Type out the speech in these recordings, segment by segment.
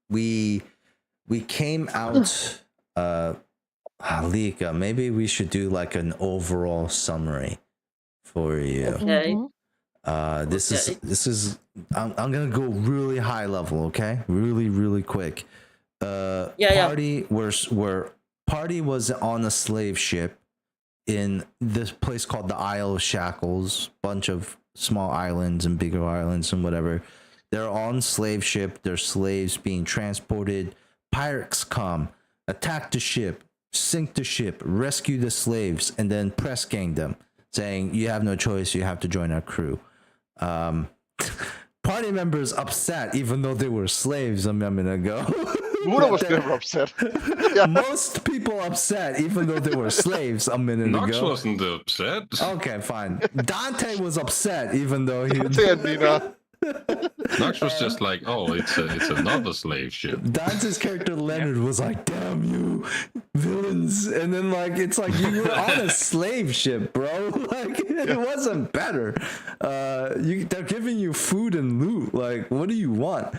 we came out. Lika, maybe we should do like an overall summary for you. Okay. This is I'm gonna go really high level, okay? Really quick. Party was on a slave ship in this place called the Isle of Shackles, bunch of small islands and bigger islands and whatever. They're on slave ship, they're slaves being transported. Pirates come, attack the ship, sink the ship, rescue the slaves, and then press gang them, saying you have no choice, you have to join our crew. Party members upset even though they were slaves a minute ago. Mura was never upset. Most people upset even though they were slaves a minute Nox ago. wasn't upset. Okay, fine. Dante was upset even though he... Dante and Nina. Nox was just like, oh, it's another slave ship. Dante's character Leonard was like, damn you villains, and then like it's like you were on a slave ship, bro. Like it wasn't better. They're giving you food and loot. Like what do you want?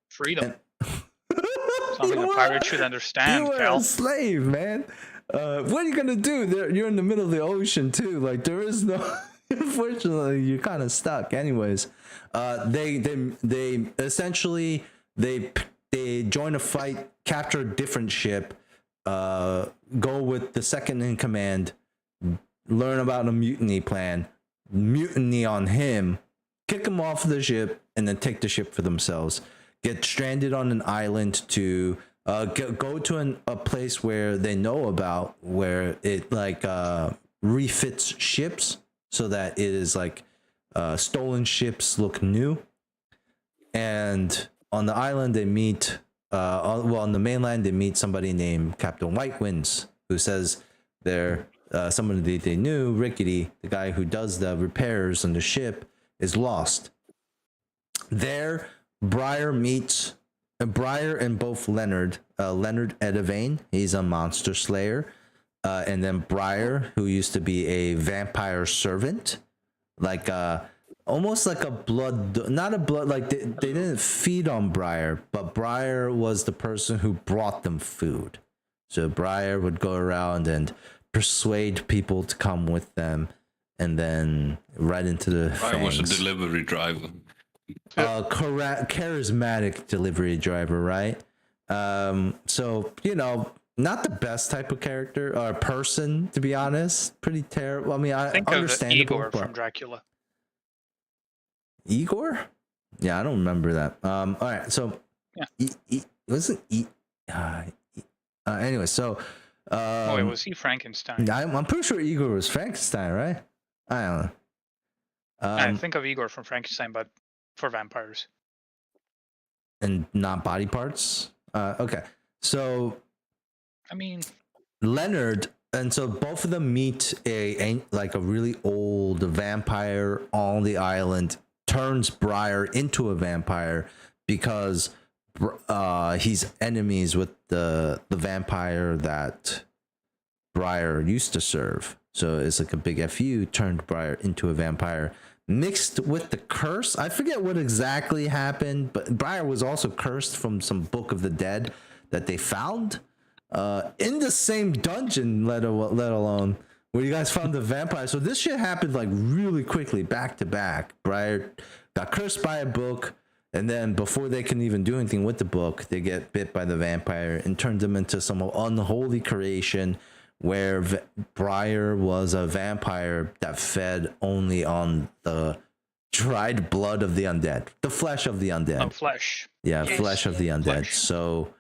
Freedom. Something a pirate should understand. You were a slave, man. What are you gonna do? You're in the middle of the ocean too. Like there is no. Unfortunately, you're kind of stuck. Anyways, they essentially they join a fight, capture a different ship, go with the second in command, learn about a mutiny plan, mutiny on him, kick him off the ship, and then take the ship for themselves. Get stranded on an island to go to a place where they know about, where it like refits ships. So that it is like stolen ships look new. And on the island, they meet, on the mainland, they meet somebody named Captain Whitewinds, who says they're somebody they knew, Rickety, the guy who does the repairs on the ship, is lost. There, Briar meets Briar and both Leonard Edivane, he's a monster slayer. And then Briar, who used to be a vampire servant, like almost like a not a blood, like they didn't feed on Briar, but Briar was the person who brought them food. So Briar would go around and persuade people to come with them, and then right into the fangs. I was a delivery driver. Charismatic delivery driver, right? So you know. Not the best type of character or person, to be honest. Pretty terrible. I mean, I understand Igor from Dracula. Igor? Yeah, I don't remember that. All right, so anyway, so wait, was he Frankenstein? I'm pretty sure Igor was Frankenstein, right? I don't know. I think of Igor from Frankenstein, but for vampires and not body parts. Okay, so. I mean, Leonard, and so both of them meet a really old vampire on the island, turns Briar into a vampire because he's enemies with the vampire that Briar used to serve. So it's like a big FU, turned Briar into a vampire. Mixed with the curse, I forget what exactly happened, but Briar was also cursed from some Book of the Dead that they found. In the same dungeon, let alone where you guys found the vampire. So this shit happened like really quickly, back to back. Briar got cursed by a book, and then before they can even do anything with the book, they get bit by the vampire and turned them into some unholy creation where Briar was a vampire that fed only on the dried blood of the undead, the flesh of the undead. Oh, flesh. Yeah, yes. Flesh of the undead. Flesh. So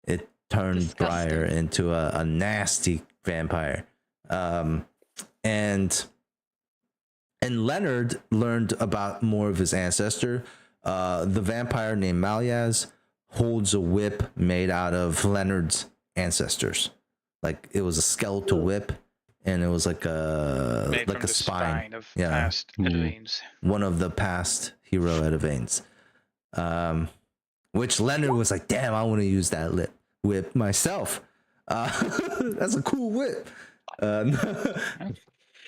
it turned Briar into a nasty vampire. And Leonard learned about more of his ancestor. The vampire named Malyaz holds a whip made out of Leonard's ancestors. Like it was a skeletal whip, and it was like a spine of past Edivanes. One of the past hero Edivanes. Which Leonard was like, damn, I want to use that whip myself. That's a cool whip.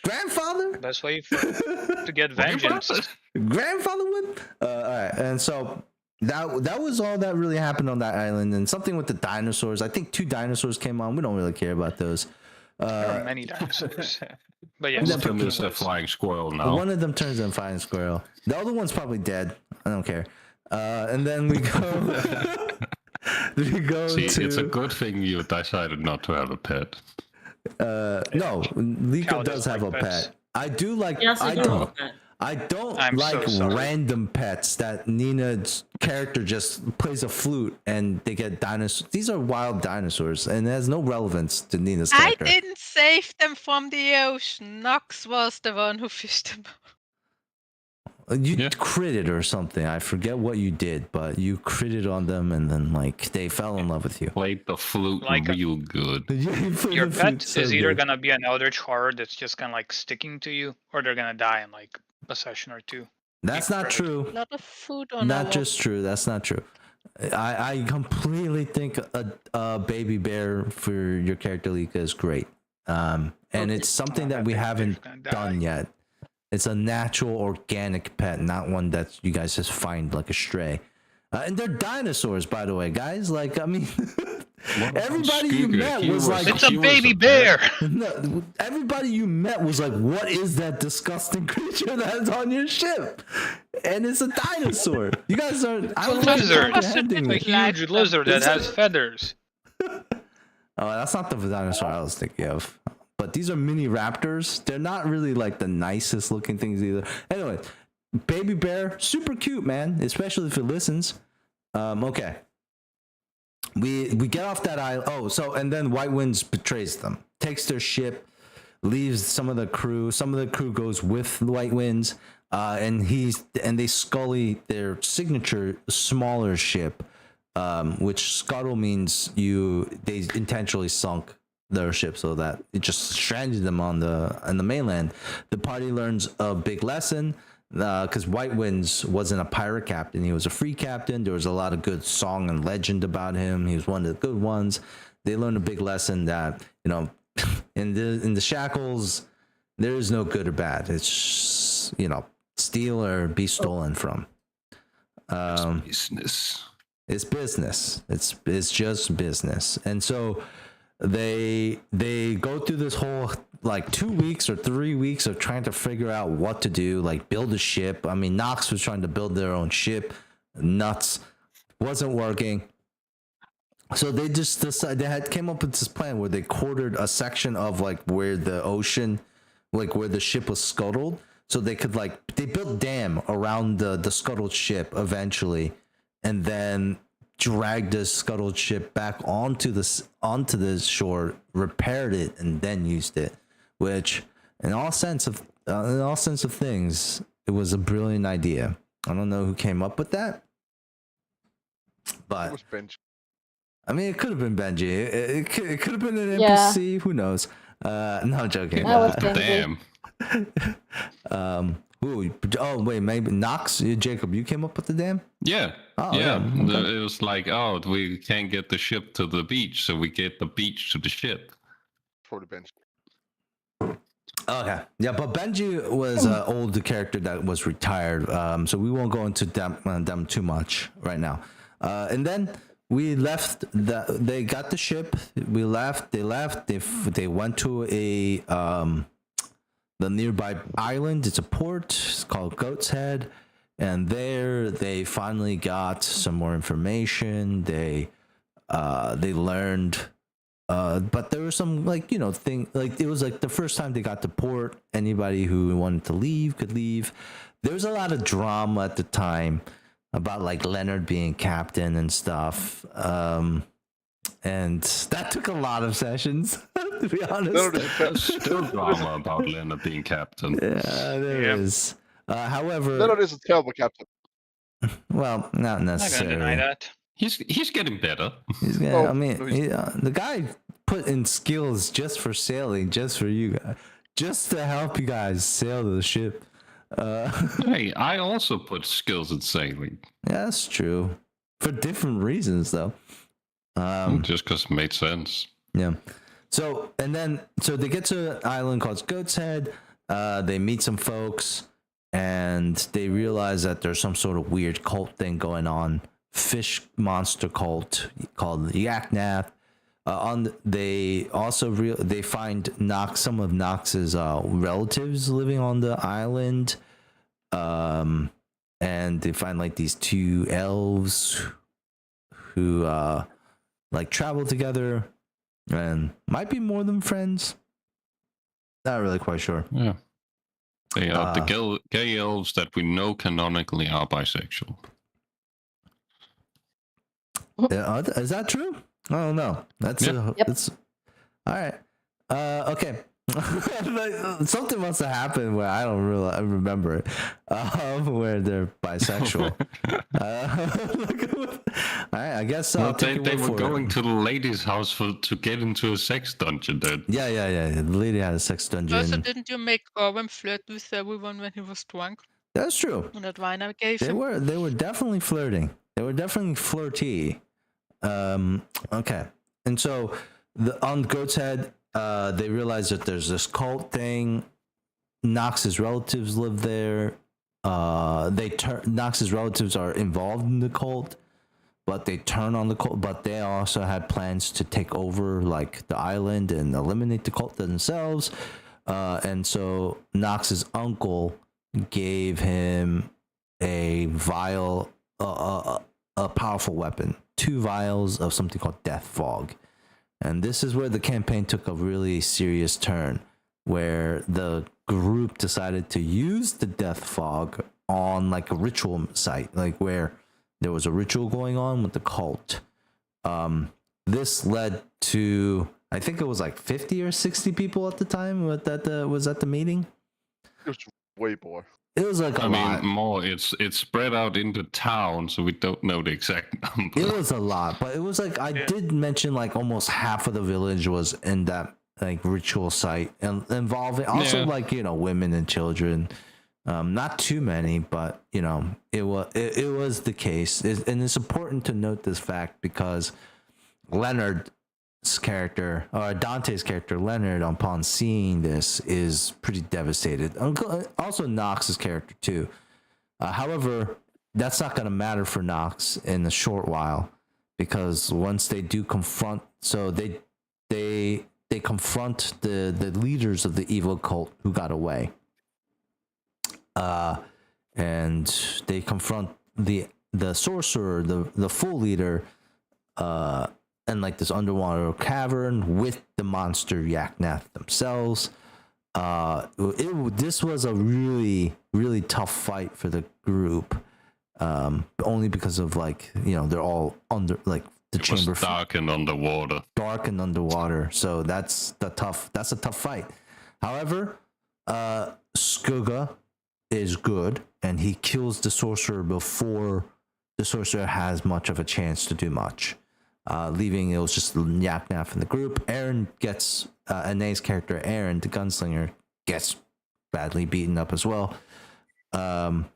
Grandfather? Best way to get vengeance. Grandfather whip? All right. And so that was all that really happened on that island, and something with the dinosaurs. I think 2 dinosaurs came on. We don't really care about those. There are many dinosaurs. But One yes, of them is a Plungers. flying squirrel now. One of them turns into a flying squirrel. The other one's probably dead. I don't care. And then we go. we go See, to. it's a good thing you decided not to have a pet. No, Liko Cal does doesn't have like a pets. pet. I do like. Yes, I do. Okay. I don't I'm so like sorry. random pets that Nina's character just plays a flute and they get dinosaurs. These are wild dinosaurs and it has no relevance to Nina's I character. didn't save them from the ocean. Nox was the one who fished them. You Yeah. critted or something. I forget what you did, but you critted on them and then like they fell in love with you. Played the flute Like a- real good. You played Your the pet flute so is either good. gonna be an eldritch horror that's just kind of like sticking to you, or they're gonna die in like a session or 2. That's not Right. true. A lot of food on Not our just true. That's not true. I completely think a baby bear for your character Lika is great. And it's something that that we baby haven't bear's gonna done die. yet. It's a natural, organic pet, not one that you guys just find like a stray. And they're dinosaurs, by the way, guys. Like, I mean, everybody you Skugga, met he was like, It's a he was baby pet. bear. no, everybody you met was like, what is that disgusting creature that's on your ship? And it's a dinosaur. You guys aren't. I don't know if you're Lizard. comprehending A it. huge lizard that has feathers. Oh, that's not the dinosaur I was thinking of. But these are mini raptors. They're not really like the nicest looking things either. Anyway, baby bear, super cute, man. Especially if it listens. Okay. We get off that island. Oh, so and then White Winds betrays them, takes their ship, leaves some of the crew. Some of the crew goes with White Winds, and they scully their signature smaller ship, which scuttle means they intentionally sunk their ship so that it just stranded them on the mainland. The party learns a big lesson. Because White Winds wasn't a pirate captain, he was a free captain. There was a lot of good song and legend about him. He was one of the good ones. They learned a big lesson that in the Shackles, there is no good or bad. It's steal or be stolen from. Business. It's business. It's just business. And so they go through this whole like 2 weeks or 3 weeks of trying to figure out what to do, like build a ship. I mean, Nox was trying to build their own ship. Nuts. Wasn't working. So they just decided they came up with this plan where they quartered a section of like where the ocean, like where the ship was scuttled. So they could they built dam around the scuttled ship eventually, and then dragged the scuttled ship back onto the shore, repaired it, and then used it. Which, in all sense of things, it was a brilliant idea. I don't know who came up with that, It but was Bench. I mean, it could have been Benji. It could have been an Yeah. NPC. Who knows? No, I'm joking. That was Benji. Damn. Oh wait, maybe Nox, Jacob, you came up with the dam. Yeah. Oh, yeah. yeah, okay. It was like, oh, we can't get the ship to the beach, so we get the beach to the ship. For the bench. Okay, yeah, but Benji was an old character that was retired, so we won't go into them too much right now. And then we left. They got the ship. We left. They left. They went to the nearby island. It's a port. It's called Goat's Head, and there they finally got some more information. They learned. But there was some thing, like it was like the first time they got to port. Anybody who wanted to leave could leave. There was a lot of drama at the time about like Leonard being captain and stuff. And that took a lot of sessions, to be honest. Leonard is There's still drama about Leonard being captain. Yeah, there Yep. is. However, Leonard is a terrible captain. well, not I'm not gonna necessarily. deny that. He's getting better. He's gonna, Oh, I mean, no, he's- the guy put in skills just for sailing, just for you guys, just to help you guys sail the ship. Hey, I also put skills in sailing. Yeah, that's true. For different reasons, though. Just because it made sense. Yeah. So they get to an island called Goat's Head. They meet some folks, and they realize that there's some sort of weird cult thing going on. fish monster cult called the Yaknath. They also they find some of Nox's relatives living on the island, and they find like these two elves who like travel together and might be more than friends. Not really quite sure. Yeah. They are the gay elves that we know canonically are bisexual. Is that true? I don't know. That's Yep. that's all right. Okay. Something must have happened where I don't really remember it. Where they're bisexual. All right, I guess Well, they were going to the lady's house to get into a sex dungeon. Then Yeah. The lady had a sex dungeon. Also, didn't you make Owen flirt with everyone when he was drunk? That's true. And that wine I gave They him? were definitely flirting. They were definitely flirty. Okay. And so on Goat's Head, they realize that there's this cult thing. Nox's relatives live there. Nox's relatives are involved in the cult, but they turn on the cult. But they also had plans to take over like the island and eliminate the cult themselves. And so Nox's uncle gave him a vial, a powerful weapon, 2 vials of something called Death Fog. And this is where the campaign took a really serious turn, where the group decided to use the Death Fog on like a ritual site, like where there was a ritual going on with the cult. This led to, I think it was like 50 or 60 people at the time that was at the meeting. It was way more. It was like a lot. More. It's spread out into town, so we don't know the exact number. It was a lot, but it was like I did mention like almost half of the village was in that like ritual site, and involving also like women and children. Not too many, but it was the case, and it's important to note this fact because Leonard's character, or Dante's character Leonard, upon seeing this, is pretty devastated. Also Nox's character too. However, that's not going to matter for Nox in a short while, because once they do confront, so they confront the leaders of the evil cult who got away, and they confront the sorcerer, the full leader, and like this underwater cavern with the monster Yaknath themselves. This was a really, really tough fight for the group, only because of like they're all under like the chamber was dark and underwater. So that's a tough fight. However, Skugga is good, and he kills the sorcerer before the sorcerer has much of a chance to do much. Leaving it was just Yaknath in the group. Aaron gets Anae's character Aaron, the gunslinger, gets badly beaten up as well. And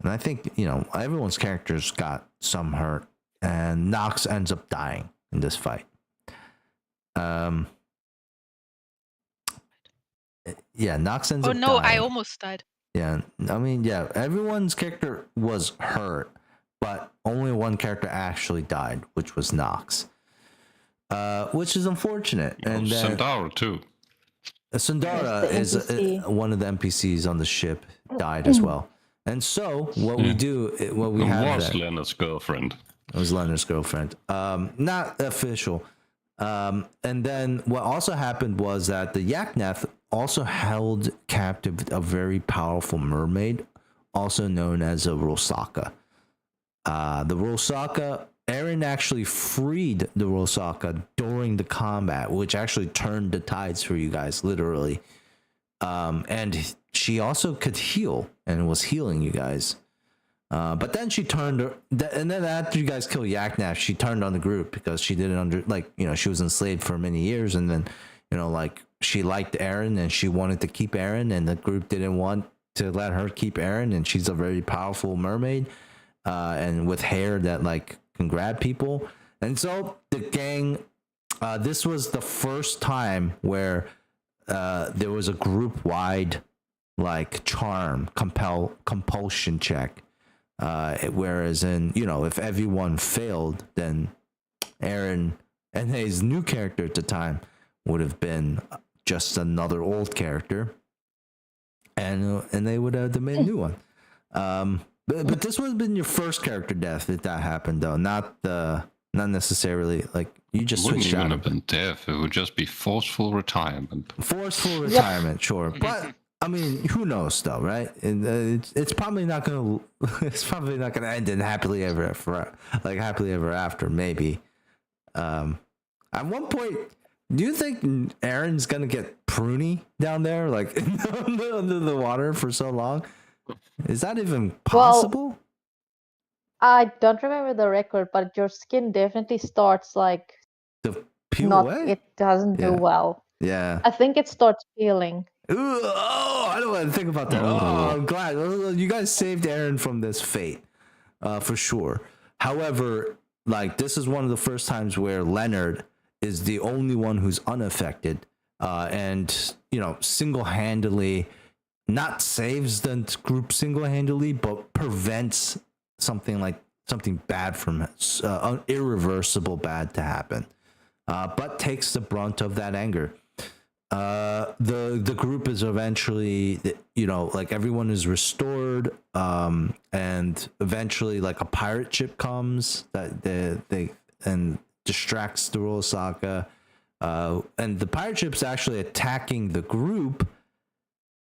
I think everyone's characters got some hurt, and Nox ends up dying in this fight. Nox ends up dying. I almost died. Yeah, I mean, everyone's character was hurt, but only one character actually died, which was Nox, which is unfortunate. And then Sandara too. Sandara is one of the NPCs on the ship, died as well. And so what we do, what we have was Leonard's girlfriend. It was Leonard's girlfriend. Not official. And then what also happened was that the Yaknath also held captive a very powerful mermaid, also known as a Rosaka. The Rosaka, Aaron actually freed the Rosaka during the combat, which actually turned the tides for you guys, literally. And she also could heal and was healing you guys. But then she turned, and then after you guys killed Yaknath, she turned on the group because she didn't she was enslaved for many years, and then she liked Aaron and she wanted to keep Aaron, and the group didn't want to let her keep Aaron, and she's a very powerful mermaid, and with hair that can grab people. And so the gang, this was the first time where there was a group wide compulsion check. Whereas if everyone failed, then Aaron and his new character at the time would have been just another old character, and they would have made a new one. But this would have been your first character death if that happened, though. Not necessarily like you just Wouldn't switched even out. have been death. It would just be forceful retirement. Forceful retirement, sure, but I mean, who knows though, right? And it's probably not gonna end in happily ever after, maybe. At one point, do you think Aaron's gonna get pruny down there, like under the water for so long? Is that even possible? I don't remember the record, but your skin definitely starts like To peel away? It doesn't do well. Yeah. I think it starts peeling. Ooh, I don't want to think about that. Oh, I'm glad you guys saved Aaron from this fate, for sure. However, like this is one of the first times where Leonard is the only one who's unaffected, and single-handedly not saves the group single-handedly, but prevents something bad from irreversible bad to happen, but takes the brunt of that anger. The group is eventually, like everyone is restored, and eventually like a pirate ship comes that they and distracts the Rosaka, and the pirate ship's actually attacking the group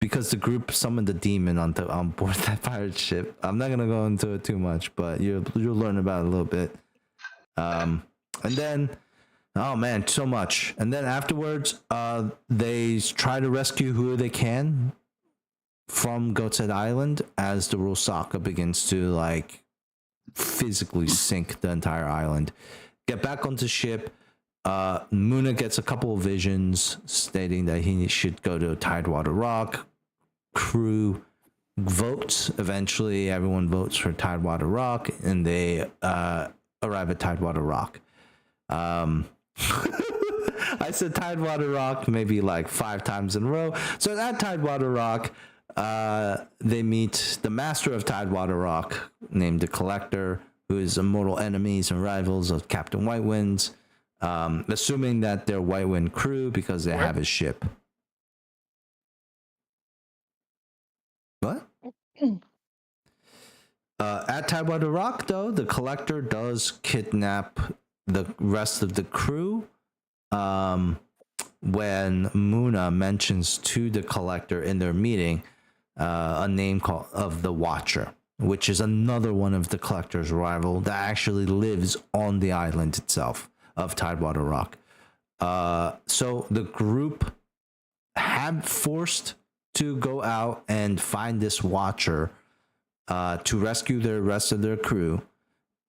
because the group summoned a demon on board that pirate ship. I'm not gonna go into it too much, but you'll learn about it a little bit. And then, oh man, so much. And then afterwards, they try to rescue who they can from Goat's Head Island as the Rosaka begins to like physically sink the entire island. Get back onto ship. Muna gets a couple of visions stating that he should go to Tidewater Rock. Crew votes. Eventually, everyone votes for Tidewater Rock, and they arrive at Tidewater Rock. I said Tidewater Rock maybe like 5 times in a row. So at Tidewater Rock, they meet the master of Tidewater Rock, named the Collector, who is mortal enemies and rivals of Captain Whitewind's, assuming that they're Whitewind crew because they have his ship. What? At Tidewater Rock, though, the Collector does kidnap the rest of the crew. When Muna mentions to the Collector in their meeting a name called of the Watcher, which is another one of the Collector's rival that actually lives on the island itself of Tidewater Rock. So the group had forced to go out and find this Watcher to rescue the rest of their crew.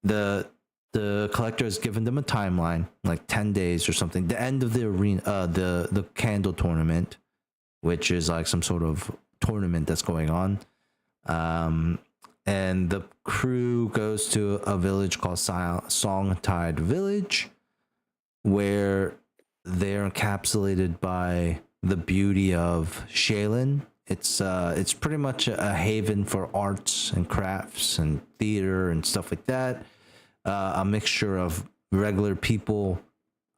The Collector has given them a timeline, like 10 days or something. The end of the arena, the candle tournament, which is like some sort of tournament that's going on. And the crew goes to a village called Songtide Village, where they're encapsulated by the beauty of Shaylin. It's pretty much a haven for arts and crafts and theater and stuff like that. A mixture of regular people,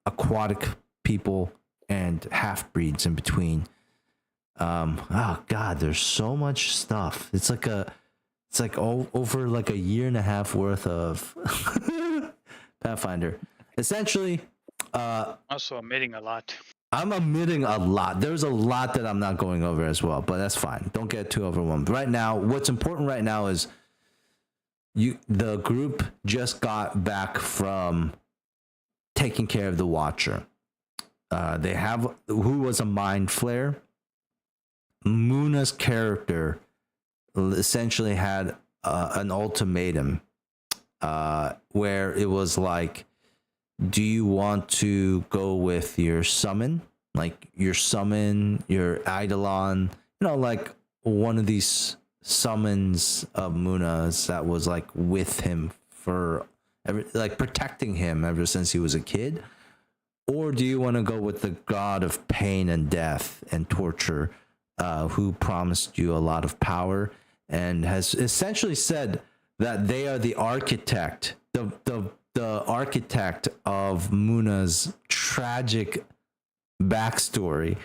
aquatic people, and half-breeds in between. Oh god, there's so much stuff. It's like over like a year and a half worth of Pathfinder. Essentially, Also omitting a lot. I'm omitting a lot. There's a lot that I'm not going over as well, but that's fine. Don't get too overwhelmed. Right now, what's important right now is the group just got back from taking care of the Watcher. They have who was a mind flayer. Muna's character essentially had an ultimatum where it was like, do you want to go with your summon, your Eidolon, like one of these summons of Muna's that was like with him for protecting him ever since he was a kid? Or do you want to go with the god of pain and death and torture, who promised you a lot of power and has essentially said that they are the architect, the architect of Muna's tragic backstory.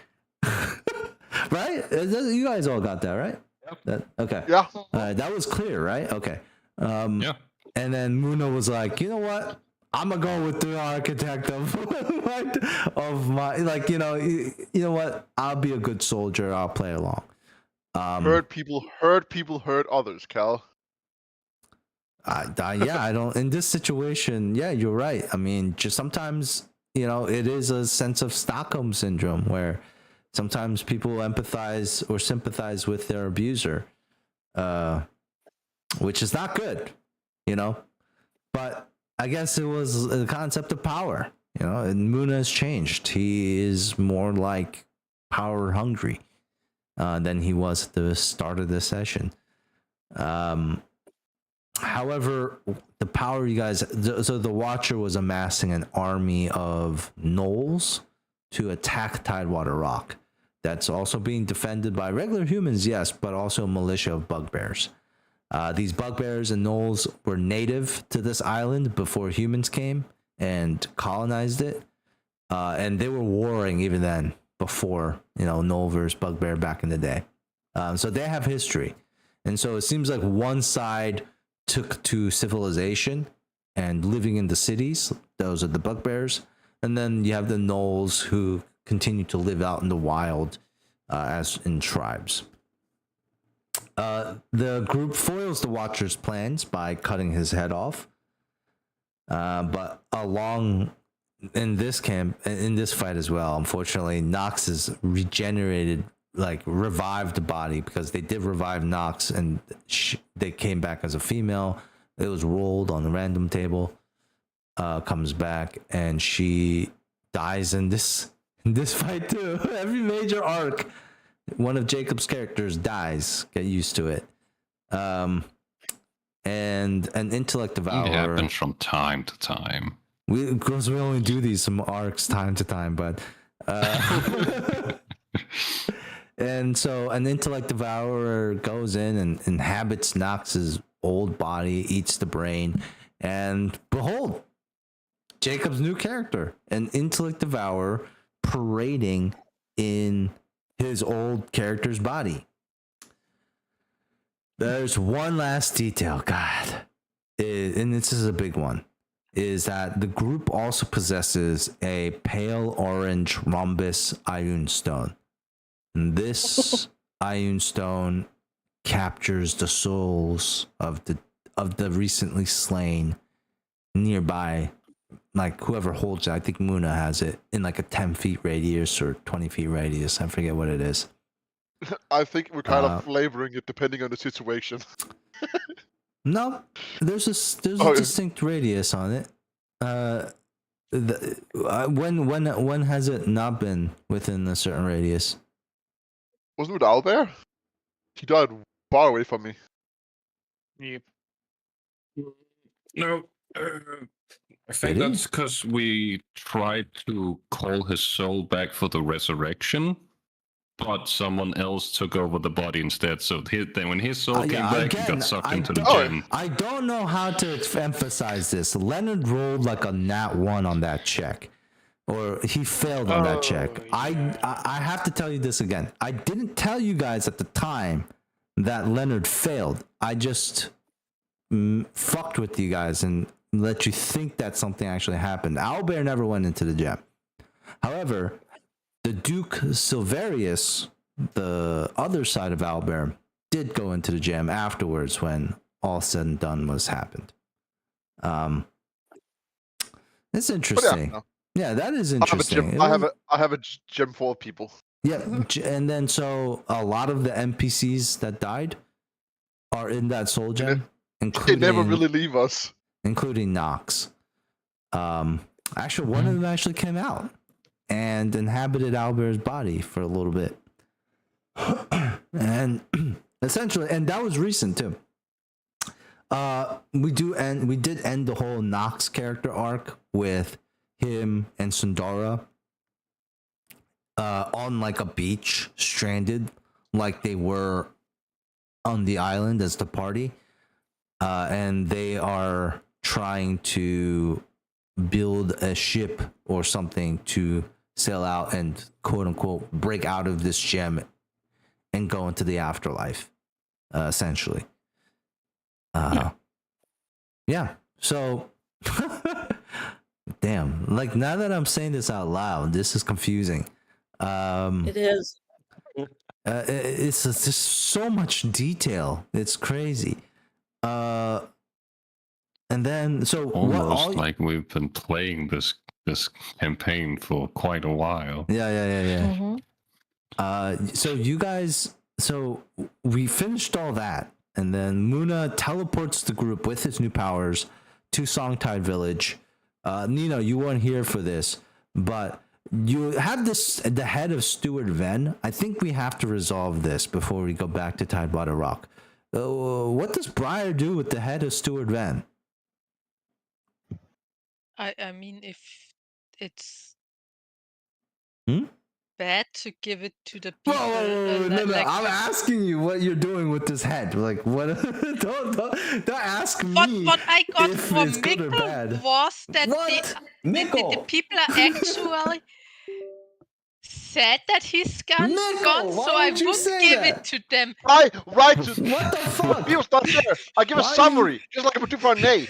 Right? You guys all got that, right? That, okay. Yeah. That was clear, right? Okay. Yeah. And then Muna was like, you know what? I'm gonna go with the architect of my you know what? I'll be a good soldier. I'll play along. Hurt people hurt others, Cal. Yeah, I don't. In this situation, yeah, you're right. I mean, just sometimes, it is a sense of Stockholm syndrome where sometimes people empathize or sympathize with their abuser, which is not good, But I guess it was the concept of power, and Muna has changed. He is more like power hungry than he was at the start of this session. However, the power you guys, so the Watcher was amassing an army of gnolls to attack Tidewater Rock. That's also being defended by regular humans, yes, but also a militia of bugbears. These bugbears and gnolls were native to this island before humans came and colonized it. And they were warring even then before, gnoll versus bugbear back in the day. So they have history. And so it seems like one side took to civilization and living in the cities. Those are the bugbears. And then you have the gnolls who continue to live out in the wild as in tribes. The group foils the Watcher's plans by cutting his head off. But along in this fight as well, unfortunately, Nox is regenerated, revived the body, because they did revive Nox and they came back as a female. It was rolled on the random table, comes back, and she dies in this fight too. Every major arc, one of Jacob's characters dies. Get used to it. And an intellect devourer. It happens from time to time. Because we only do these some arcs time to time, but and so an intellect devourer goes in and inhabits Nox's old body, eats the brain, and behold, Jacob's new character, an intellect devourer parading in his old character's body. There's one last detail, God, and this is a big one, is that the group also possesses a pale orange rhombus Ioun stone. And this Ioun stone captures the souls of the recently slain nearby. Whoever holds it, I think Muna has it in a 10 feet radius or 20 feet radius. I forget what it is. I think we're kind of flavoring it depending on the situation. No, there's a distinct radius on it. When has it not been within a certain radius? Wasn't it Owlbear? He died far away from me. Yep. No, I think Did he? that's because we tried to call his soul back for the resurrection, but someone else took over the body instead. So then when his soul came back, he got sucked into the gem. I don't know how to emphasize this. Leonard rolled a nat 1 on that check. Or he failed on that check. Yeah. I have to tell you this again. I didn't tell you guys at the time that Leonard failed. I just fucked with you guys and let you think that something actually happened. Owlbear never went into the gem. However, the Duke Silverius, the other side of Owlbear, did go into the gem afterwards when all said and done was happened. It's interesting. Yeah, that is interesting. I have a gem full of people. Yeah, and then so a lot of the NPCs that died are in that soul gem, They including never really leave us. including Nox. Actually, one of them actually came out and inhabited Owlbear's body for a little bit, and essentially, and that was recent too. We did end the whole Nox character arc with him and Sundara on a beach, stranded, like they were on the island as the party. and they are trying to build a ship or something to sail out and quote unquote break out of this gem and go into the afterlife, essentially. Yeah. So, damn. Like now that I'm saying this out loud, this is confusing. It is. It's just so much detail. It's crazy. And then so Almost like we've been playing this campaign for quite a while. Yeah. Mm-hmm. So you guys, so we finished all that, and then Muna teleports the group with his new powers to Songtide Village. Nino, you weren't here for this, but you have the head of Steward Ven. I think we have to resolve this before we go back to Tidewater Rock. What does Briar do with the head of Steward Ven? I mean, if it's Hmm? bad to give it to the Whoa, people, no, like I'm asking you what you're doing with this head. Like, what? don't ask me. what I got if from it's good or bad. Mikkel was that What? the Mikkel! people are actually said that he's gone, Mikkel, why so I would you would say give that? it to them. Right to What the fuck? he was not there. I give a Why you- summary, just like I would do for a nay.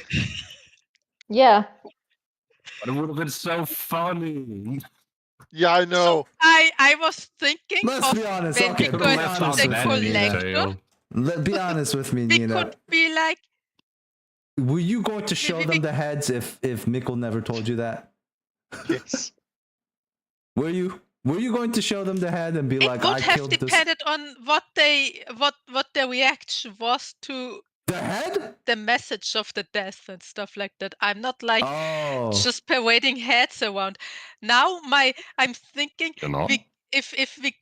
Yeah. But it would have been so funny. Yeah, I know. So I was thinking Let's of be honest. when Okay, we be got honest the with me, collector, Nina. Be honest with me, we Nina. could be like, Were you going to show we- them the heads if Mikkel never told you that? Yes. Were you going to show them the head and be it like, would I have killed this? depended on what their reaction was to The head? the message of the death and stuff like that. I'm not like Oh. just parading heads around. Now I'm thinking You know? if we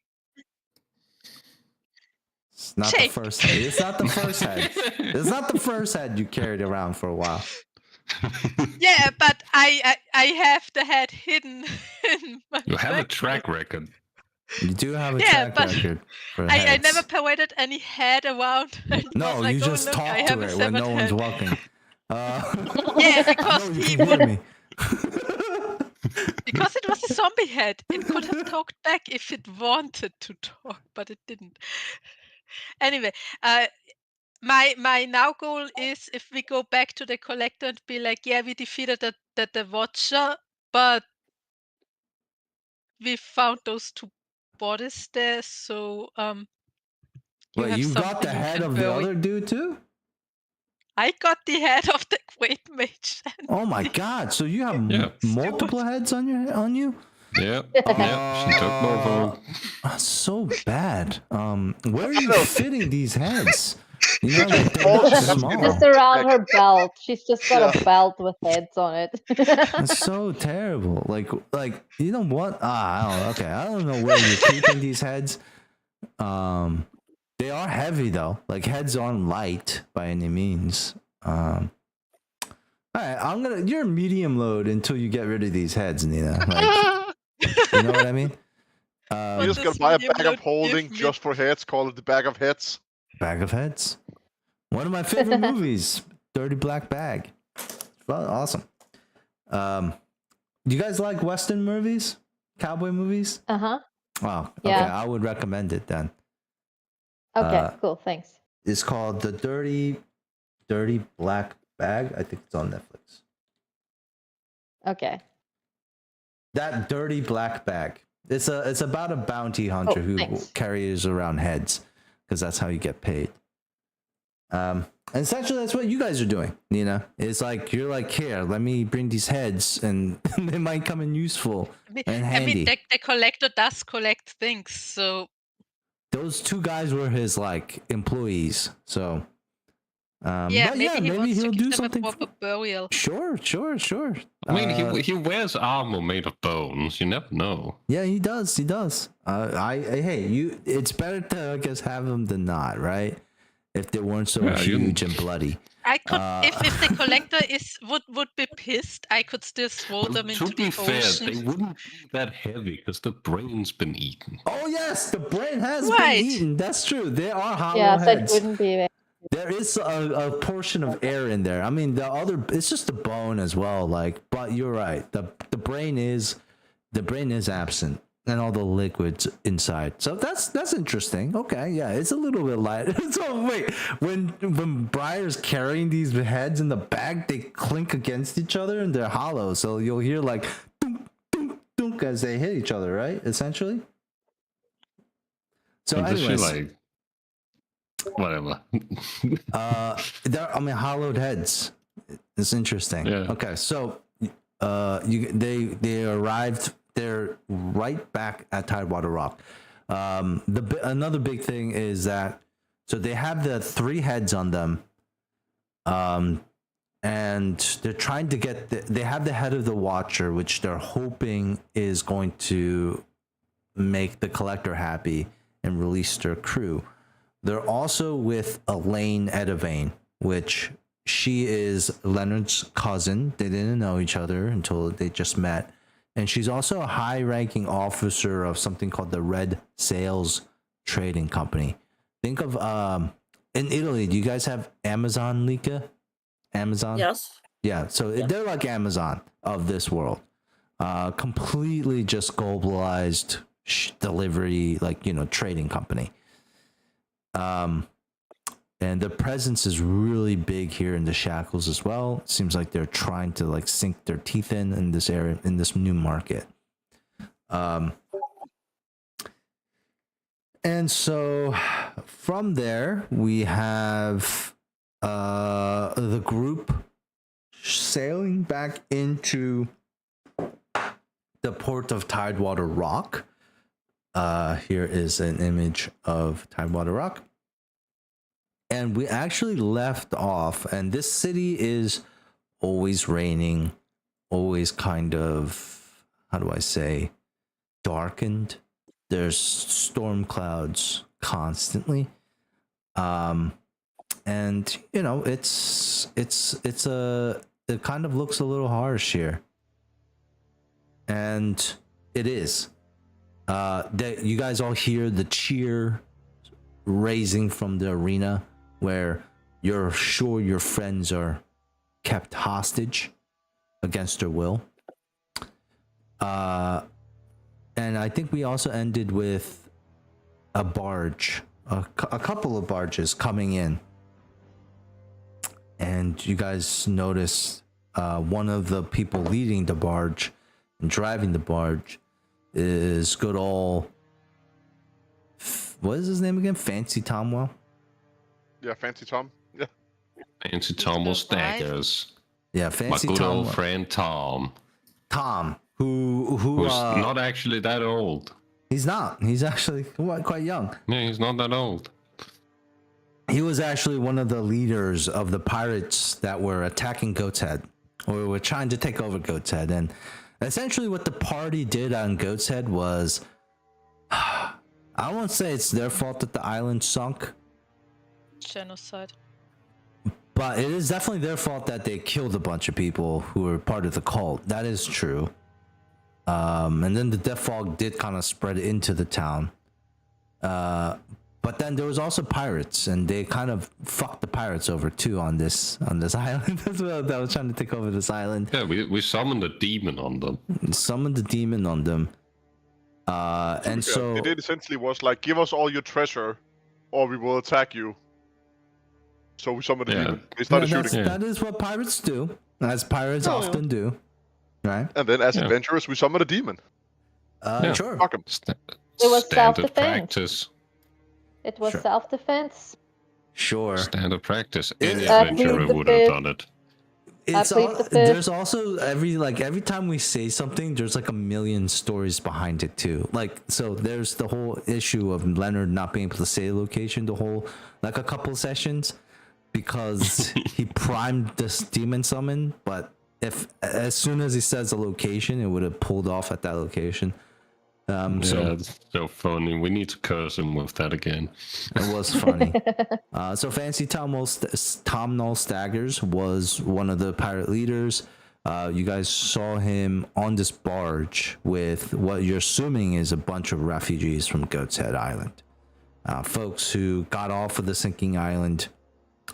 It's not Jake. the first head. It's not the first head. It's not the first head you carried around for a while. yeah, but I have the head hidden in my You have a backpack. track record. You do have a Yeah, track but record for I heads. never paraded any head around. And No, was like, you "Oh, just look, I talk have to a it when no severed one's head." walking. Yeah, because no, you he can hear would me. because it was a zombie head. It could have talked back if it wanted to talk, but it didn't. Anyway, my now goal is if we go back to the collector and be like, yeah, we defeated the Watcher, but we found those two bodies there, so Wait, have you got the something you head can of the bury. other dude too? I got the head of the Great Mage. And Oh my god! So you have Yeah. multiple heads on you? Yeah, she took both of them. That's so bad. Where are you fitting these heads? You know, like they're Oh, not that's small. Just around her belt. She's just got a belt with heads on it. That's so terrible. Like you know what? I don't know where you're keeping these heads. They are heavy though. Like heads aren't light by any means. All right, you're medium load until you get rid of these heads, Nina. Like, you know what I mean? You just does gotta buy a medium bag load of holding give me? just for heads, call it the bag of heads. Bag of heads. One of my favorite movies, Dirty Black Bag. Well, awesome. Do you guys like Western movies? Cowboy movies? Uh-huh. Wow. Okay, Yeah. I would recommend it then. Okay, cool, thanks. It's called The Dirty Black Bag. I think it's on Netflix. Okay. That Dirty Black Bag. It's about a bounty hunter who thanks. carries around heads because that's how you get paid. And essentially that's what you guys are doing, Nina. It's like you're like, here, let me bring these heads and they might come in useful and handy. I mean, the collector does collect things, so Those two guys were his like employees, so yeah, but maybe he wants he'll to do give them a something. proper burial. Sure. I mean, he wears armor made of bones. You never know. Yeah, he does. Hey, it's better to I guess have him than not, right? If they weren't so huge and bloody. I could, if the collector would be pissed, I could still throw Well, them into to be the fair, ocean. they wouldn't be that heavy because the brain's been eaten. Oh yes, the brain has Right. been eaten. That's true. There are hollow Yeah, so it heads. wouldn't be There is a portion of air in there. I mean, the other it's just the bone as well. Like, but you're right. The brain is absent and all the liquids inside. So that's interesting. Okay, yeah, it's a little bit light. So wait, when Briar's carrying these heads in the bag, they clink against each other and they're hollow. So you'll hear like dunk, dunk, dunk as they hit each other, right? Essentially. So anyways, like whatever. they're hollowed heads. It's interesting. Yeah. Okay, so they arrived. They're right back at Tidewater Rock. Another big thing is that so they have the 3 heads on them, and they're trying to get. They have the head of the Watcher, which they're hoping is going to make the Collector happy and release their crew. They're also with Elaine Edivane, which she is Leonard's cousin. They didn't know each other until they just met. And she's also a high-ranking officer of something called the Red Sails Trading Company. Think of, in Italy, do you guys have Amazon, Lika? Amazon? Yes. Yeah, so they're like Amazon of this world. Completely just globalized delivery, trading company. And the presence is really big here in the Shackles as well. It seems like they're trying to sink their teeth in this area, in this new market. And so from there we have the group sailing back into the port of Tidewater Rock. Here is an image of Tidewater Rock. And we actually left off, and this city is always raining, always kind of, how do I say, darkened. There's storm clouds constantly. And it kind of looks a little harsh here. And it is. That you guys all hear the cheer raising from the arena, where you're sure your friends are kept hostage against their will. And I think we also ended with a barge, a couple of barges coming in. And you guys notice one of the people leading the barge and driving the barge is good old, what is his name again? Fancy Tomwell? Yeah, Fancy Tom. Yeah. Fancy Tom will staggers. Yeah, My Fancy good Tom. old friend Tom. Tom, who's not actually that old. He's not. He's actually quite young. Yeah, he's not that old. He was actually one of the leaders of the pirates that were attacking Goat's Head, or were trying to take over Goat's Head. And essentially what the party did on Goat's Head was, I won't say it's their fault that the island sunk, Genocide. but it is definitely their fault that they killed a bunch of people who were part of the cult. That is true. And then the death fog did kind of spread into the town. But then there was also pirates, and they kind of fucked the pirates over too on this island as well. That was trying to take over this island. Yeah, we summoned a demon on them. Summoned the demon on them. And so It essentially was like, give us all your treasure, or we will attack you. So we summoned a demon. They started shooting. That is what pirates do, as pirates often do, right? And then as adventurers, we summoned a demon. Sure. Fuck 'em. It was Standard self-defense. practice. It was Sure. self-defense. Sure. Standard practice. Any I adventurer plead the would have fifth. done it. It's plead the fifth. there's also every time we say something, there's like a million stories behind it too. So there's the whole issue of Leonard not being able to say location a couple sessions because he primed this demon summon, but as soon as he says a location, it would have pulled off at that location. So it's so funny. We need to curse him with that again. It was funny. So Fancy Tom Null Staggers was one of the pirate leaders. You guys saw him on this barge with what you're assuming is a bunch of refugees from Goat's Head Island. Folks who got off of the sinking island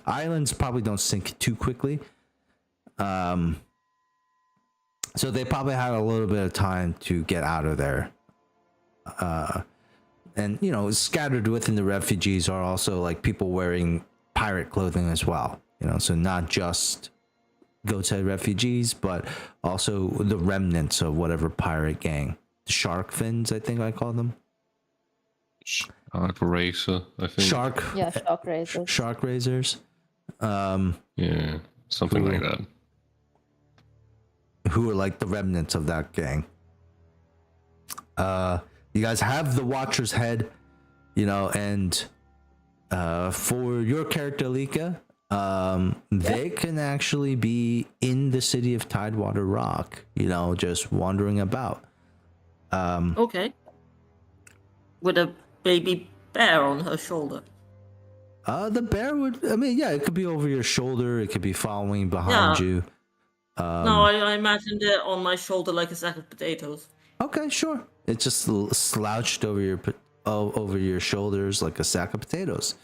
Islands probably don't sink too quickly. So they probably had a little bit of time to get out of there. And you know, scattered within the refugees are also like people wearing pirate clothing as well. You know, so not just Goat's Head refugees, but also the remnants of whatever pirate gang. Shark fins, I think I call them. Shark Racer, I think. Shark raisers. Shark raisers. Yeah, something like that. Who are like the remnants of that gang. You guys have the Watcher's Head, you know, and for your character, Lika, they can actually be in the city of Tidewater Rock, you know, just wandering about. Okay. With a baby bear on her shoulder. The bear would, I mean, yeah, it could be over your shoulder, it could be following behind you. No, I imagined it on my shoulder like a sack of potatoes. Okay, sure. It's just slouched over your shoulders like a sack of potatoes.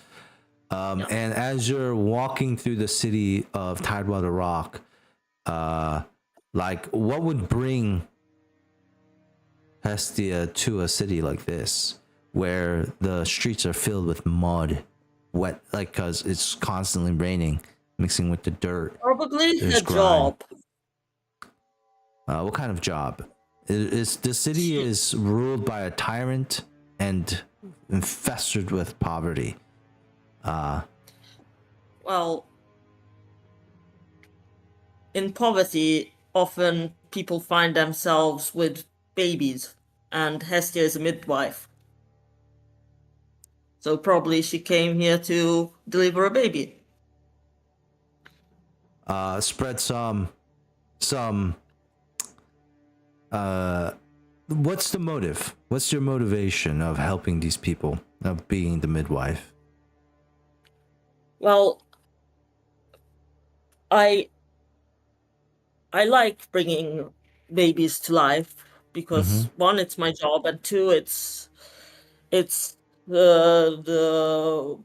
And as you're walking through the city of Tidewater Rock, like what would bring Hestia to a city like this, where the streets are filled with mud, wet, like because it's constantly raining, mixing with the dirt. Probably There's a grime. job. What kind of job? Is the city is ruled by a tyrant and infested with poverty. Well, in poverty, often people find themselves with babies, and Hestia is a midwife. So probably she came here to deliver a baby. Spread some what's the motive? What's your motivation of helping these people, of being the midwife? Well, I like bringing babies to life because one, it's my job, and two, it's the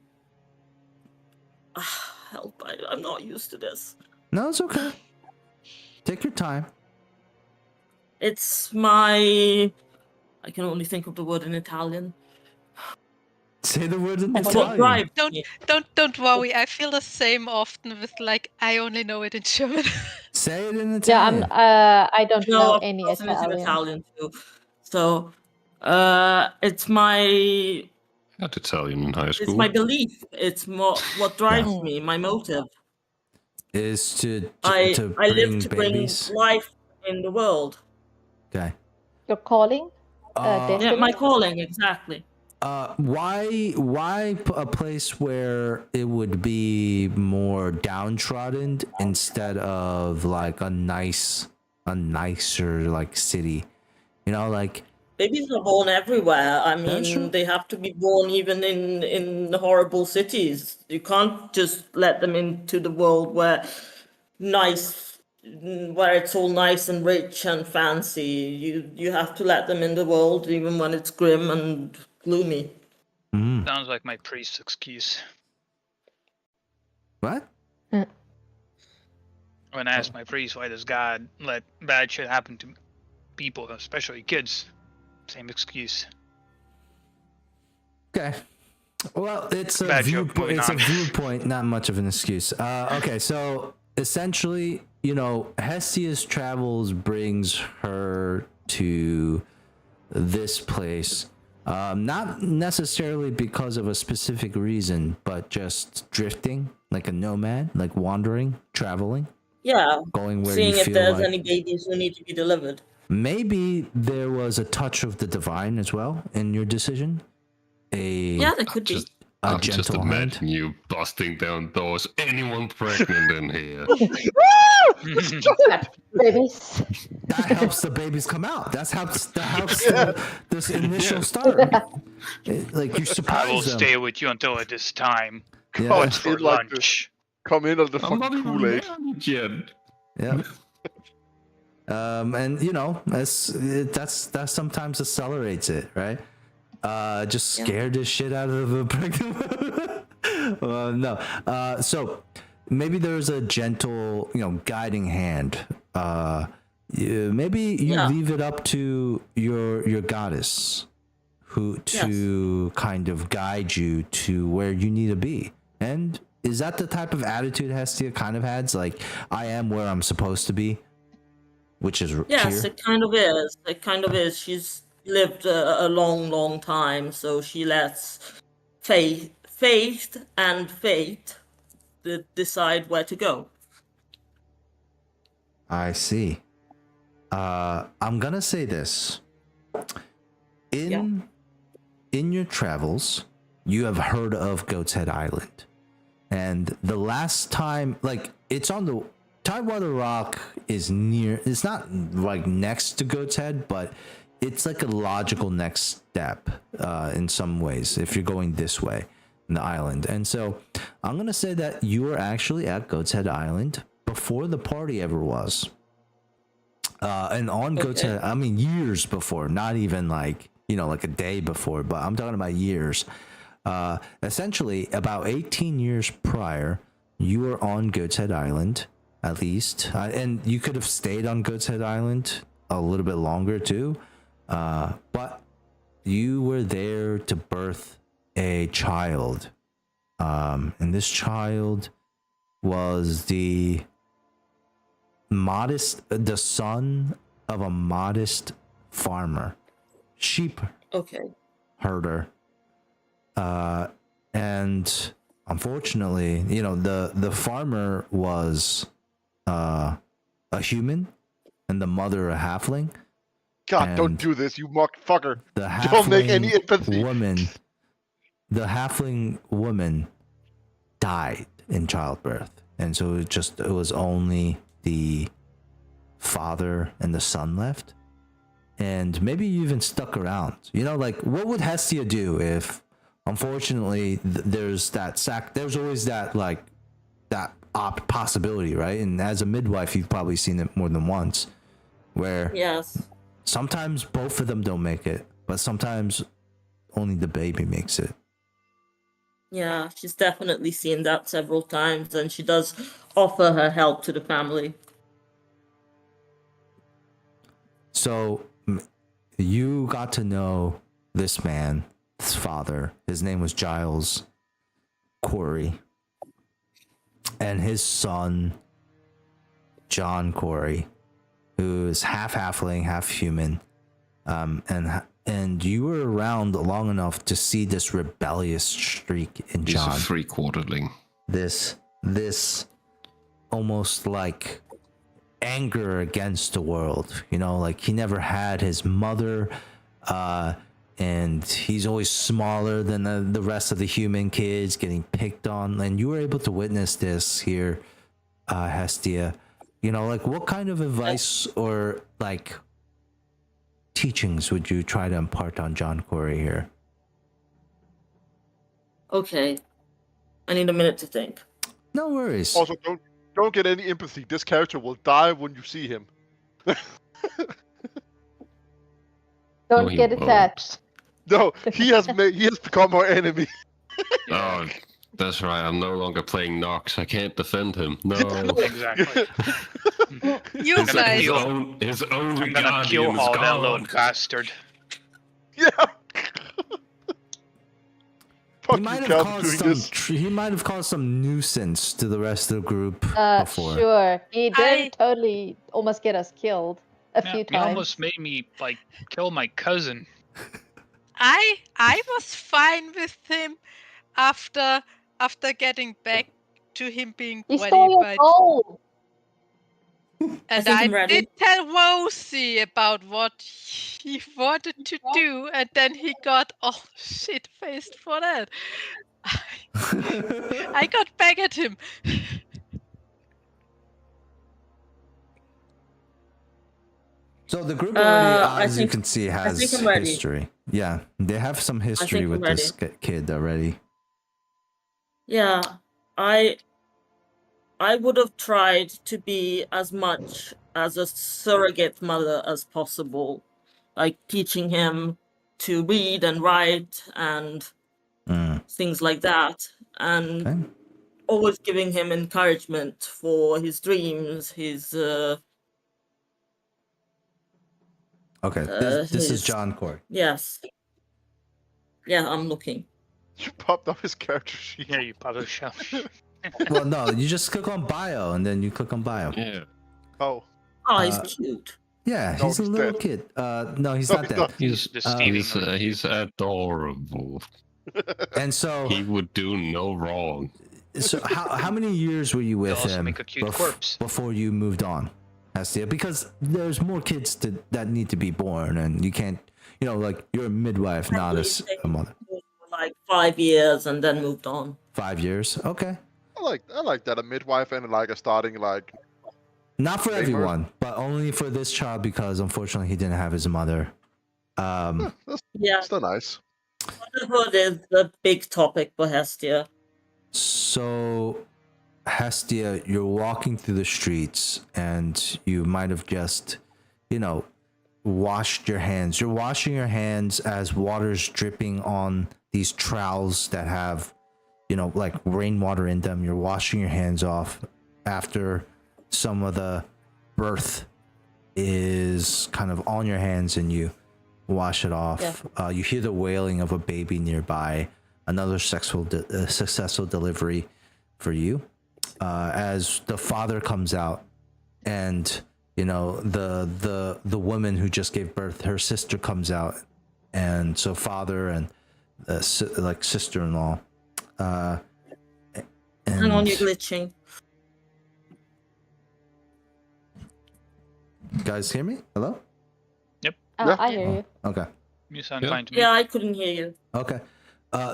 help. I'm not used to this. No, it's okay. Take your time. It's my. I can only think of the word in Italian. Say the word in It's what Italian. drives Don't me. don't worry. I feel the same often with like I only know it in German. Say it in Yeah, Italian. I don't know No, any alternative Italian. Italian too. So, it's my I had Italian in high it's school. my belief. It's what drives me. My motive. Is to I bring live to babies. bring life in the world. Okay. Your calling? Yeah, Destiny? my calling, exactly. Why a place where it would be more downtrodden instead of like a nicer like city? You know, like Babies are born everywhere. I That's true. mean, they have to be born even in horrible cities. You can't just let them into the world where it's all nice and rich and fancy. You have to let them in the world even when it's grim and gloomy. Sounds like my priest's excuse. what? When I asked my priest why does God let bad shit happen to people, especially kids, same excuse. Okay. Well, it's a Bad joke, viewpoint. moving It's a on. viewpoint, not much of an excuse. Okay, so essentially, you know, Hestia's travels brings her to this place, not necessarily because of a specific reason, but just drifting, like a nomad, like wandering, traveling, Yeah, going where seeing you if feel there's like. any babies who need to be delivered. Maybe there was a touch of the divine as well in your decision. Yeah, there could be. I'm gentle just hand. imagining you busting down doors. Anyone pregnant in here? Babies. That helps the babies come out. That helps this initial start. Like you I surprise will them. stay with you until it is time. Yeah. Oh, What's it's for like lunch? Come in on the I'm not fucking even Kool-Aid. married yet. Yeah. And you know, that's sometimes accelerates it, right? Just scared the shit out of a pregnant. No. So maybe there's a gentle, guiding hand. Maybe you Yeah. leave it up to your goddess, who to kind of guide you to where you need to be. And is that the type of attitude Hestia kind of has? Like, I am where I'm supposed to be, which is Yes, here. it kind of is. It kind of is. She's lived a long, long time, so she lets faith and fate decide where to go. I see. I'm gonna say this. In your travels, you have heard of Goat's Head Island. And the last time, like, it's on the Tidewater Rock is near, it's not like next to Goat's Head, but it's like a logical next step in some ways if you're going this way in the island. And so I'm going to say that you were actually at Goat's Head Island before the party ever was. And on Goat's Head, I mean, years before, not even like, like a day before, but I'm talking about years. Essentially, about 18 years prior, you were on Goat's Head Island, at least. And you could have stayed on Goat's Head Island a little bit longer, too. But you were there to birth a child. And this child was the son of a modest farmer, sheep herder. And unfortunately, the farmer was a human and the mother a halfling. God, And don't do this, you fucker. The Don't make any empathy. The halfling woman died in childbirth. And so it was only the father and the son left. And maybe you even stuck around. Like, what would Hestia do if, unfortunately, there's always that, like, that possibility, right? And as a midwife, you've probably seen it more than once, where sometimes both of them don't make it, but sometimes only the baby makes it. Yeah, she's definitely seen that several times, and she does offer her help to the family. So you got to know this man, his father. His name was Giles Corey. And his son, John Corey, who is half halfling, half human. And you were around long enough to see this rebellious streak in John. He's a three-quarterling. This almost like anger against the world, like he never had his mother, and he's always smaller than the rest of the human kids, getting picked on. And you were able to witness this here, Hestia. Like, what kind of advice or like teachings would you try to impart on John Corey here? Okay, I need a minute to think. No worries. Also, don't get any empathy. This character will die when you see him. Don't get attached. No, he has become our enemy. Oh, that's right. I'm no longer playing Nox. I can't defend him. No. Exactly. You guys. His own I'm gonna kill guardian is all that gone. little bastard. Yeah. He might have caused some nuisance to the rest of the group before. Sure. He did totally almost get us killed a few He times. almost made me kill my cousin. I was fine with him after getting back to him being He stole your qualified. gold. And think I'm I ready. did tell Rosie about what he wanted to do, and then he got all shit-faced for that. I got back at him. So the group already, as you think- can see, I has think I'm ready. history. Yeah, they have some history think with I'm this kid already. Yeah, I would have tried to be as much as a surrogate mother as possible, like teaching him to read and write and things like that. and Okay. always giving him encouragement for his dreams, his Okay. This is his John Corey. yes. Yeah, I'm looking. You popped up his character sheet. Here, you publish show. Well, no, you just click on bio and then you click on bio. Yeah. Oh. Oh, he's Uh, cute. Yeah, No, he's a he's little dead. kid. No, he's No, not he's dead. not. He's Deceiving. he's adorable. And so, He would do no wrong. so how many years were you with also him make a cute corpse. before you moved on, Hestia? Because there's more kids that need to be born, and you can't, like you're a midwife, not a mother. Like 5 years and then moved on. 5 years, okay. I like that, a midwife and like a starting like Not for Lamer. everyone, but only for this child because unfortunately he didn't have his mother. Yeah, still nice. motherhood is the big topic for Hestia. So, Hestia, you're walking through the streets and you might have just, washed your hands. You're washing your hands as water's dripping on these trowels that have, like rainwater in them. You're washing your hands off after some of the birth is kind of on your hands and you wash it off. Yeah. You hear the wailing of a baby nearby. Another successful delivery for you. As the father comes out, and the woman who just gave birth, her sister comes out, and so father and like sister-in-law. Hang on, you're glitching. Guys, hear me? Hello? Oh, Yeah. I hear you. Okay. You sound Yeah. fine to me. Yeah, I couldn't hear you. Okay.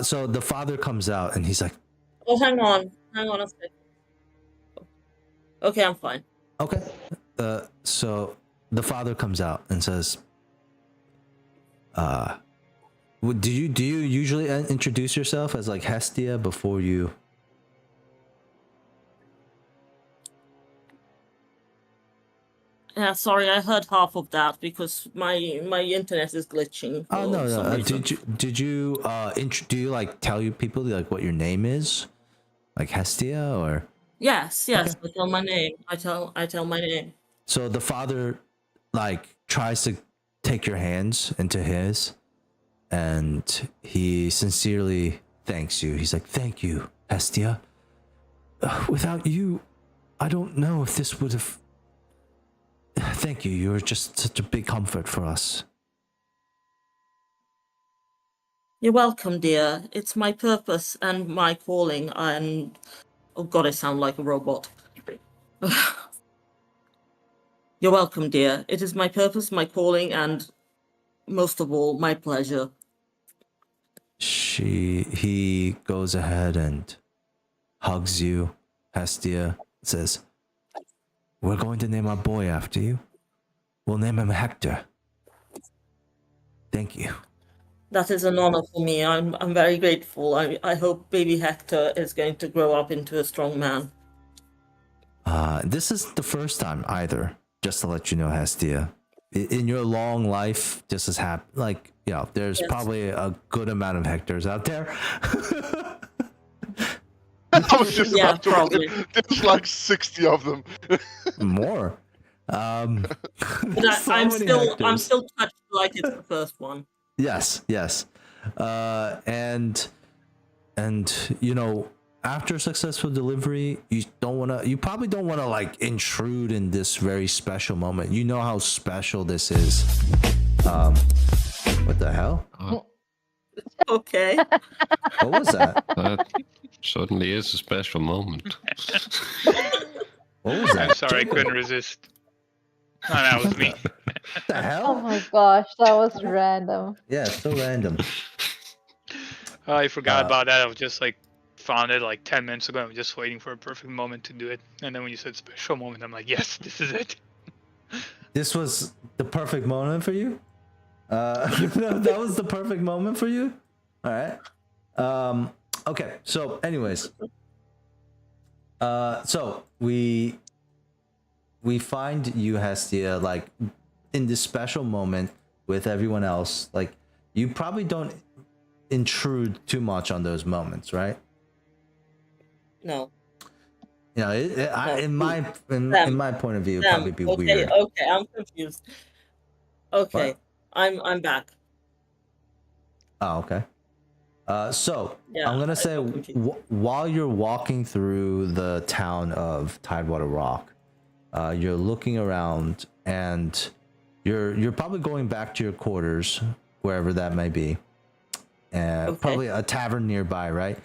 So the father comes out and he's like, Oh, hang on a second. Okay, I'm fine. okay. So the father comes out and says, do you usually introduce yourself as like Hestia before you? Yeah, sorry, I heard half of that because my internet is glitching. Oh for no, some no. reason. Did you do you like tell you people like what your name is, like Hestia or? Yes, I tell my name. I tell my name. So the father like tries to take your hands into his, and he sincerely thanks you. He's like, "Thank you, Hestia. Without you, I don't know if this would have." Thank you. You're just such a big comfort for us. You're welcome, dear. It's my purpose and my calling. And oh god, I sound like a robot. You're welcome, dear. It is my purpose, my calling, and most of all, my pleasure. He goes ahead and hugs you. Hestia says, "We're going to name our boy after you. We'll name him Hector. Thank you." That is an honor for me. I'm very grateful. I hope baby Hector is going to grow up into a strong man. This is the first time either, just to let you know, Hestia. In your long life, this has happened. Like, there's probably a good amount of Hectors out there. I was just Yeah, about to probably. There's like 60 of them. More. But So I'm many still Hectors. touched like it's the first one. Yes. And after successful delivery, you probably don't wanna like intrude in this very special moment. You know how special this is. What the hell? Okay. What was that? That certainly is a special moment. What was that? I'm sorry, I couldn't resist. Oh, that was me. What the Oh hell? my gosh, that was random. Yeah, it's so random. Oh, I forgot about that. I was just like found it like 10 minutes ago. I was just waiting for a perfect moment to do it. And then when you said special moment, I'm like, yes, this is it. This was the perfect moment for you? That was the perfect moment for you? All right. Okay. So, anyways, so we find you, Hestia, like in this special moment with everyone else. Like, you probably don't intrude too much on those moments, right? No. You know, in Them. my point of view, it'd Them. probably be Okay, weird. okay, I'm confused. Okay, What? I'm back. Oh, okay. So Yeah, I'm gonna I say got confused. while you're walking through the town of Tidewater Rock, you're looking around and you're probably going back to your quarters, wherever that may be, and Okay. probably a tavern nearby, right?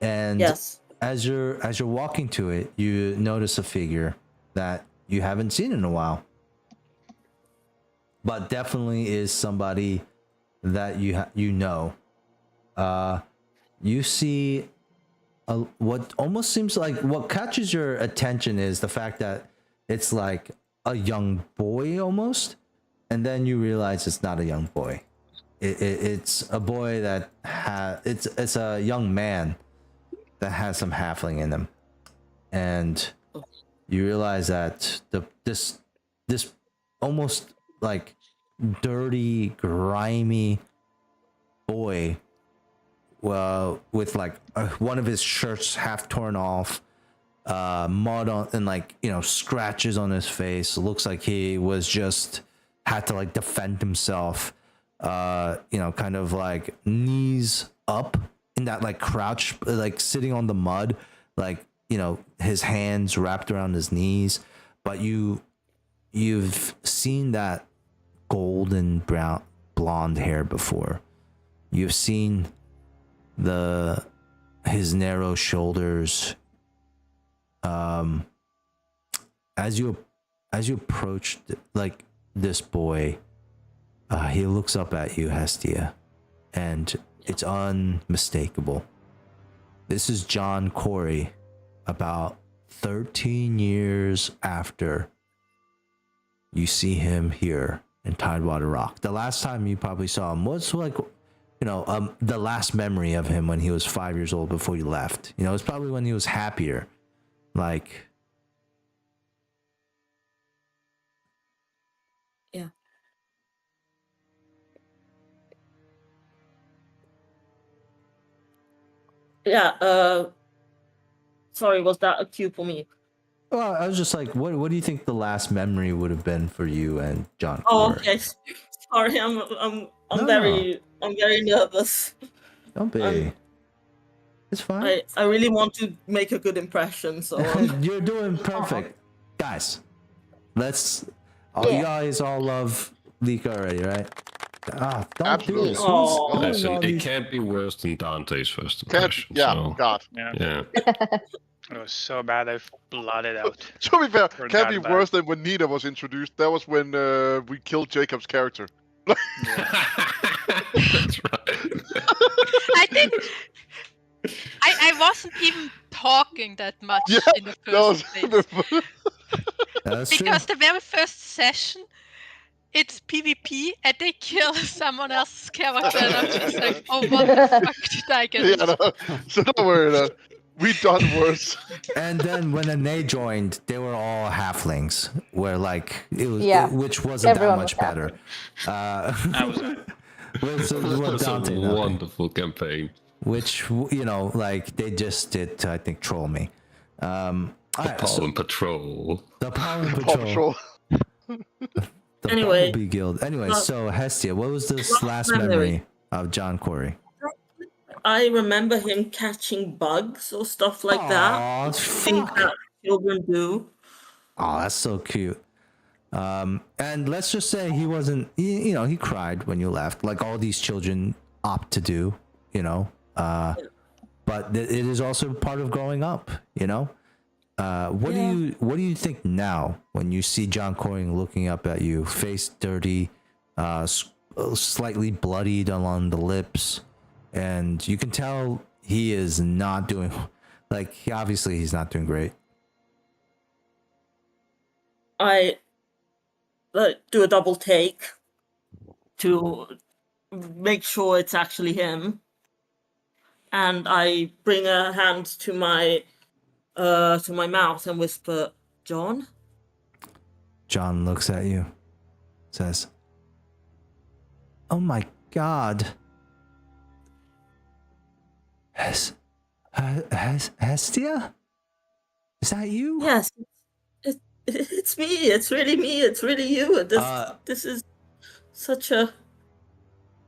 And Yes. as you're walking to it, you notice a figure that you haven't seen in a while, but definitely is somebody that you know. You see what almost seems like what catches your attention is the fact that it's like a young boy almost, and then you realize it's not a young boy. It's a boy that it's a young man that has some halfling in him, and you realize that this almost like dirty, grimy boy, well, with like one of his shirts half torn off, mud on and like scratches on his face. Looks like he was just had to like defend himself. Kind of like knees up in that like crouch, like sitting on the mud, like his hands wrapped around his knees. But you've seen that golden brown blonde hair before. You've seen his narrow shoulders. As you approach like this boy, he looks up at you, Hestia, and it's unmistakable. This is John Corey, about 13 years after you see him here in Tidewater Rock. The last time you probably saw him was like, the last memory of him when he was 5 years old before you left. It was probably when he was happier. Like, Yeah. Yeah, sorry, was that a cue for me? well, I was just like, what do you think the last memory would have been for you and John Oh, Corey? okay. Sorry, I'm No. very nervous. Don't be. It's fine. I really want to make a good impression, so You're doing perfect. Guys, let's you guys all love Lika already, right? Don't do Absolutely. this. Oh. Who's Listen, all it these- can't be worse than Dante's first Can't, impression. yeah, So, God. Yeah. yeah. It was so bad I've blotted out. To be fair, We're can't that be bad. worse than when Nina was introduced. That was when we killed Jacob's character. That's right. I think I wasn't even talking that much Yeah, in the That was first place. That's true. Because the very first session, it's PvP and they kill someone else's character, and I'm just like, oh, what the fuck did I get yeah, into? no, so don't worry. No. We done worse. And then when they joined, they were all halflings. Where like it was, Yeah. which wasn't Everyone that was much better. I was What That's a Dante, nothing. wonderful campaign. Which like they just did to, I think, troll me. All right, so Pollen Patrol. the Pollen Paw Patrol, Patrol. the Anyway, Bumblebee Guild. Anyway, so Hestia, what was this last memory. memory of John Corey? I remember him catching bugs or stuff like that. Aw, Things fuck. that children do. Oh, that's so cute. And let's just say he wasn't, he cried when you left, like all these children opt to do, but it is also part of growing up, What do you think now when you see John Corey looking up at you, face dirty, slightly bloodied along the lips, and you can tell he is not doing, like, obviously he's not doing great. I do a double take to make sure it's actually him, and I bring a hand to my mouth and whisper, "John." John looks at you, says, "Oh my God, Hestia? Is that you? Yes, it's me. It's really me. It's really you. This is such a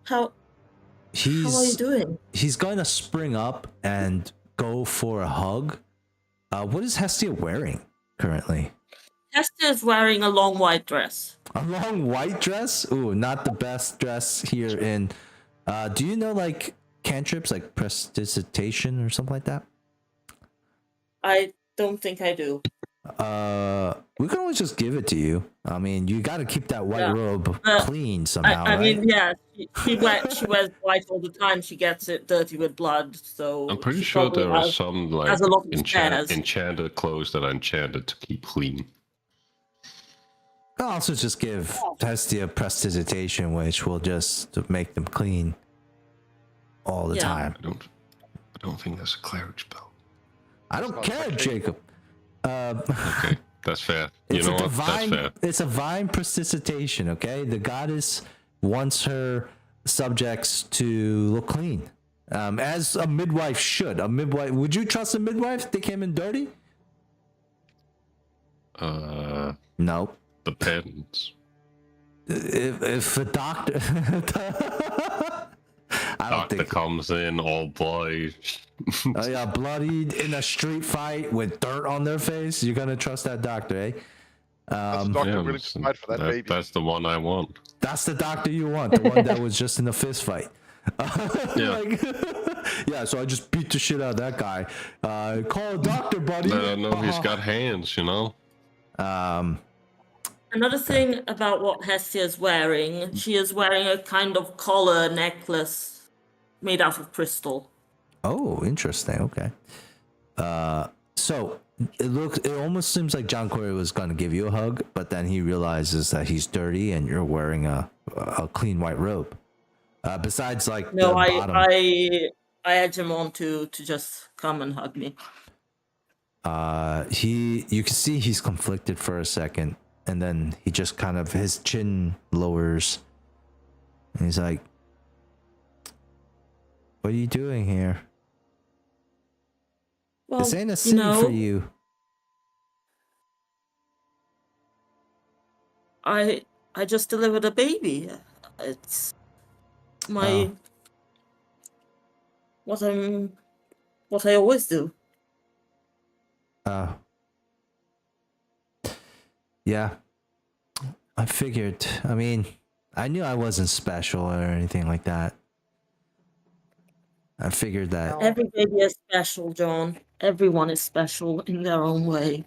how are you doing? He's going to spring up and go for a hug. What is Hestia wearing currently? Hestia is wearing a long white dress. A long white dress? Ooh, not the best dress here in. Do you know like cantrips like prestidigitation or something like that? I don't think I do. We can always just give it to you. I mean, you got to keep that white robe clean somehow. I right? mean, yeah, she wears white all the time. She gets it dirty with blood, so I'm pretty she sure probably there are some like has a lot of spares. enchanted clothes that are enchanted to keep clean. I'll also just give Hestia prestidigitation, which will just make them clean all the time. I don't think that's a cleric spell. I don't care, Jacob. Okay, that's fair. You know what? That's fair. It's a divine prestidigitation, okay? The goddess wants her subjects to look clean. As a midwife should. A midwife, would you trust a midwife if they came in dirty? No. Depends. If a doctor Doctor comes in all bloody. Yeah, bloodied in a street fight with dirt on their face, you're gonna trust that doctor, eh? That's the doctor willing to fight for that baby. That's the one I want. That's the doctor you want, the one that was just in a fist fight. Yeah. Yeah, so I just beat the shit out of that guy. Call a doctor, buddy. I know he's got hands, you know? Another thing about what Hestia is wearing, she is wearing a kind of collar necklace made out of crystal. Oh, interesting. Okay. So it almost seems like John Corey was gonna give you a hug, but then he realizes that he's dirty and you're wearing a clean white robe. Besides, like No, the bottom. I edge him on to just come and hug me. You can see he's conflicted for a second, and then he just kind of his chin lowers, and he's like, "What are you doing here? Well, This ain't a city for you." I just delivered a baby. It's my what I always do. Yeah. I figured. I mean, I knew I wasn't special or anything like that. I figured that. Every baby is special, John. Everyone is special in their own way.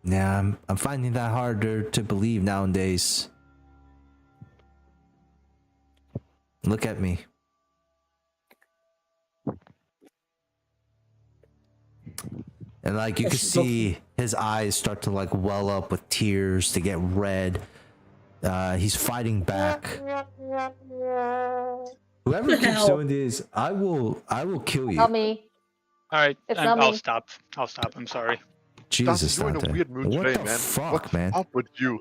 Yeah, I'm finding that harder to believe nowadays. Look at me. And like you can see his eyes start to like well up with tears to get red. He's fighting back. Whoever keeps doing this, I will kill you. Not me. All right, It's not I'll me. stop. I'll stop. I'm sorry. Jesus, You're in a Dante. weird mood What today, the man. fuck, What's man? up with you?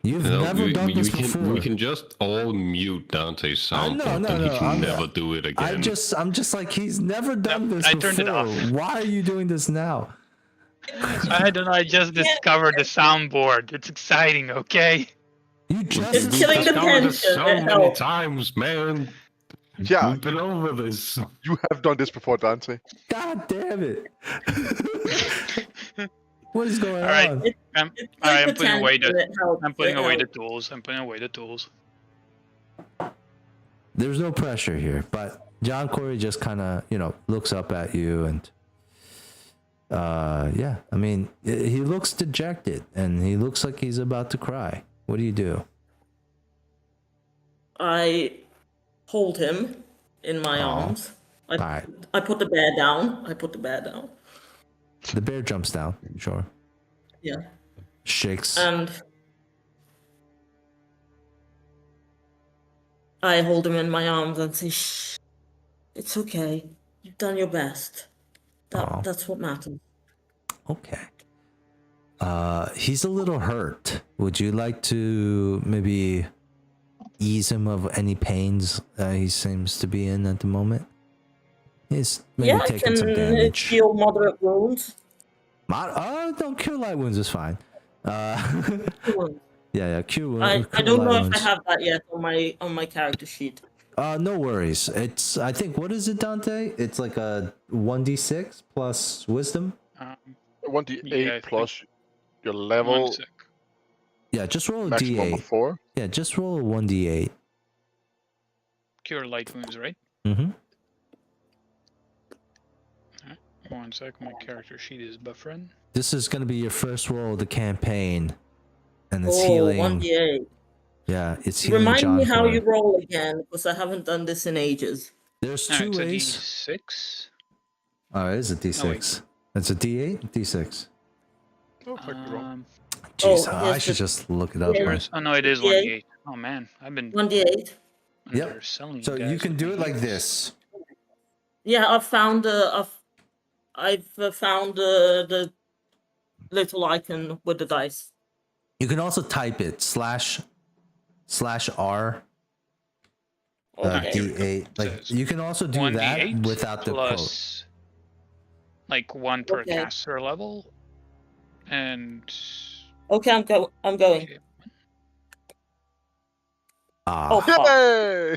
You've You know, never done this before. We can just all mute Dante's sound, no, and no, he can I'm never not- do it again. I'm just like he's never done this I before. turned it off. Why are you doing this now? I don't know. I just discovered the soundboard. It's exciting. Okay. You just It's killing the discovered this tension. so It many helps. times, man. Yeah, We've been over this. you have done this before, Dante. God damn it. What is going All right. on? I'm It's All right, like I'm putting away tension, the. it helps, I'm putting it away the helps. tools. I'm putting away the tools. There's no pressure here, but John Corey just kind of, looks up at you and yeah, I mean, he looks dejected and he looks like he's about to cry. What do you do? I hold him in my arms. Alright. I put the bear down. The bear jumps down, sure. Yeah. Shakes. And I hold him in my arms and say, "Shh, it's okay. You've done your best. That's what matters." Okay. He's a little hurt. Would you like to maybe ease him of any pains he seems to be in at the moment? He's maybe Yeah, I taking some can damage. heal moderate wounds. Don't cure light wounds is fine. Wounds. Yeah, cure I cure don't light know if wounds. I have that yet on my character sheet. No worries. It's I think what is it, Dante? It's like a 1d6 plus wisdom. 1d8 Yeah, I plus your One level, sec. Yeah, just roll a maximum d8. of 4. Yeah, just roll a 1d8. Cure light wounds, right? Mm-hmm. 1 sec. My character sheet is buffering. This is gonna be your first roll of the campaign, and it's Oh, healing. 1d8. Yeah, it's healing. Remind John me how Ford. you roll again, because I haven't done this in ages. There's No, two it's a ways. D6. Oh, it is a d6. It's a d8, d6. Oh, I could be wrong. Jeez, Oh, I here's should the- just look it up. Yeah. Right? Oh no, it is Yeah. 1d8. Oh man, I've been 1d8. underselling So you you guys can with do my it like heals. this. Yeah, I've found the little icon with the dice. You can also type it //R Okay. d8. Like Says you can also do that 1d8 without the quote. plus like 1 per Okay. caster level, and Okay, I'm going. okay. Oh, Ah, fuck. Yay!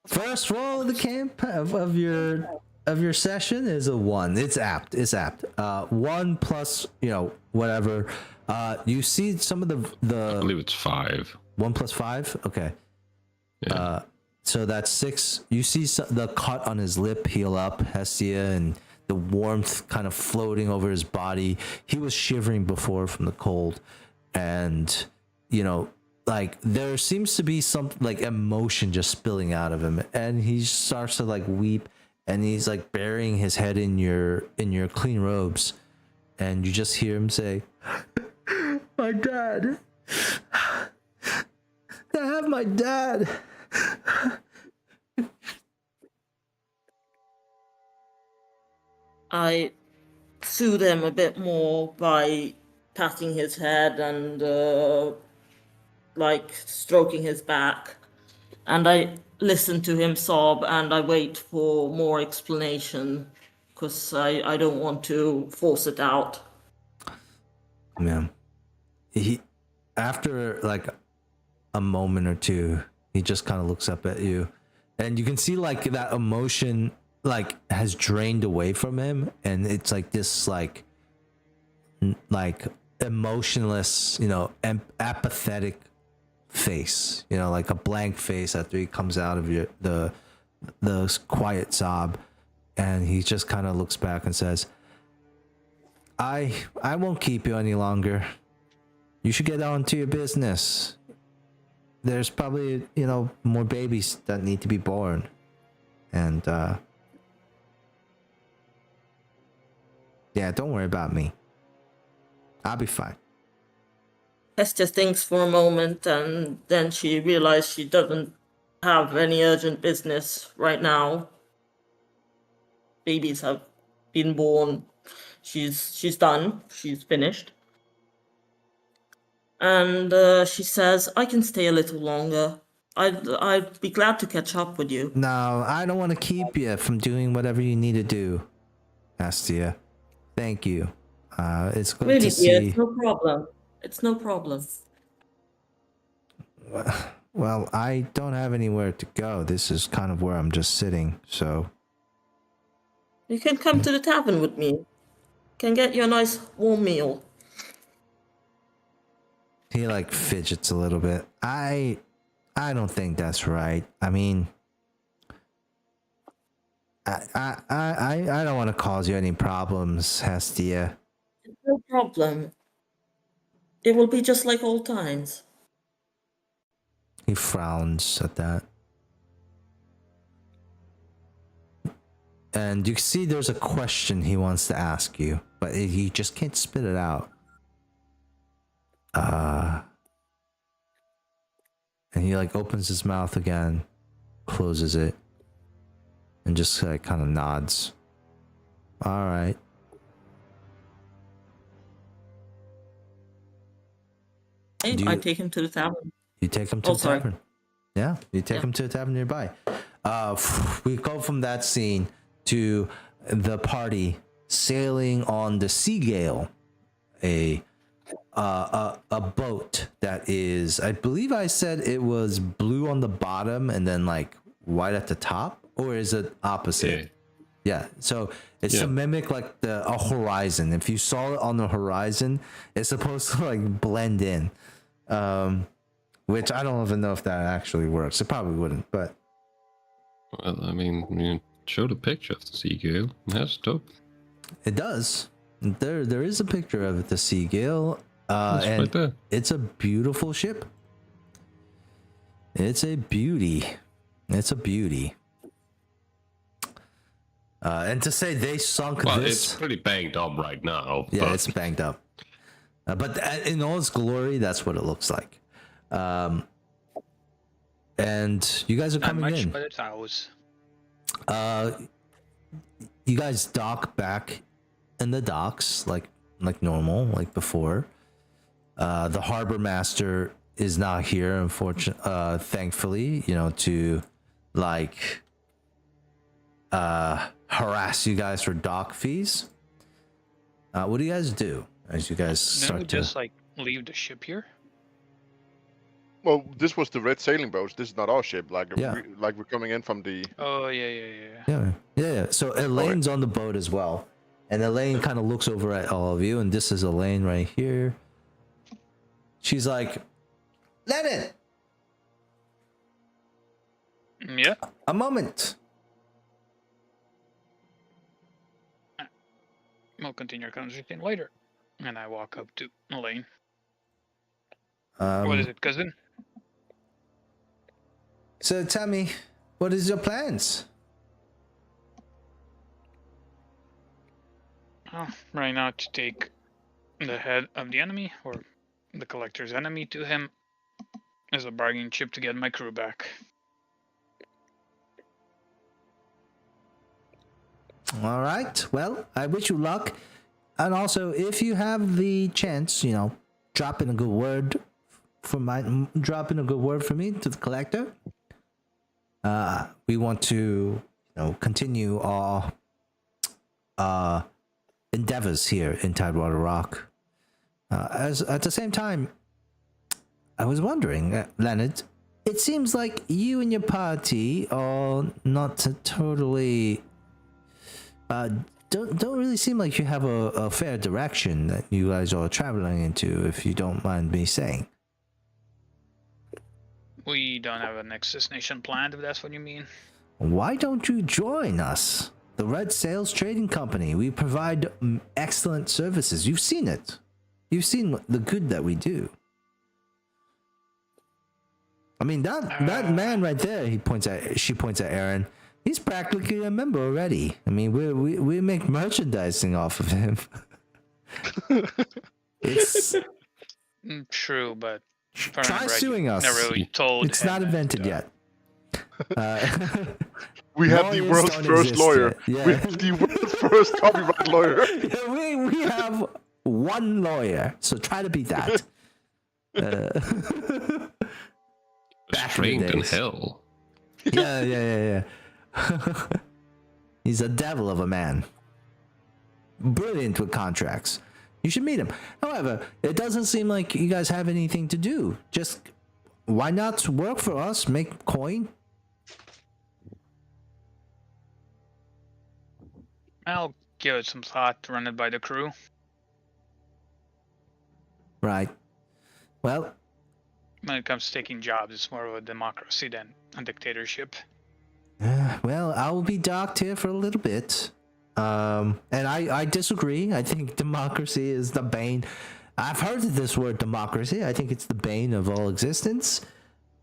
first roll of the camp of your session is a 1. It's apt. 1 plus whatever. You see some of I the believe it's 5. 1 plus 5. Okay. Yeah. So that's 6. You see the cut on his lip heal up, Hestia, and the warmth kind of floating over his body. He was shivering before from the cold, and like there seems to be some like emotion just spilling out of him, and he starts to like weep, and he's like burying his head in your clean robes, and you just hear him say, "My dad. I have my dad." I soothe him a bit more by patting his head and like stroking his back. And I listen to him sob, and I wait for more explanation because I don't want to force it out. Yeah. He, after like a moment or two, he just kind of looks up at you, and you can see like that emotion like has drained away from him, and it's like this like emotionless, apathetic face, like a blank face after he comes out of the quiet sob, and he just kind of looks back and says, I won't keep you any longer. You should get on to your business. There's probably, more babies that need to be born. And, yeah, don't worry about me. I'll be fine. Hestia thinks for a moment, and then she realized she doesn't have any urgent business right now. Babies have been born. She's done. She's finished. And she says, I can stay a little longer. I'd be glad to catch up with you. No, I don't want to keep you from doing whatever you need to do, Astia. Thank you. It's good Really, to dear, see. it's no problem. It's no problem. Well, I don't have anywhere to go. This is kind of where I'm just sitting, so... You can come to the tavern with me. Can get you a nice warm meal. He like fidgets a little bit. I don't think that's right. I mean, I don't want to cause you any problems, Hestia. No problem. It will be just like old times. He frowns at that. And you see there's a question he wants to ask you, but he just can't spit it out. And he like opens his mouth again, closes it, and just like kind of nods. All right. I take him to the tavern. You take him to Oh, the sorry. tavern. Yeah, you take Yeah. him to a tavern nearby. We go from that scene to the party sailing on the Sea Gale, a boat that is, I believe I said it was blue on the bottom and then like white at the top, or is it opposite? Yeah, so it's to mimic like a horizon. If you saw it on the horizon, it's supposed to like blend in, which I don't even know if that actually works. It probably wouldn't, but Well, I mean, you showed a picture of the seagull. That's dope. it does. There is a picture of it, the Sea Gale, It's and right there. it's a beautiful ship. It's a beauty. It's a beauty. And to say they sunk Well, this, it's pretty banged up right now. yeah, but it's banged up. But in all its glory, that's what it looks like. And you guys are Not coming much, in. but it's ours. You guys dock back in the docks like normal, like before. The harbor master is not here, unfortunately. Thankfully, to like harass you guys for dock fees. What do you guys do as you guys Didn't start we to? just like leave the ship here? Well, this was the red sailing boats. This is not our ship. Like, Yeah. we're coming in from the. Oh yeah. Yeah. So Elaine's on the boat as well, and Elaine kind of looks over at all of you, and this is Elaine right here. She's like, Lennon, Yeah. a moment. We'll continue our conversation later. And I walk up to Elaine. Um, What is it, cousin? So tell me, what is your plans? Oh, right now to take the head of the enemy, or the collector's enemy, to him as a bargaining chip to get my crew back. All right. Well, I wish you luck. And also, if you have the chance, drop in a good word for me to the collector. We want to, continue our endeavors here in Tidewater Rock. As at the same time, I was wondering, Leonard, it seems like you and your party are not totally. Don't really seem like you have a fair direction that you guys are traveling into, if you don't mind me saying. We don't have a Nexus Nation planned, if that's what you mean. Why don't you join us? The Red Sails Trading Company. We provide excellent services. You've seen it. You've seen the good that we do. I mean, that man right there, she points at Aaron. He's practically a member already. I mean, we make merchandising off of him. It's True, but if I try remember right, suing you us. never really told It's him not that, invented yet. We have the Lawyers world's don't first exist lawyer. yet. Yeah. We have the world's first copyright lawyer. Yeah, we have one lawyer, so try to beat that. Back in the Trained in days. hell. Yeah. He's a devil of a man. Brilliant with contracts. You should meet him. However, it doesn't seem like you guys have anything to do. Just why not work for us, make coin? I'll give it some thought to run it by the crew. Right. Well, When it comes to taking jobs, it's more of a democracy than a dictatorship. well, I will be docked here for a little bit. And I disagree. I think democracy is the bane. I've heard of this word democracy. I think it's the bane of all existence.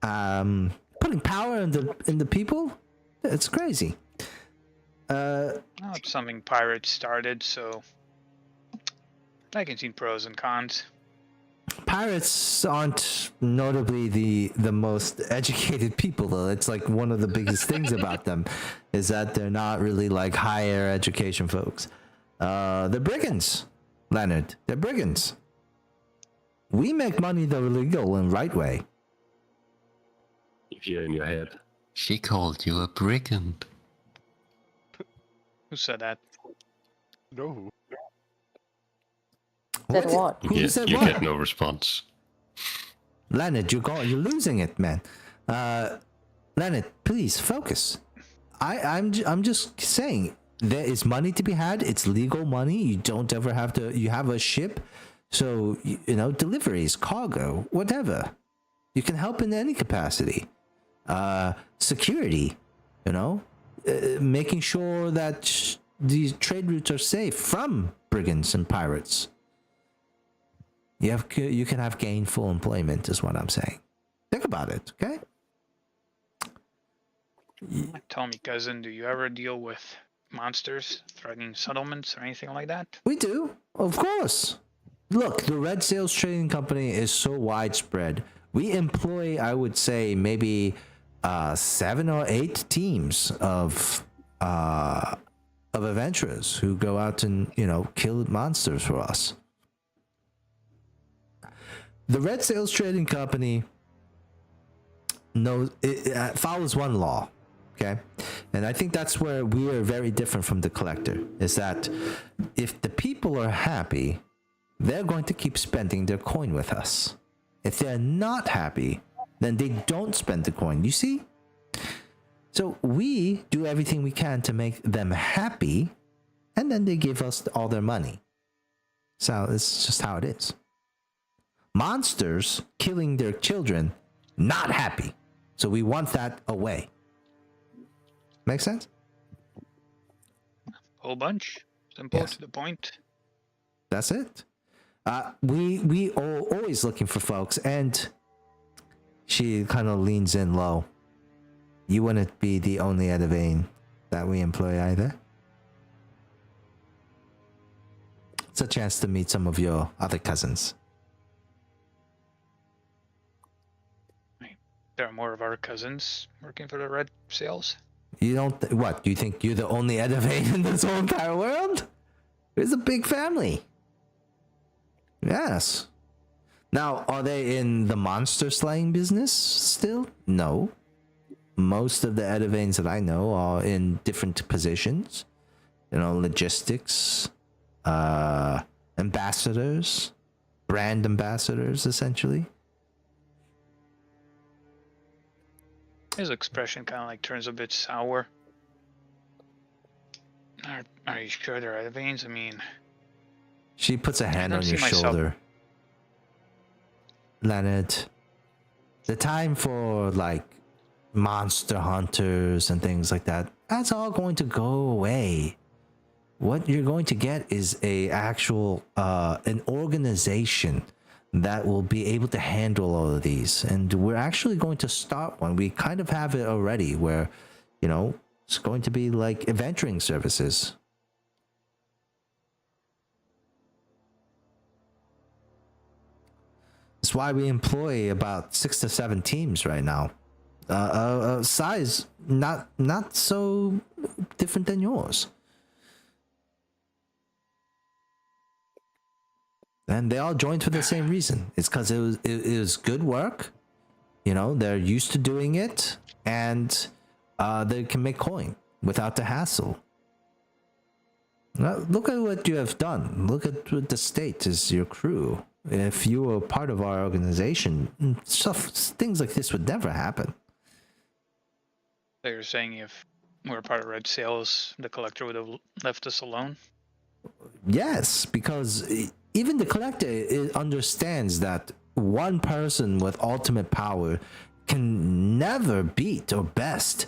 Putting power in the people, it's crazy. Well, it's something pirates started, so I can see pros and cons. Pirates aren't notably the most educated people, though. It's like one of the biggest things about them is that they're not really like higher education folks. They're brigands, Leonard. They're brigands. We make money the legal and right way. If you're in your head. She called you a brigand. Who said that? No. Said what? Who You said get, you what? get no response. Leonard, you're losing it, man. Leonard, please focus. I'm just saying there is money to be had. It's legal money. You don't ever have to. You have a ship, so you know deliveries, cargo, whatever. You can help in any capacity. Security, you know, making sure that these trade routes are safe from brigands and pirates. You can have gainful employment, is what I'm saying. Think about it, okay? Tell me, cousin, do you ever deal with monsters threatening settlements or anything like that? We do, of course. Look, the Red Sails Trading Company is so widespread. We employ, I would say, maybe 7 or 8 teams of adventurers who go out and kill monsters for us. The Red Sails Trading Company knows it follows one law, okay, and I think that's where we are very different from the Collector. Is that if the people are happy, they're going to keep spending their coin with us. If they're not happy, then they don't spend the coin. You see? So we do everything we can to make them happy, and then they give us all their money. So it's just how it is. Monsters killing their children, not happy. So we want that away. Make sense? Whole bunch. Simple Yes. to the point. That's it. We are always looking for folks, and she kind of leans in low. You wouldn't be the only Edivane that we employ either. It's a chance to meet some of your other cousins. There are more of our cousins working for the Red Sails. You don't. What? Do you think you're the only Edivane in this whole entire world? It's a big family. Yes. Now, are they in the monster slaying business still? No. Most of the Edivanes that I know are in different positions. Logistics, ambassadors, brand ambassadors, essentially. His expression kind of like turns a bit sour. Are you sure they're Edivines? I mean, She puts a hand don't on your see myself- shoulder. Leonard, the time for monster hunters and things like that, that's all going to go away. What you're going to get is an organization that will be able to handle all of these, and we're actually going to start one. We kind of have it already, where it's going to be like adventuring services. That's why we employ about 6 to 7 teams right now. Size not so different than yours. And they all joined for the same reason. It's because it was good work. They're used to doing it, and they can make coin without the hassle. Now, look at what you have done. Look at what the state is your crew. If you were part of our organization, things like this would never happen. they were saying if we were part of Red Sails, the Collector would have left us alone. Yes, because even the Collector understands that one person with ultimate power can never beat or best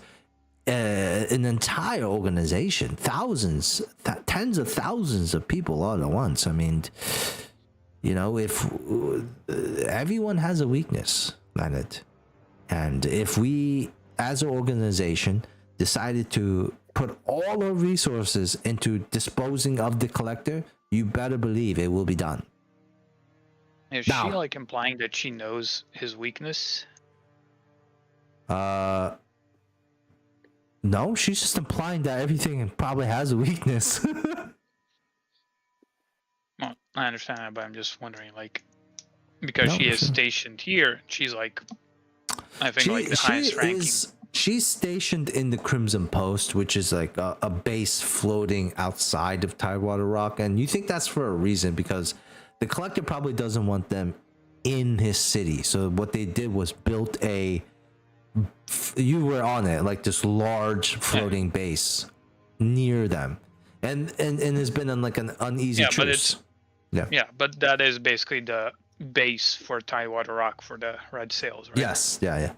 an entire organization. Thousands, tens of thousands of people all at once. I mean, if everyone has a weakness, Leonard, and if we, as an organization, decided to put all our resources into disposing of the Collector, you better believe it will be done. Is Now- she implying that she knows his weakness? No, she's just implying that everything probably has a weakness. Well, I understand that, but I'm just wondering, because No, she is sure. stationed here, she's I think the highest ranking. she's stationed in the Crimson Post, which is like a base floating outside of Tidewater Rock, and you think that's for a reason, because the Collector probably doesn't want them in his city. So what they did was built you were on it, like this large floating base near them, and has been on like an uneasy truce. Yeah, but that is basically the base for Tidewater Rock for the Red Sails, right? Yes, yeah.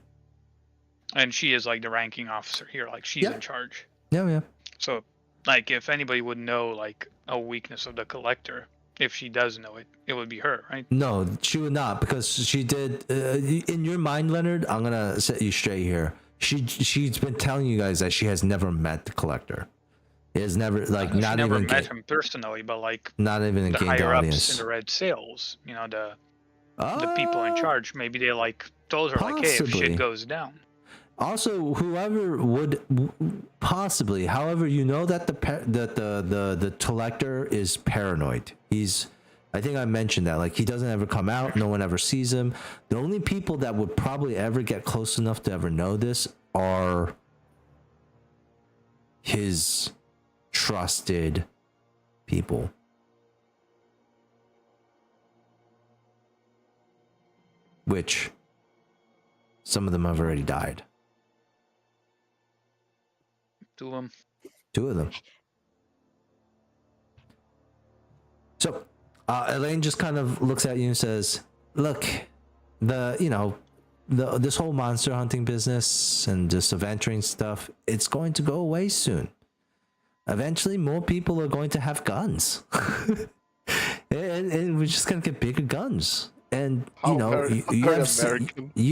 And she is like the ranking officer here, like she's in charge. Yeah. So, like, if anybody would know like a weakness of the Collector, if she does know it, it would be her, right? No, she would not, because she did. In your mind, Leonard, I'm gonna set you straight here. She's been telling you guys that she has never met the Collector. It has never, like, not never even met him personally, but like not even the gained higher audience. ups in the Red Sails, you know, the people in charge. Maybe they like told her like, hey, if shit goes down. Also, whoever would possibly, however, you know that the Collector is paranoid. I think I mentioned that, like, he doesn't ever come out. No one ever sees him. The only people that would probably ever get close enough to ever know this are his trusted people. Which some of them have already died. Two of them. So Elaine just kind of looks at you and says, look, this whole monster hunting business and this adventuring stuff, it's going to go away soon. Eventually more people are going to have guns. and we're just going to get bigger guns. And you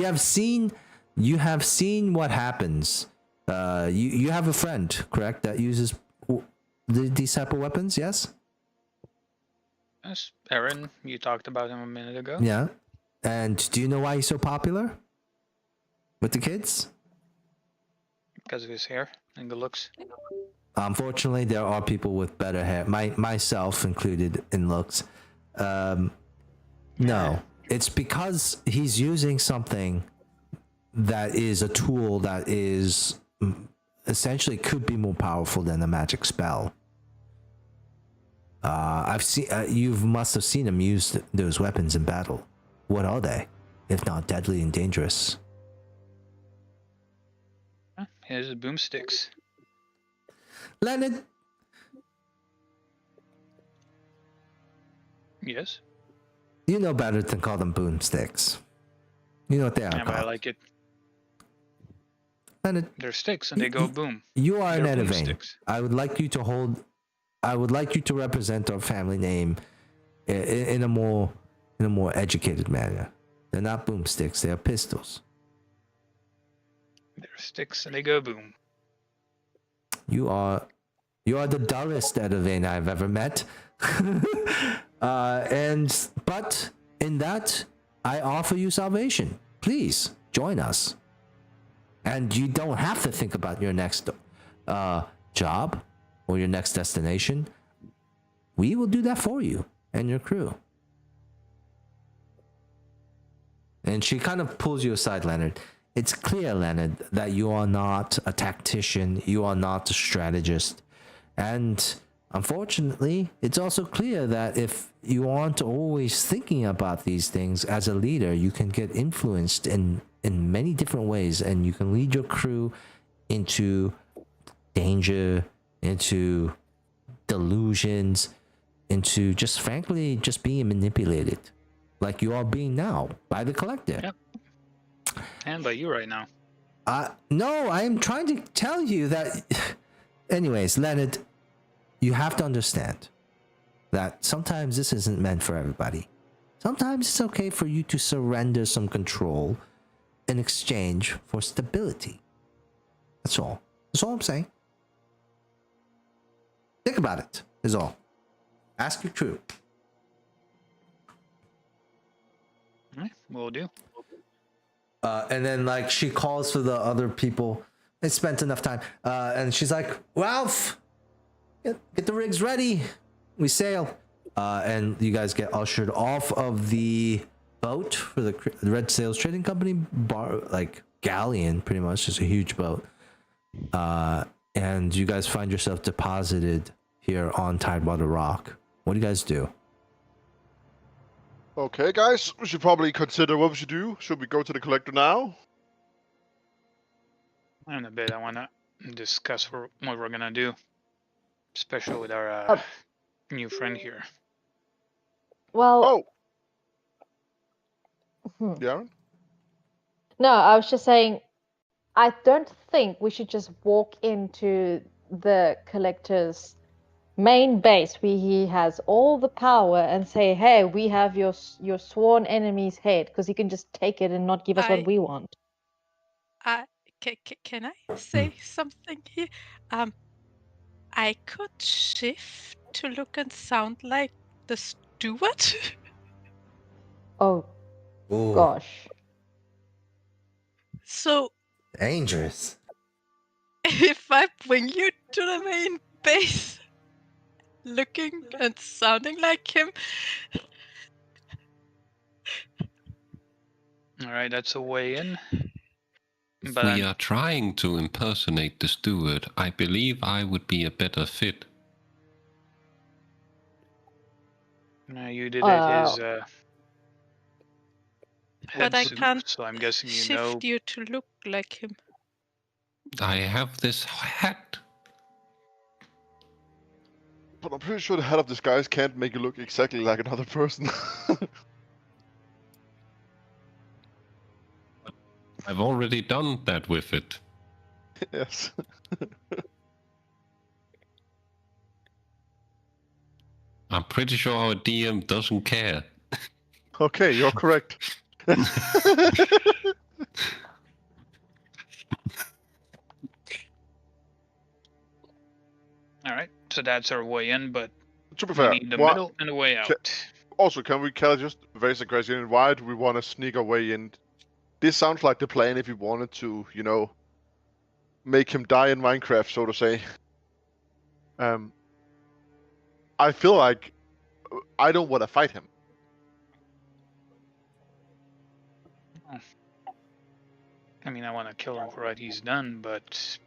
have seen what happens. You have a friend, correct, that uses these type of weapons, yes? Yes, Aaron, you talked about him a minute ago. Yeah. And do you know why he's so popular with the kids? Because of his hair and good looks. Unfortunately, there are people with better hair, myself included in looks. No, it's because he's using something that is a tool that is essentially could be more powerful than a magic spell. I've seen you must have seen him use those weapons in battle. What are they, if not deadly and dangerous? Here's the boomsticks. Leonard. Yes. You know better than call them boomsticks. You know what they are called. I like it. Leonard, they're sticks and they go boom. You are an Edivane. I would like you to represent our family name in a more educated manner. They're not boomsticks, they are pistols. They're sticks and they go boom. You are the dullest Edivane I've ever met. But in that, I offer you salvation. Please join us. And you don't have to think about your next job or your next destination. We will do that for you and your crew. And she kind of pulls you aside, Leonard. It's clear, Leonard, that you are not a tactician. You are not a strategist. And unfortunately, it's also clear that if you aren't always thinking about these things as a leader, you can get influenced in many different ways, and you can lead your crew into danger, into delusions, into just frankly just being manipulated, like you are being now by the Collector. Yep. And by you right now. No, I am trying to tell you that. Anyways, Leonard, you have to understand that sometimes this isn't meant for everybody. Sometimes it's okay for you to surrender some control in exchange for stability. That's all. That's all I'm saying. Think about it, is all. Ask your crew. Alright, will do. And then, like, she calls for the other people. They spent enough time. And she's like, Ralph, get the rigs ready. We sail. And you guys get ushered off of the boat for the Red Sails Trading Company galleon, pretty much, just a huge boat. And you guys find yourself deposited here on Tidewater Rock. What do you guys do? Okay, guys, we should probably consider what we should do. Should we go to the collector now? In a bit, I want to discuss what we're gonna do, especially with our new friend here. Well, Oh, hmm. yeah. No, I was just saying, I don't think we should just walk into the collector's main base where he has all the power and say, hey, we have your sworn enemy's head, because he can just take it and not give us what we want. Can I say something here? I could shift to look and sound like the steward. Oh, Ooh, gosh. So dangerous. if I bring you to the main base, looking and sounding like him, All right, that's a way in. If But we are trying to impersonate the steward, I believe I would be a better fit. you did it his head but I suit, can't so I'm guessing you shift know. you to look like him. I have this hat. But I'm pretty sure the head of disguise can't make you look exactly like another person. I've already done that with it. Yes. I'm pretty sure our DM doesn't care. Okay, you're correct. All right, so that's our way in, but To be we fair, need the middle and the way out. Also, can we just raise the question? Why do we want to sneak our way in? This sounds like the plan if we wanted to, you know, make him die in Minecraft, so to say. I feel like I don't want to fight him. I mean, I want to kill him for what he's done, but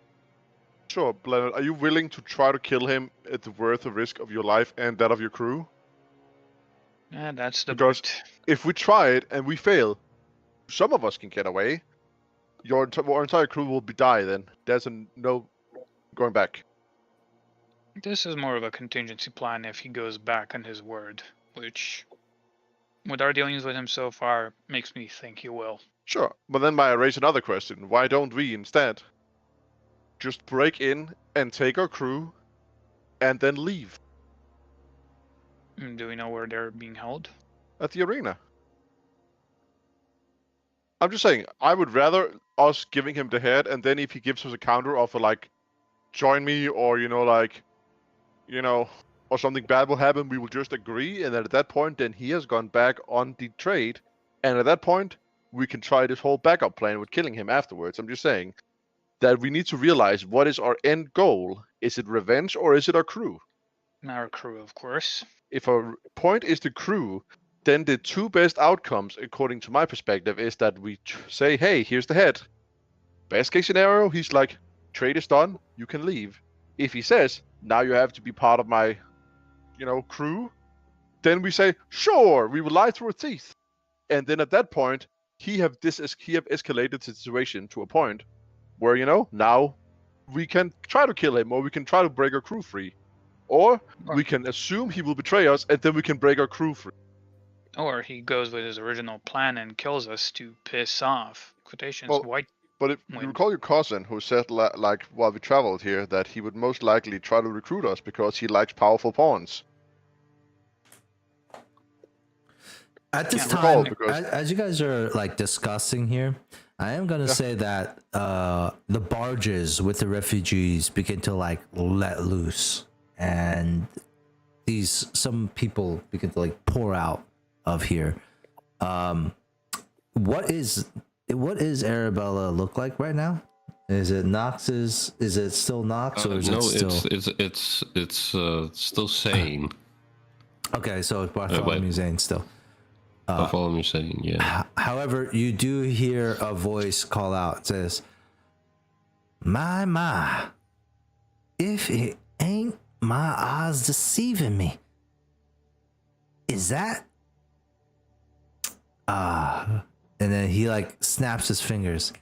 Sure, Leonard, are you willing to try to kill him at the worth of risk of your life and that of your crew? yeah, that's the Because bit. if we try it and we fail, some of us can get away. Our entire crew will die then. There's no going back. This is more of a contingency plan if he goes back on his word, which, with our dealings with him so far, makes me think he will. Sure, but then I raise another question. Why don't we instead just break in and take our crew and then leave Do we know where they're being held? at the arena? I'm just saying, I would rather us giving him the head, and then if he gives us a counter offer like, join me, or, or something bad will happen, we will just agree, and at that point, then he has gone back on the trade, and at that point, we can try this whole backup plan with killing him afterwards. I'm just saying that we need to realize what is our end goal. Is it revenge, or is it our crew? Our crew, of course. If our point is the crew, then the two best outcomes, according to my perspective, is that we say, hey, here's the head. Best case scenario, he's like, trade is done, you can leave. If he says, now you have to be part of my, crew, then we say, sure, we will lie through our teeth. And then at that point, he have escalated the situation to a point where, now we can try to kill him, or we can try to break our crew free. Or we can assume he will betray us, and then we can break our crew free. Or he goes with his original plan and kills us to piss off, quotations, Well, white. But if you recall your cousin who said, like, while we traveled here, that he would most likely try to recruit us because he likes powerful pawns. At this Can't time, recall, because- as you guys are like discussing here, I am gonna say that the barges with the refugees begin to like let loose, and some people begin to like pour out of here. What is Arabella look like right now? Is it Nox's? Is it still Nox, or is No, it still? it's still sane. Okay, so it's Bartholomew Zane still. I follow what you're saying, yeah. However, you do hear a voice call out. It says, My, if it ain't my eyes deceiving me, is that? And then he like snaps his fingers.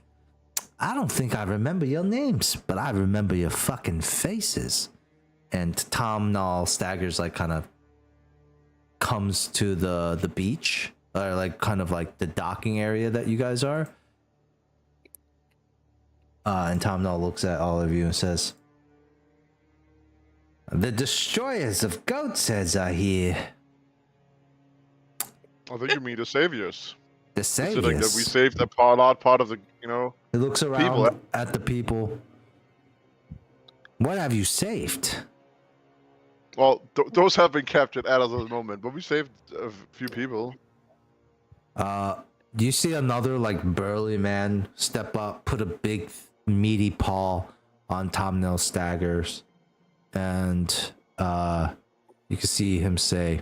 I don't think I remember your names, but I remember your fucking faces. And Tom Nall Staggers like kind of comes to the beach, or like kind of like the docking area that you guys are. And Tom Nall looks at all of you and says, the destroyers of goats' heads are here. I think you mean the saviors. The saviors. Considering that we saved a large part of the, He looks around people. at the people. What have you saved? Well, those have been captured at the moment, but we saved a few people. Do you see another like burly man step up, put a big meaty paw on Tom Nall Staggers, and you can see him say,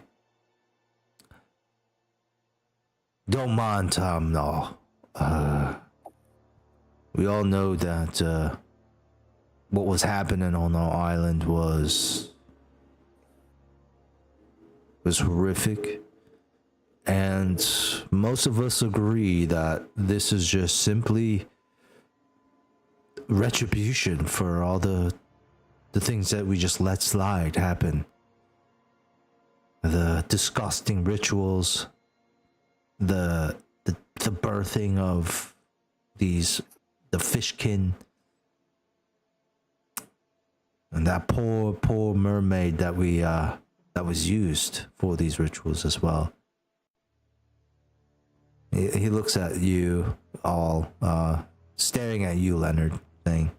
"Don't mind Tom Nall. We all know that what was happening on our island was horrific. And most of us agree that this is just simply retribution for all the things that we just let slide happen. The disgusting rituals, the birthing of the fishkin, and that poor mermaid that we that was used for these rituals as well." He looks at you all, staring at you, Leonard, saying,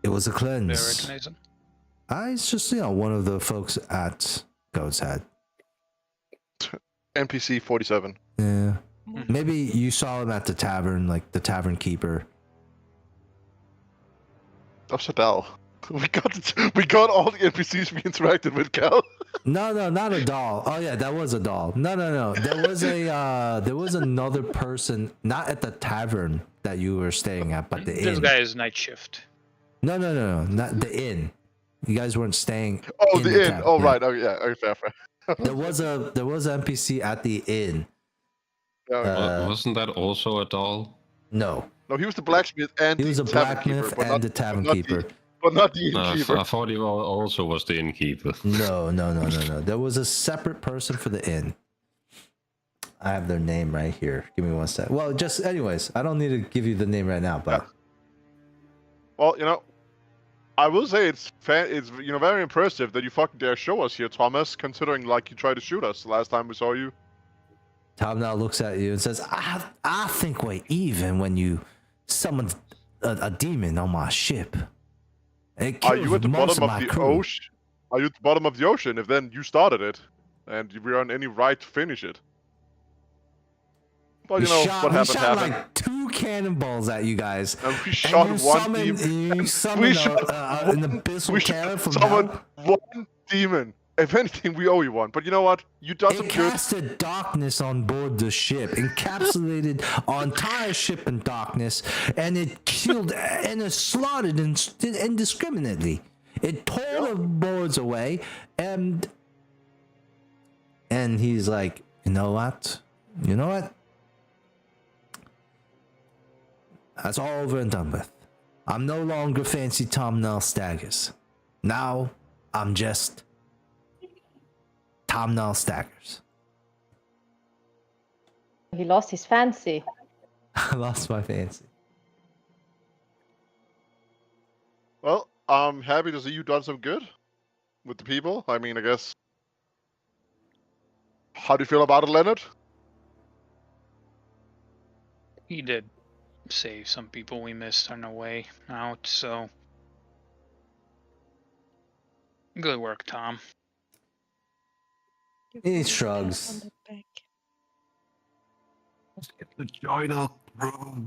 "It was a Do I cleanse." recognize him? It's just, one of the folks at Goat's Head. NPC 47. Yeah. Maybe you saw him at the tavern, like the tavern keeper. That's Adele. We got all the NPCs we interacted with, Cal. No, not a doll. Oh yeah, that was a doll. No. There was another person, not at the tavern that you were staying at, but the This inn. guy is night shift. No, not the inn. You guys weren't staying. Oh, in the inn. tavern. Oh, Yeah. right. Oh, yeah. Okay, fair. There was an NPC at the inn. Yeah, Wasn't that also a doll? No, no, he was the blacksmith and he was a the tavern blacksmith keeper, but and not- the tavern but not keeper. But not the I innkeeper. thought he also was the innkeeper. No. There was a separate person for the inn. I have their name right here. Give me one sec. Well, just anyways, I don't need to give you the name right now, but Well, I will say it's very impressive that you fucking dare show us here, Thomas. Considering like you tried to shoot us the last time we saw you. Tom now looks at you and says, I think we're even when you summoned a demon on my ship. It Are killed you at the most bottom of my the crew." ocean? Are you at the bottom of the ocean? If then you started it, and we are on any right to finish it. Well, We what shot happened. like 2 cannonballs at you guys. And we And shot you one summoned, demon. you summoned an abyssal We cannon from summoned hell. one demon. If anything, we owe you one. But you know what? You done some It good. casted darkness on board the ship, encapsulated our entire ship in darkness, and it killed and it slaughtered indiscriminately. It tore the boards away, and he's like, you know what? That's all over and done with. I'm no longer fancy Tom Nall Staggers. Now I'm just Tom Nall Staggers. He lost his fancy. I lost my fancy. Well, I'm happy to see you done some good with the people. I mean, I guess. How do you feel about it, Leonard? He did save some people we missed on our way out, so good work, Tom. He shrugs. The join up, bro.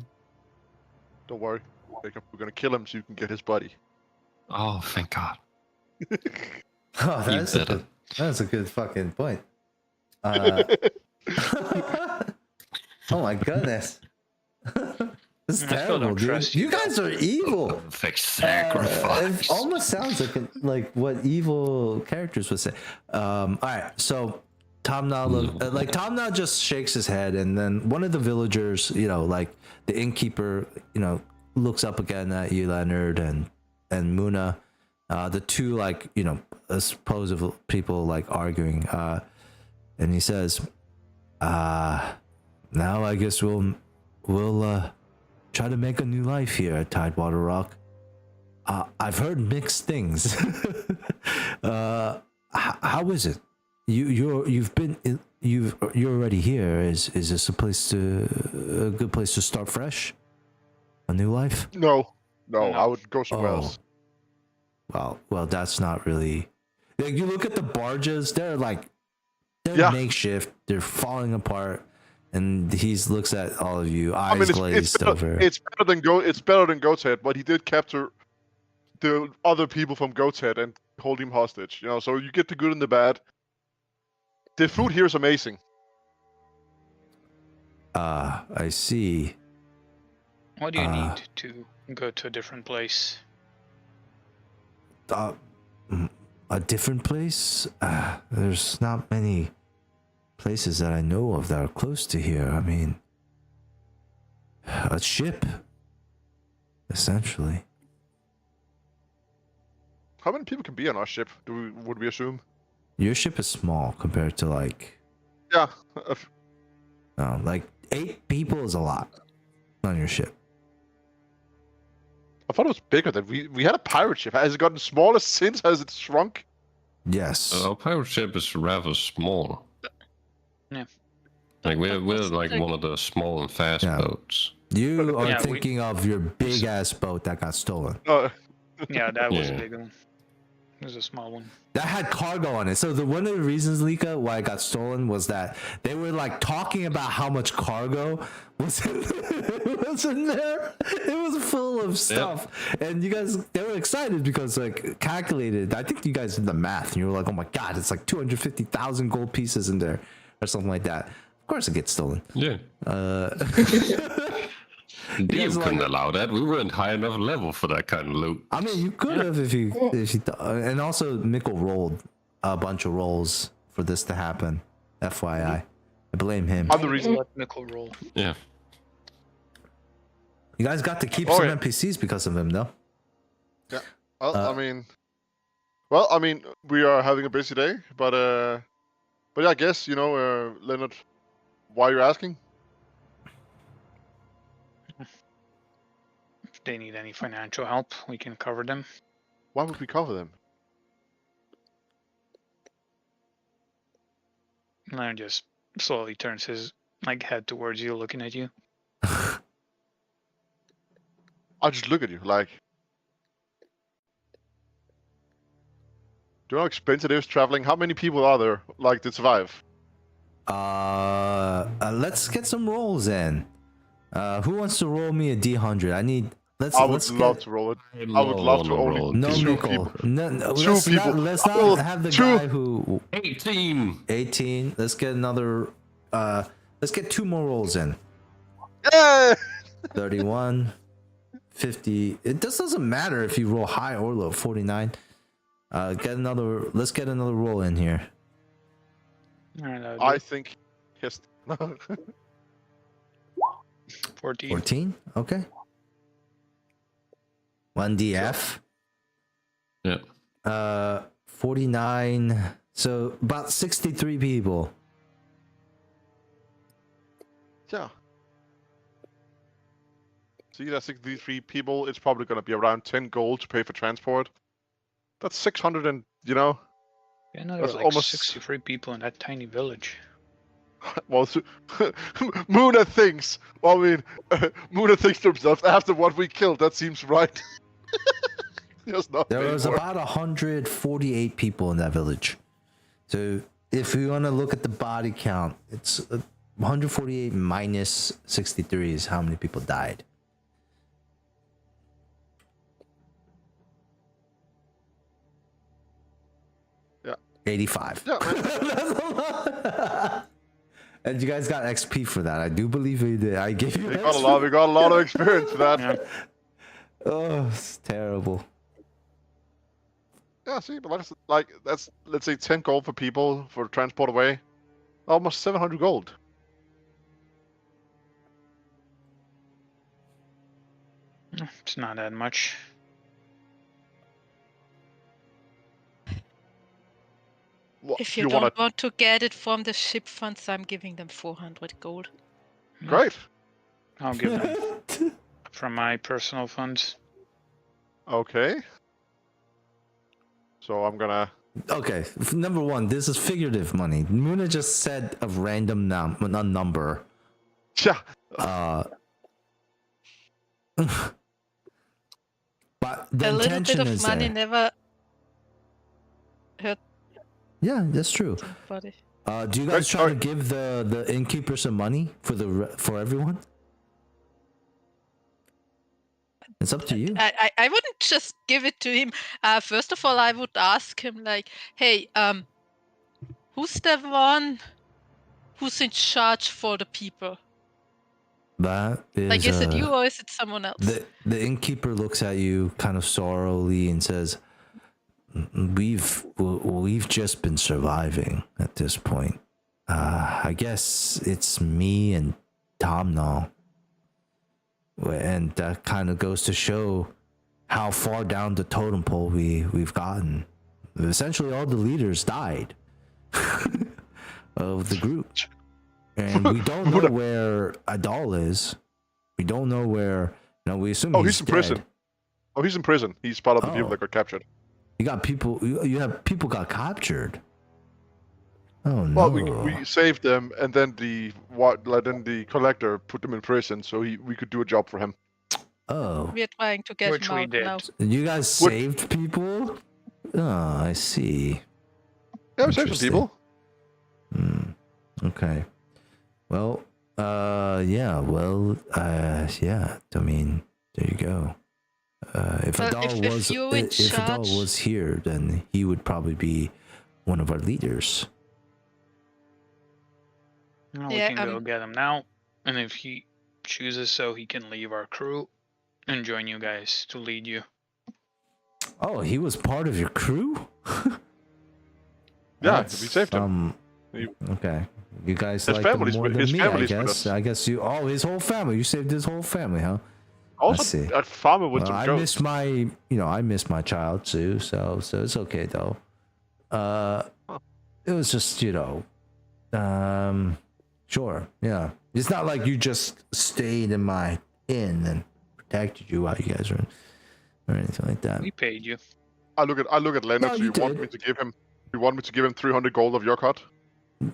Don't worry, Jacob. We're gonna kill him so you can get his buddy. Oh, thank God. Oh, That's that's a good fucking point. Oh my goodness. This is I still terrible, don't dude. trust You you, guys are evil. Perfect sacrifice. It almost sounds like what evil characters would say. All right, so Tom now just shakes his head, and then one of the villagers, like the innkeeper, looks up again at you, Leonard, and Muna, the two supposed people arguing, and he says, now I guess we'll try to make a new life here at Tidewater Rock. I've heard mixed things. How is it? You're already here. Is this a good place to start fresh? A new life? No, I would go somewhere else. Well, that's not really. Like, you look at the barges; they're makeshift. They're falling apart. And he looks at all of you, eyes glazed over. It's better than Goat's Head, but he did capture the other people from Goat's Head and hold him hostage. So you get the good and the bad. The food here is amazing. I see. What do you need to go to a different place? A different place? There's not many places that I know of that are close to here. I mean, a ship, essentially. How many people can be on our ship? Would we assume? Your ship is small compared to Yeah. 8 people is a lot on your ship. I thought it was bigger than we had a pirate ship. Has it gotten smaller since? Has it shrunk? Yes. Our pirate ship is rather small. Yeah. We're one of the small and fast boats. You are thinking of your big ass boat that got stolen. Yeah, that was a big one. It was a small one. That had cargo on it. So one of the reasons, Lika, why it got stolen was that they were talking about how much cargo was in there. It was full of stuff. Yep. And you guys, they were excited because calculated. I think you guys did the math and you were like, oh my God, it's 250,000 gold pieces in there or something like that. Of course it gets stolen. Yeah. You couldn't allow that. We weren't high enough level for that kind of loot. I mean, you could have if you and also Mikkel rolled a bunch of rolls for this to happen. FYI, I blame him. I'm the reason let Mikkel roll. Yeah. You guys got to keep some NPCs because of him, though. Yeah. Well, I mean, we are having a busy day, but yeah, I guess Leonard, why you're asking? If they need any financial help, we can cover them. Why would we cover them? Leonard just slowly turns his head towards you, looking at you. I just look at you do you know how expensive it is traveling? How many people are there to survive? Let's get some rolls in. Who wants to roll me a D100? I would love to roll it. I would love to only no Mikkel. No, let's not have the guy who 18. Let's get another. Let's get 2 more rolls in. Yeah. 31, 50. It just doesn't matter if you roll high or low. 49. Let's get another roll in here. I think yes. 14. 14. Okay. 1 DF. Yeah. 49. So about 63 people. Yeah. See, that's 63 people. It's probably going to be around 10 gold to pay for transport. That's 600 and, Yeah, no, there that's were almost 63 people in that tiny village. Well, Muna thinks. Well, I mean, Muna thinks to himself after what we killed. That seems right. There was about 148 people in that village. So if we want to look at the body count, it's 148 minus 63 is how many people died. Yeah. 85. Yeah, well, That's a lot. And you guys got XP for that. I do believe we did. I gave you we XP. got a lot of experience for that. Yeah. Oh, it's terrible. Yeah, see, but that's let's say 10 gold for people for transport away. Almost 700 gold. It's not that much. What, If you, you don't wanna? want to get it from the ship funds, I'm giving them 400 gold. Great. I'll give them from my personal funds. Okay. So I'm gonna. Okay, number one, this is figurative money. Muna just said a random number. Yeah. But the A little intention bit of is money there. never hurt Yeah, that's true. somebody. Do you guys try to give the innkeeper some money for everyone? It's up to you. I wouldn't just give it to him. First of all, I would ask him like, hey, who's the one who's in charge for the people? That is Like, is it you or is it someone else? the innkeeper looks at you kind of sorrowfully and says, We've just been surviving at this point. I guess it's me and Tom now. And that kind of goes to show how far down the totem pole we've gotten. Essentially, all the leaders died of the group. And we don't know where Adal is. We don't know where, we assume He's in dead. prison. Oh, he's in prison. He's part of the people Oh. that got captured. You got people. You have people got captured. Oh no! Well, we saved them, and then the collector put them in prison, so we could do a job for him. Oh, We're trying to get Which him we out did. now. you guys saved people. Oh, I see. Yeah, we saved some people. Okay. Well, yeah. Well, yeah. I mean, there you go. If Well, Adal charge- was here, then he would probably be one of our leaders. No, we Yeah, can go get him now, and if he chooses so, he can leave our crew and join you guys to lead you. Oh, he was part of your crew. Yeah, we saved him. Okay. You guys His like him family's more with- than his me, I family's with guess. us. I guess you. Oh, his whole family. You saved his whole family, huh? Also, see. that farmer with Well, some I jokes. miss my, I miss my child too. So it's okay though. It was just, sure, yeah. It's not like you just stayed in my inn and protected you while you guys were in, or anything like that. We paid you. I look at Leonard. No, so you you want did. me to give him? You want me to give him 300 gold of your cut?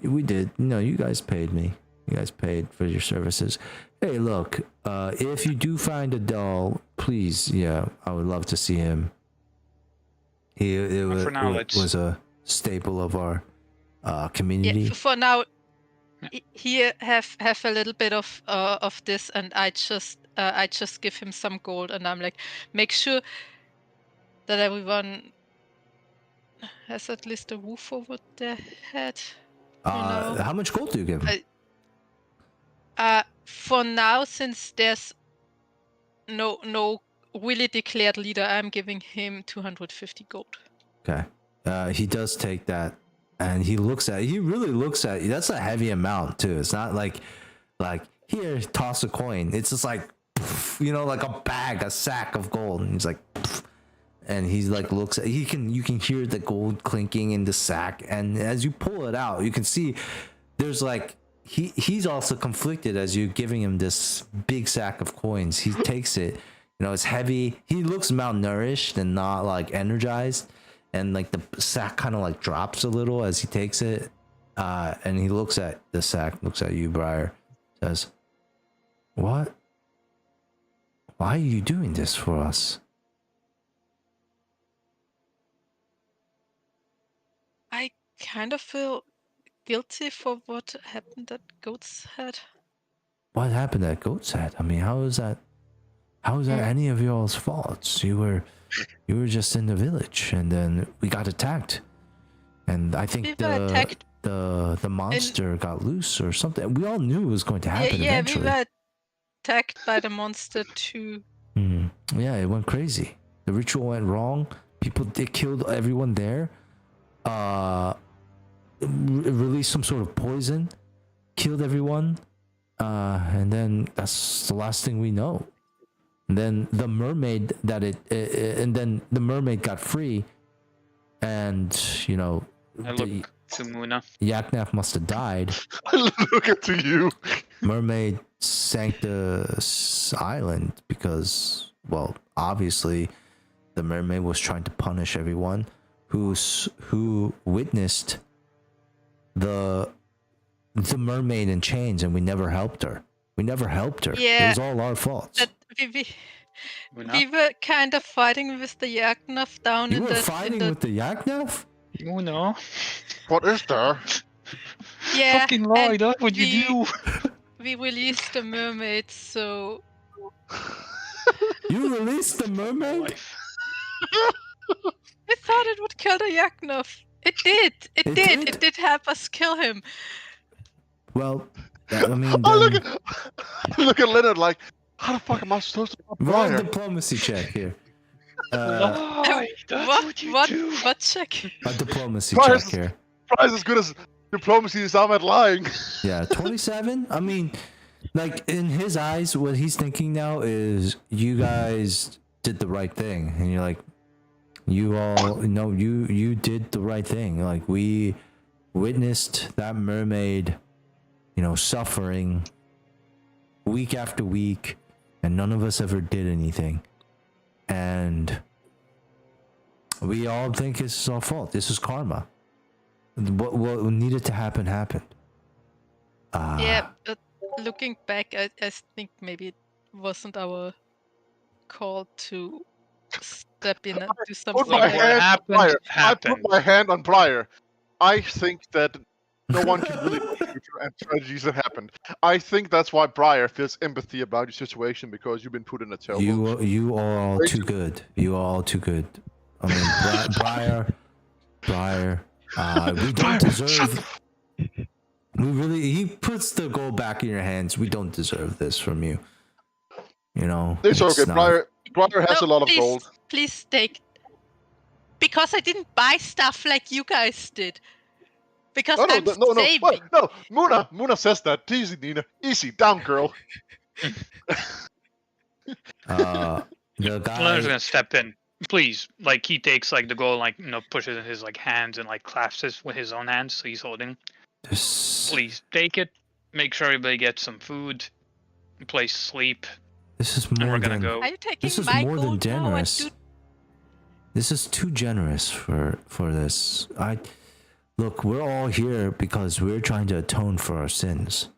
We did. No, you guys paid me. You guys paid for your services. Hey, look, if you do find Adal, please, I would love to see him. It was a staple of our community. Yeah, for now, here have a little bit of this, and I just give him some gold, and I'm like, make sure that everyone has at least a roof over their head. How much gold do you give him? For now, since there's no really declared leader, I'm giving him 250 gold. Okay. He does take that, and he really looks at you. That's a heavy amount too. It's not like here, toss a coin. It's just like, like a sack of gold. And he's like, and he's like looks at. You can hear the gold clinking in the sack, and as you pull it out, you can see there's like he's also conflicted as you're giving him this big sack of coins. He takes it. It's heavy. He looks malnourished and not like energized. And like the sack kind of like drops a little as he takes it. And he looks at the sack, looks at you, Briar, says, "What? Why are you doing this for us?" I kind of feel guilty for what happened at Goat's Head. What happened at Goat's Head? I mean, how is that any of y'all's faults? You were just in the village, and then we got attacked, and I think We were attacked the monster got loose or something. We all knew it was going to happen yeah, eventually. we were attacked by the monster too. Yeah, it went crazy. The ritual went wrong. They killed everyone there. Released some sort of poison, killed everyone, and then that's the last thing we know. And then the mermaid and then the mermaid got free, and you know, I look to Muna. Yaknaf must have died. I look at you. Mermaid sank the island because, well, obviously, the mermaid was trying to punish everyone who witnessed the mermaid in chains, and we never helped her. Yeah, it was all our fault. But we were kind of fighting with the Yaknaf down You in were the fighting with the Yaknaf? Muna. What is there? yeah. Fucking lie, and that's what you do. We released the mermaid, so You released the mermaid? Life. we thought it would kill the Yaknaf. It did. It did. did? It did help us kill him. Well, I mean, I then, look at Leonard like, how the fuck am I supposed to roll a Briar? diplomacy check here. Lie, that's what you do. What check? A diplomacy Briar's- check here. Briar's as good as diplomacy as I'm at lying. Yeah, 27. I mean, like in his eyes, what he's thinking now is you guys did the right thing, and you're like, you all know you did the right thing. Like we witnessed that mermaid, you know, suffering week after week, and none of us ever did anything, and we all think it's our fault. This is karma. What needed to happen happened. Yeah, but looking back, I think maybe it wasn't our call to step in and do something. Put my like hand on happened, Briar. I happened. put my hand on Briar. I think that no one can really and tragedies that happened. I think that's why Briar feels empathy about your situation, because you've been put in a terrible. You are all too good. You are all too good. I mean, Briar. We don't deserve. He puts the gold back in your hands. We don't deserve this from you. You know. It's okay. not- Briar has a lot of please, gold. Please take. Because I didn't buy stuff like you guys did. Because I'm saving. What? No, Muna says that. Easy, Nina. Easy, down, girl. The Leonard's guy. gonna step in. Please, like he takes like the gold, like pushes in his like hands and like clasps it with his own hands, so he's holding. This Please take it. Make sure everybody gets some food, a place to sleep, is and more we're gonna than. go. Are you taking This is my more than gold now? generous. This is too generous for this. Look, we're all here because we're trying to atone for our sins.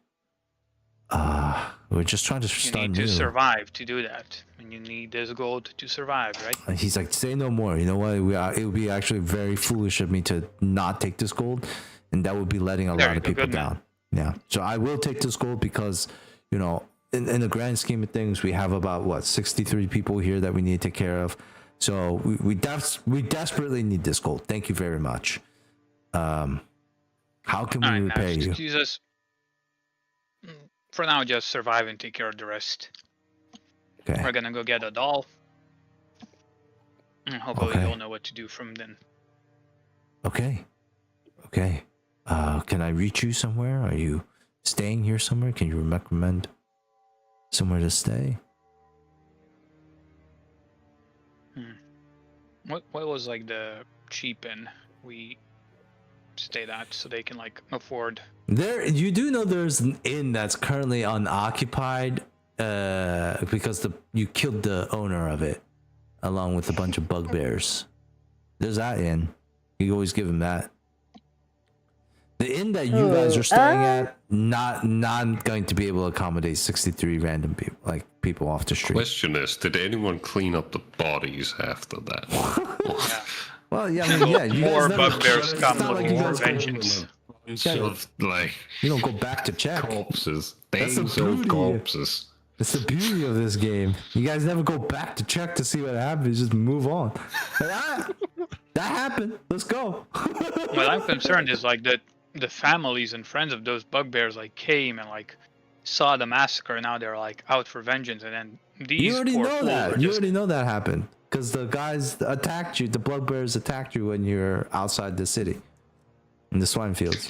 We're just trying to You start need new. to survive to do that, and you need this gold to survive, right? And he's like, say no more. You know what? It would be actually very foolish of me to not take this gold, and that would be letting a There lot you of go, people good man. down. Yeah. So I will take this gold because, you know, in the grand scheme of things, we have about 63 people here that we need to take care of. So we desperately need this gold. Thank you very much. How can we Alright, now repay you? Jesus. For now, just survive and take care of the rest. Okay. We're gonna go get a doll. And hopefully Okay. we'll know what to do from then. Okay. Can I reach you somewhere? Are you staying here somewhere? Can you recommend somewhere to stay? What was like the cheap inn we stayed at, so they can like afford? You do know there's an inn that's currently unoccupied because you killed the owner of it along with a bunch of bugbears. There's that inn. You always give him that. The inn that you guys are staying at, not going to be able to accommodate 63 random people off the street. Question is, did anyone clean up the bodies after that? Yeah. Well, yeah, I mean, yeah, you More guys never, bugbears it's come not with like you more guys go- vengeance. Of like You don't go back to check. corpses, That's the days of beauty. corpses. It's the beauty of this game. You guys never go back to check to see what happens. Just move on. That that happened. Let's go. What I'm concerned is like that the families and friends of those bugbears like came and like saw the massacre. Now they're like out for vengeance, and then these You already poor know fools that. are You just already know that happened because the guys attacked you. The bugbears attacked you when you're outside the city in the swine fields.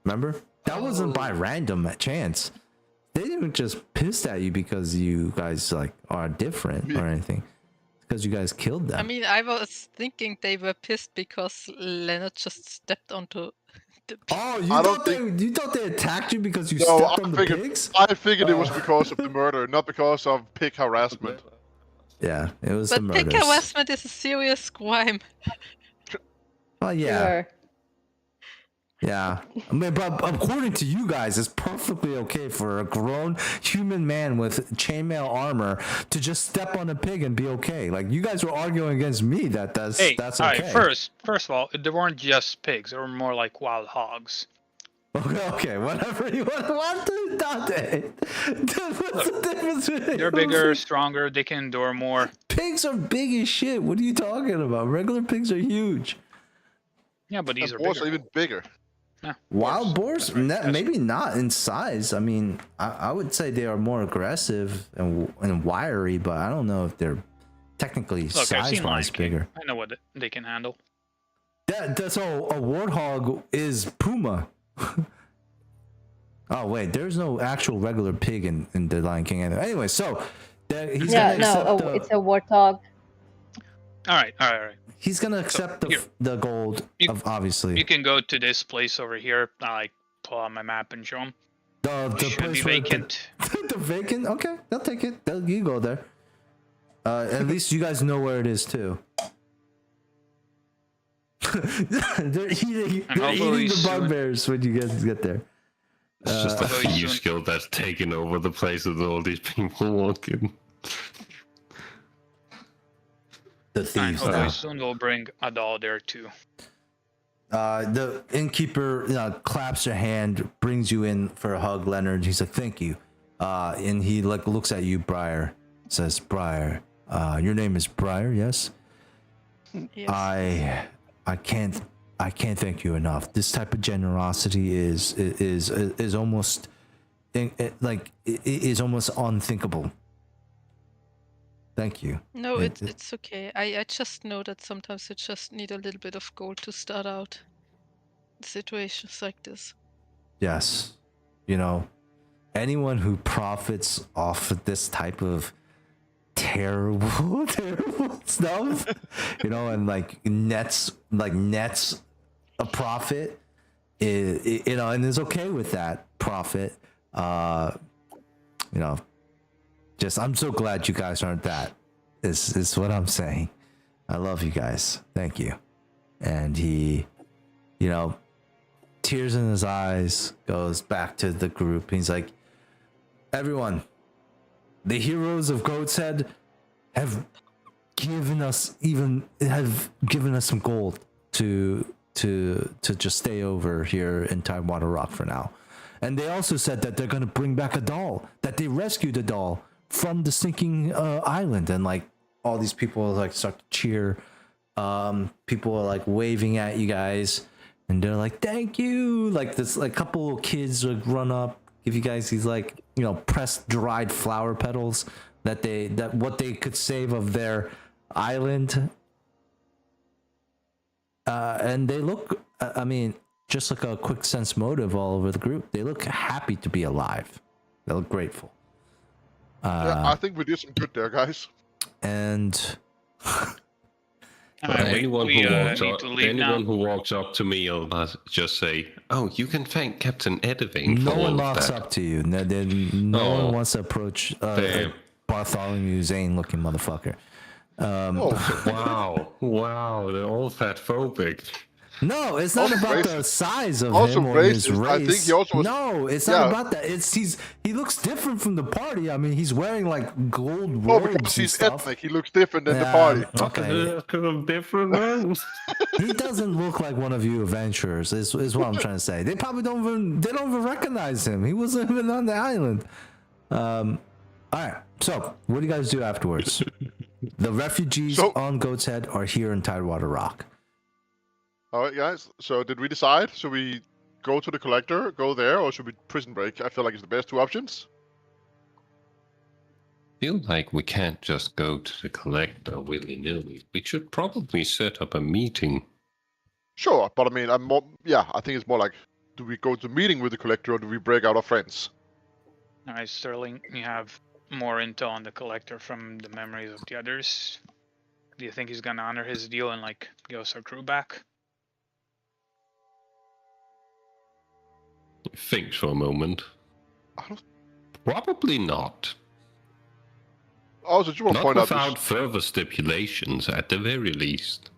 Remember? That wasn't by random chance. They didn't just pissed at you because you guys like are different or anything. Because you guys killed them. I mean, I was thinking they were pissed because Leonard just stepped onto the pig. Oh, I don't you thought they attacked you because you No, stepped on the pigs? I figured it was because of the murder, not because of pig harassment. Yeah, it was the But pig murders. harassment is a serious crime. Oh yeah. Sure. Yeah, I mean, but according to you guys, it's perfectly okay for a grown human man with chainmail armor to just step on a pig and be okay. Like you guys were arguing against me that's hey, okay. all right. First of all, there weren't just pigs. There were more like wild hogs. Okay, whatever you want to Dante. What's the difference between They're bigger, stronger. They can endure more. Pigs are big as shit. What are you talking about? Regular pigs are huge. Yeah, but these are Boars bigger. are even bigger. Yeah, Wild boars, That's right. maybe not in size. I mean, I would say they are more aggressive and wiry, but I don't know if they're technically Look, I've seen Lion size-wise King. bigger. I know what they can handle. That's all. A warthog is puma. Oh wait, there's no actual regular pig in the Lion King. Anyway, so he's Yeah, gonna accept no, it's a warthog. All right. he's gonna accept here. the gold of obviously You can go to this place over here. I like pull out my map and show them. the Should be place where vacant. the vacant. Okay, they'll take it. You go there. At least you guys know where it is too. they're eating hopefully the soon- bugbears when you guys get there. It's just a Very thieves soon. guild that's taken over the place with all these people walking. The And thieves hopefully now. soon we'll bring a doll there too. The innkeeper claps her hand, brings you in for a hug, Leonard. He's like, "Thank you," and he like looks at you, Briar. Says, "Briar, your name is Briar, yes? Yes. I can't thank you enough. This type of generosity is almost is almost unthinkable. Thank you." No, it's okay. I just know that sometimes you just need a little bit of gold to start out situations like this. Yes, anyone who profits off of this type of terrible stuff, and nets a profit, and is okay with that profit. Just I'm so glad you guys aren't that. Is what I'm saying. I love you guys. Thank you. And he, tears in his eyes, goes back to the group. He's like, "Everyone, the heroes of Goat's Head have given us some gold to just stay over here in Tidewater Rock for now. And they also said that they're gonna bring back a doll, that they rescued a doll from the sinking island." And all these people start to cheer. People are waving at you guys, and they're like, "Thank you!" This couple of kids run up, give you guys these pressed dried flower petals that what they could save of their island. And they look, just like a quick sense motive all over the group. They look happy to be alive. They look grateful. Yeah, I think we did some good there, guys. And Anyone anyone who walks up to me will just say, "Oh, you can thank Captain Ediving for no all one of walks that." up to you. No one wants to approach a Bartholomew Zane looking motherfucker. Wow, they're all fat phobic. No, it's not Also about the racist. size of Also him or his racist. race. I think he also was- No, it's Yeah. not about that. He looks different from the party. I mean, he's wearing gold Oh, robes because and he's stuff. ethnic, he looks different than the Yeah, party. Okay, Because I'm different, man. he doesn't look like one of you adventurers. Is what I'm trying to say. They probably don't even recognize him. He wasn't even on the island. All right. So, what do you guys do afterwards? The refugees on Goat's Head are here in Tidewater Rock. All right, guys. So did we decide? Should we go to the collector, go there, or should we prison break? I feel like it's the best two options. Feel like we can't just go to the collector willy-nilly. We should probably set up a meeting. Sure, but I mean, I think it's more like, do we go to meeting with the collector or do we break out our friends? All right, Sterling, you have more intel on the collector from the memories of the others. Do you think he's gonna honor his deal and like give us our crew back? Think for a moment. Probably not. Also, do you want to Not point out without further stipulations, at the very least.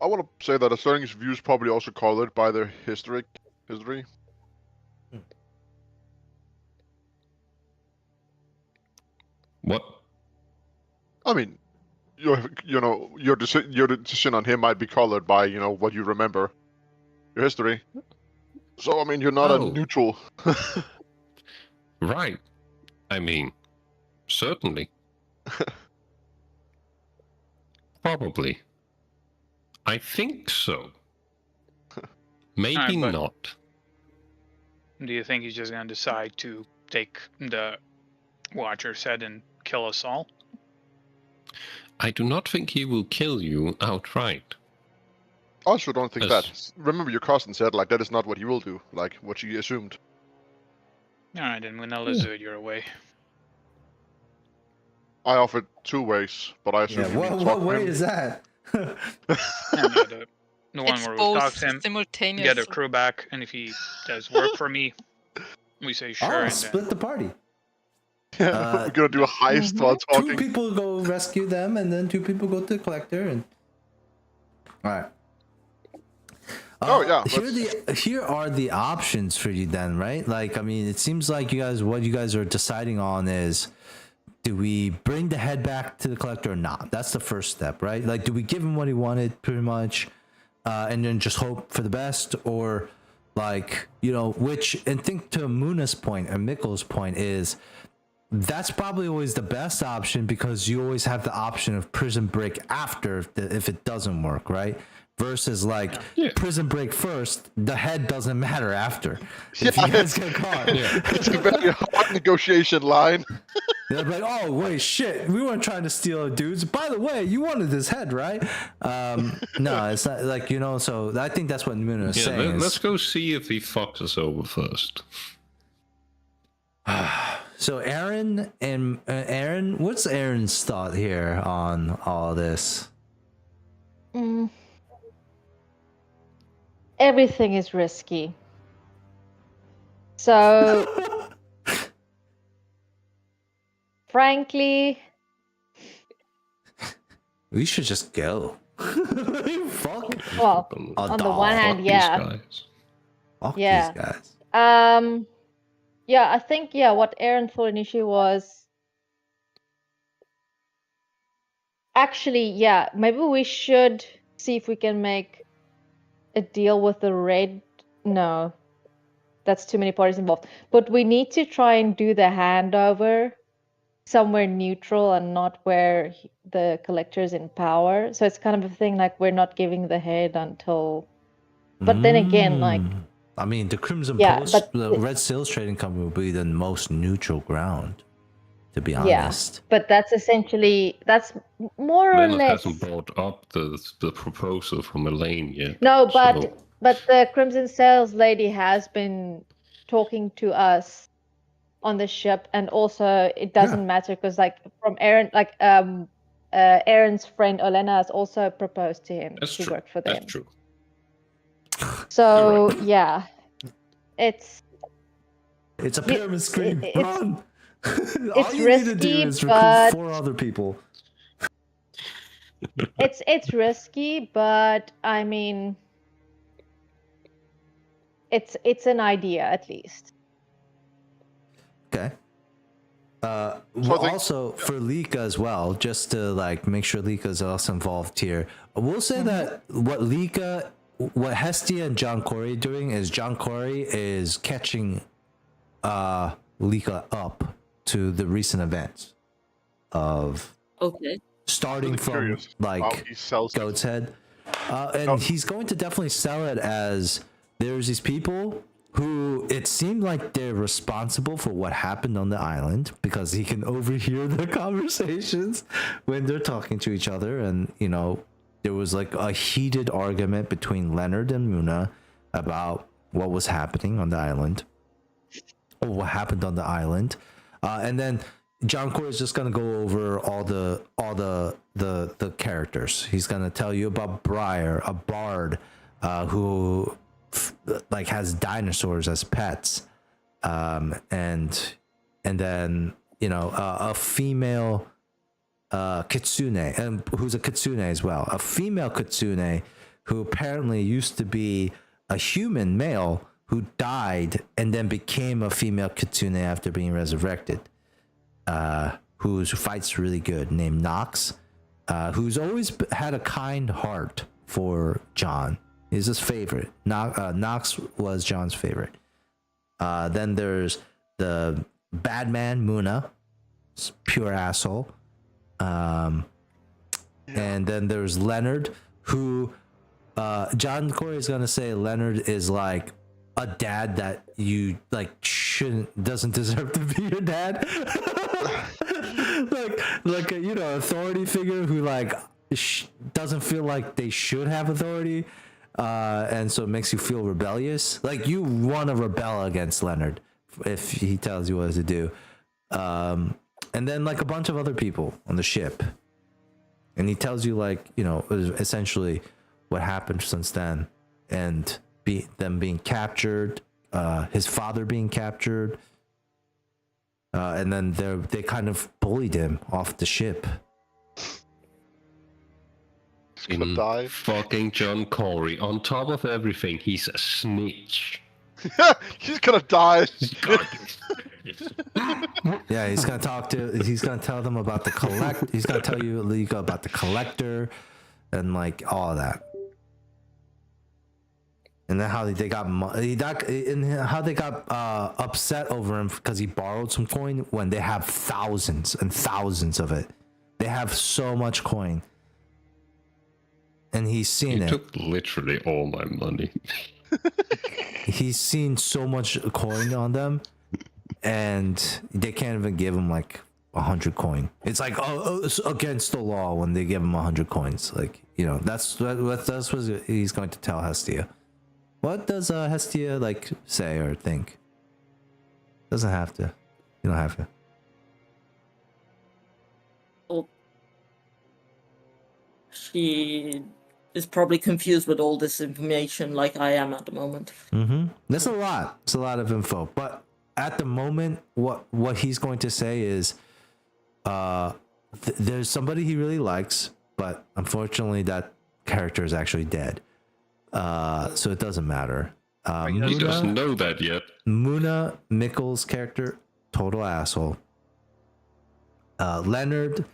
I want to say that Sterling's views probably also colored by their history. What? I mean, your decision on him might be colored by what you remember, your history. So I mean, you're not a neutral. Right. I mean, certainly. Probably. I think so. Maybe not. Do you think he's just gonna decide to take the Watcher's head and kill us all? I do not think he will kill you outright. I also don't think that. Remember, your cousin said like that is not what he will do. Like what she assumed. All right, then let's do it your way. I offered 2 ways, but I assume. Yeah, what way is that? The one where we talk to him, get a crew back, and if he does work for me, we say sure. And split the party. Yeah, we're gonna do a heist while talking. 2 people go rescue them, and then 2 people go to the collector. And all right. Here are the options for you then, right? Like, I mean, it seems like what you guys are deciding on is, do we bring the head back to the collector or not? That's the first step, right? Like, do we give him what he wanted, pretty much, and then just hope for the best, or like, and think to Muna's point and Mikkel's point is, that's probably always the best option because you always have the option of prison break after if it doesn't work, right? Versus prison break first, the head doesn't matter after. If you guys get caught. It's a very hard negotiation line. They're like, oh wait, shit, we weren't trying to steal dudes. By the way, you wanted this head, right? No, it's not like so I think that's what Muna is saying. Let's go see if he fucks us over first. So Aaron, what's Aaron's thought here on all this? Everything is risky. So, frankly, we should just go. Fuck. Well, on the one hand, yeah. Fuck these guys. Yeah, I think what Aaron thought initially was actually, maybe we should see if we can make a deal with the red. No, that's too many parties involved. But we need to try and do the handover somewhere neutral and not where the collector's in power. So it's kind of a thing like we're not giving the head until. But then again, like. I mean, the Crimson Post, the Red Sails Trading Company will be the most neutral ground, to be honest. Yeah, but that's more or less. Hasn't brought up the proposal from Elaine yet. No, but the Crimson Sails lady has been talking to us on the ship, and also it doesn't matter because from Aaron, Aaron's friend Olena has also proposed to him to work for them. That's true. So it's a pyramid scheme. Run. It's risky, but 4 other people. it's risky, but I mean, it's an idea at least. Okay. Also for Lika as well, just to make sure Lika is also involved here. We'll say that what Hestia and John Corey are doing is John Corey is catching Lika up to the recent events. of Okay. starting Really from curious how like he sells it. Goat's Head. And Oh. he's going to definitely sell it as there's these people who it seemed like they're responsible for what happened on the island because he can overhear the conversations when they're talking to each other. And, you know, there was like a heated argument between Leonard and Muna about what was happening on the island or what happened on the island. And then John Core is just gonna go over all the characters. He's gonna tell you about Briar, a bard who like has dinosaurs as pets, and then you know a female kitsune, and who's a kitsune as well. A female kitsune who apparently used to be a human male who died and then became a female kitsune after being resurrected. Who fights really good, named Nox, who's always had a kind heart for John. He's his favorite. Nox was John's favorite. Then there's the bad man Muna, pure asshole. And then there's Leonard, who John Corey is gonna say Leonard is like a dad that you like doesn't deserve to be your dad. like a, you know, authority figure who like doesn't feel like they should have authority, and so it makes you feel rebellious. Like you want to rebel against Leonard if he tells you what to do. And then like a bunch of other people on the ship, and he tells you like, you know, essentially what happened since then, and them being captured, his father being captured. And then they kind of bullied him off the ship. He's gonna die. Fucking John Corey. On top of everything, he's a snitch. He's gonna die. Yeah, he's gonna tell them about the collect. He's gonna tell you about the collector, and like all of that. And then how they got upset over him because he borrowed some coin when they have thousands and thousands of it. They have so much coin, and he's seen He it. took literally all my money. He's seen so much coin on them, and they can't even give him like 100 coin. It's like it's against the law when they give him 100 coins. Like, you know, that's what he's going to tell Hestia. What does Hestia like say or think? Doesn't have to. You don't have to. Well, she is probably confused with all this information like I am at the moment. Mm-hmm. That's a lot. It's a lot of info. But at the moment, what he's going to say is there's somebody he really likes, but unfortunately that character is actually dead. So it doesn't matter. He doesn't know that yet. Muna Mikkel's character, total asshole. Leonard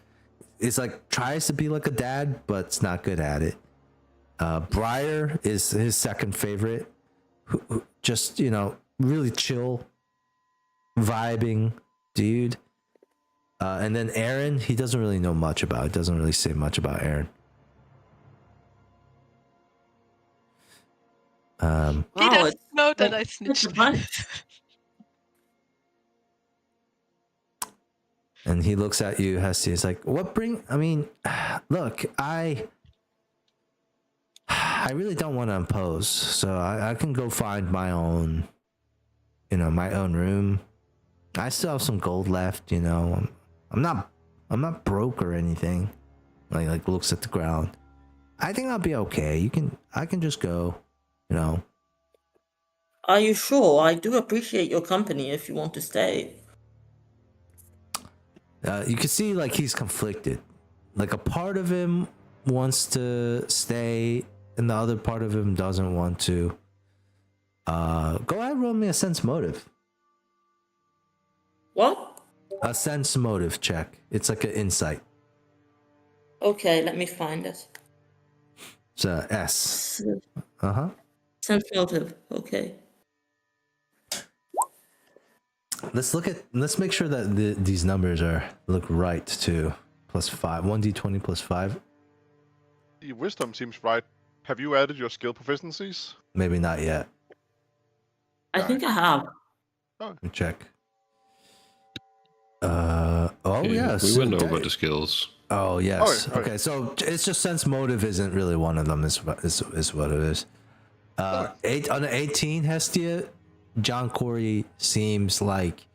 is like tries to be like a dad, but it's not good at it. Briar is his second favorite, who just, you know, really chill, vibing dude. And then Aaron, he doesn't really know much about. It doesn't really say much about Aaron. He doesn't know that I snitched. And he looks at you, Hestia. He's like, look, I really don't want to impose, so I can go find my own, you know, my own room. I still have some gold left, you know. I'm not broke or anything. Like looks at the ground. I think I'll be okay. I can just go, you know. Are you sure? I do appreciate your company if you want to stay. You can see like he's conflicted. Like a part of him wants to stay, and the other part of him doesn't want to. Go ahead, roll me a sense motive. What? A sense motive check. It's like an insight. Okay, let me find it. It's a S. Uh-huh. Sense motive. Okay. Let's make sure that these numbers look right too. +5, 1d20 +5. The wisdom seems right. Have you added your skill proficiencies? Maybe not yet. I think I have. Let me check. Oh Okay, yes. we went over the skills. Oh yes. Okay. Okay, so it's just sense motive isn't really one of them. Is what it is. 8 on an 18, Hestia. John Corey seems like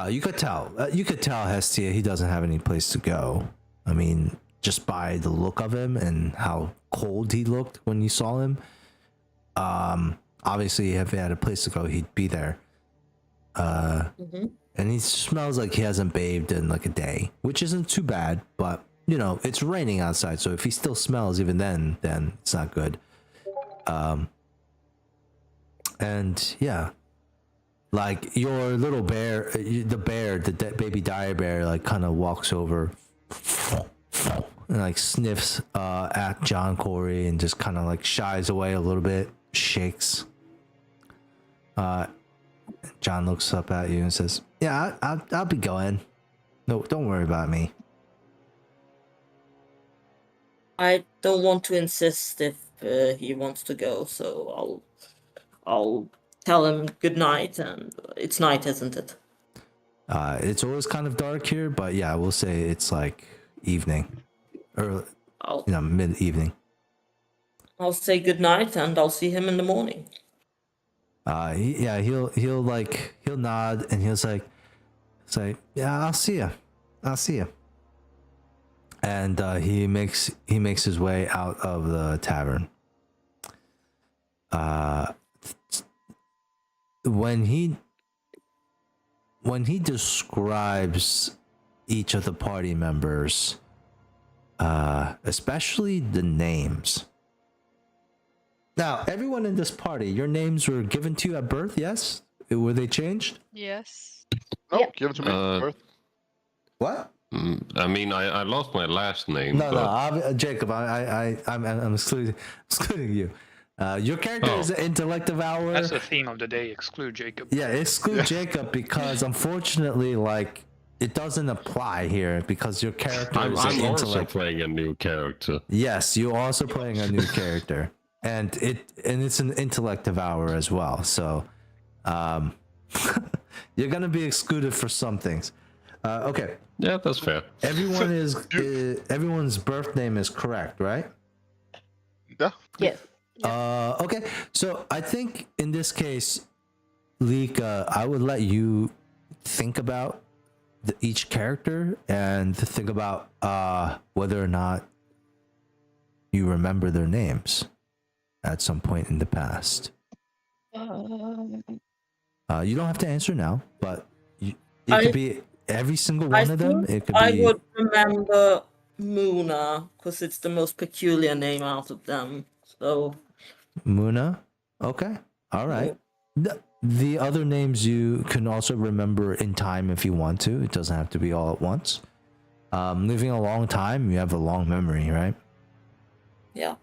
you could tell. Hestia. He doesn't have any place to go. I mean, just by the look of him and how cold he looked when you saw him. Obviously, if he had a place to go, he'd be there. And he smells like he hasn't bathed in like a day, which isn't too bad. But you know, it's raining outside, so if he still smells even then it's not good. And yeah, like your little bear, the baby dire bear, like kind of walks over and like sniffs at John Corey and just kind of like shies away a little bit, shakes. John looks up at you and says, "Yeah, I'll be going. No, don't worry about me." I don't want to insist if he wants to go, so I'll tell him good night, and it's night, isn't it? It's always kind of dark here, but yeah, we'll say it's like evening, or mid-evening. I'll say good night, and I'll see him in the morning. He'll nod and he'll say, "Yeah, I'll see you." And he makes his way out of the tavern. When he describes each of the party members, especially the names. Now, everyone in this party, your names were given to you at birth, yes? Were they changed? Yes. No, Yep. give it to me. Birth. What? I mean, I lost my last name. No, Jacob, I'm excluding you. Your character is an intellective hour. That's the theme of the day. Exclude Jacob. Yeah, exclude Jacob because unfortunately, like, it doesn't apply here because your character is an I'm also intellect. playing a new character. Yes, you're also playing a new character, and it's an intellective hour as well. So, you're gonna be excluded for some things. Okay. Yeah, that's fair. Everyone's birth name is correct, right? Yeah. Yes. Okay, so I think in this case, Leek, I would let you think about each character and think about whether or not you remember their names at some point in the past. You don't have to answer now, but it could be every single one of them. It could be. I would remember Muna because it's the most peculiar name out of them. So. Muna? Okay. All right. The other names you can also remember in time if you want to. It doesn't have to be all at once. Living a long time, you have a long memory, right? Yeah.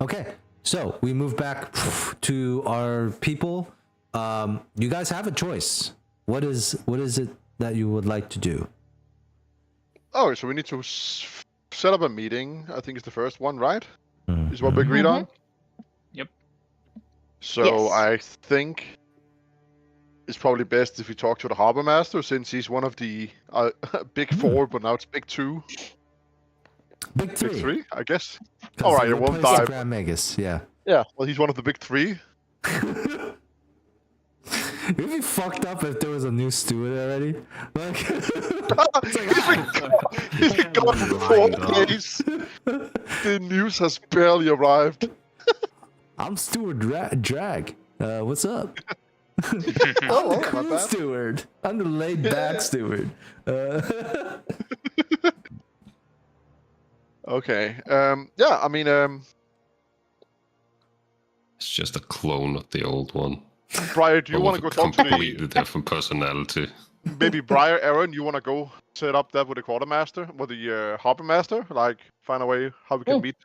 Okay. So we move back to our people. You guys have a choice. What is it that you would like to do? Oh, so we need to set up a meeting. I think it's the first one, right? Mm-hmm. Is what we agreed on? Yep. So Yes. I think it's probably best if we talk to the harbor master since he's one of the big four, but now it's big two. Big three. Big three, I guess. All right, it won't die. Grand Magus, yeah. Yeah, well, he's one of the big three. It'd be fucked up if there was a new steward already. Like, He's been gone for 4 days. The news has barely arrived. I'm Steward Drag. What's up? Oh, I'm the not cool bad. steward. I'm the laid back steward. Okay. Yeah, I mean, It's just a clone of the old one. Briar, do you But want to with go a talk to the... completely different personality. Maybe Briar, Aaron, you want to go set up that with the quartermaster, with the harbor master? Like, find a way how we can meet?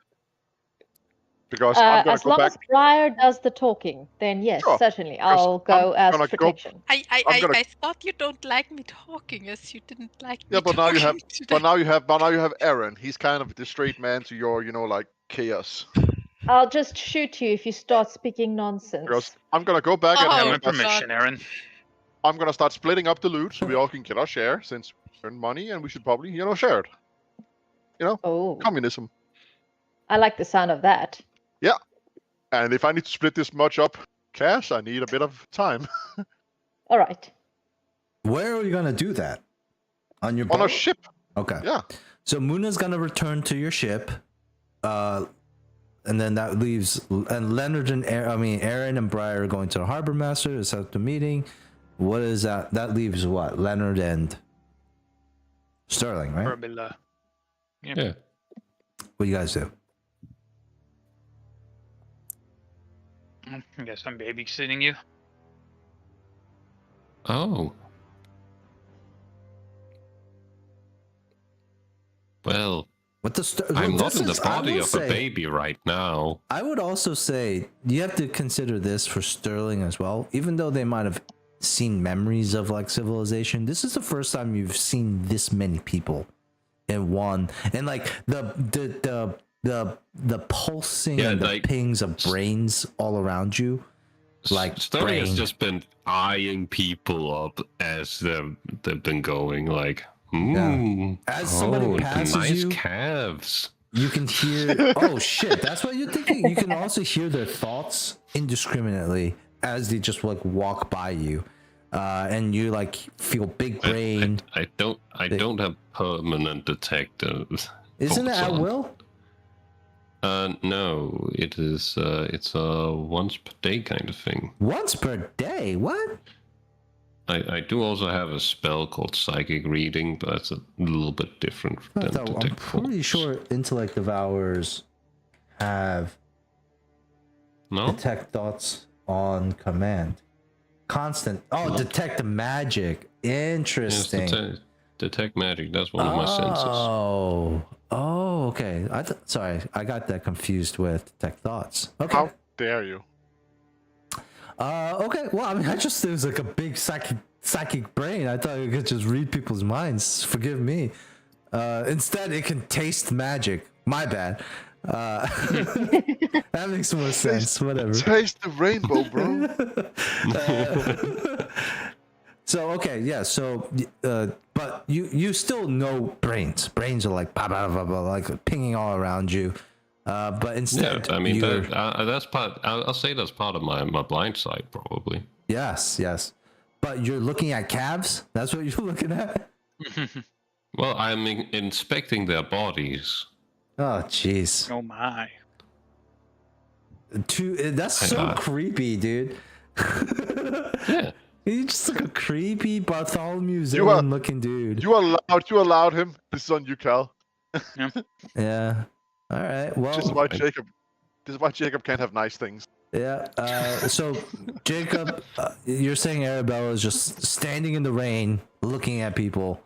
Because I'm gonna as go long back. as Briar does the talking, then yes, Sure, certainly, because I'll go I'm as gonna go- protection. I'm gonna- I thought you don't like me talking, as you didn't like me Yeah, but now talking you have, today. but now you have Aaron. He's kind of the straight man to your, like chaos. I'll just shoot you if you start speaking Because nonsense. I'm gonna go back and Oh, Have have my a- God. permission, Aaron. I'm gonna start splitting up the loot so we all can get our share since we earn money and we should probably, share it. Oh, Communism. I like the sound of that. And if I need to split this much up cash, I need a bit of time. All right. Where are we gonna do that? On your On boat? a ship. Okay. Yeah. So Muna's gonna return to your ship, and then that leaves Leonard and Aaron and Briar are going to the harbor master to set up the meeting. What is that? That leaves what? Leonard and Sterling, right? Arabella. Yeah. What do you guys do? I guess I'm babysitting you. Oh. I'm Well, well, not in the I body will of say- a baby right now. I would also say you have to consider this for Sterling as well. Even though they might have seen memories of like civilization, this is the first time you've seen this many people in one, and like the pulsing Yeah, and the like- pings of brains all around you. Like Sterling has brain. just been eyeing people up as they've been going, like, As somebody passes nice you- calves. You can hear. Oh shit! That's what you're thinking. You can also hear their thoughts indiscriminately as they just like walk by you, and you like feel big brain. I don't have permanent detectors. Isn't it bolts at on. will? No, it's a once per day kind of thing. Once per day? What? I do also have a spell called Psychic Reading, but that's a little bit different than I'm Detect pretty Bolts. sure Intellect Devourers have No? detect thoughts on command. Constant. Oh, No. detect the magic. Yes, Interesting. detect Magic, that's one of my senses. Oh, okay. Sorry, I got that confused with detect thoughts. Okay. How dare you? Okay. Well, I mean, it was like a big psychic brain. I thought it could just read people's minds. Forgive me. Instead, it can taste magic. My bad. That makes more sense. Whatever. Taste the rainbow, bro. So okay, yeah. So, but you still know brains. Brains are like blah, blah, blah, blah, like pinging all around you. But instead, Yeah, I mean, you're- that's part. I'll say that's part of my blind side, probably. yes. But you're looking at calves. That's what you're looking at. Well, I'm inspecting their bodies. Oh, jeez. Oh my. That's so creepy, dude. Yeah. He's just like a creepy Bartholomew You are- looking dude. You allowed him. This is on you, Cal. Yeah. All right. Well. This is why Jacob can't have nice things. Yeah. So, Jacob, you're saying Arabella is just standing in the rain, looking at people.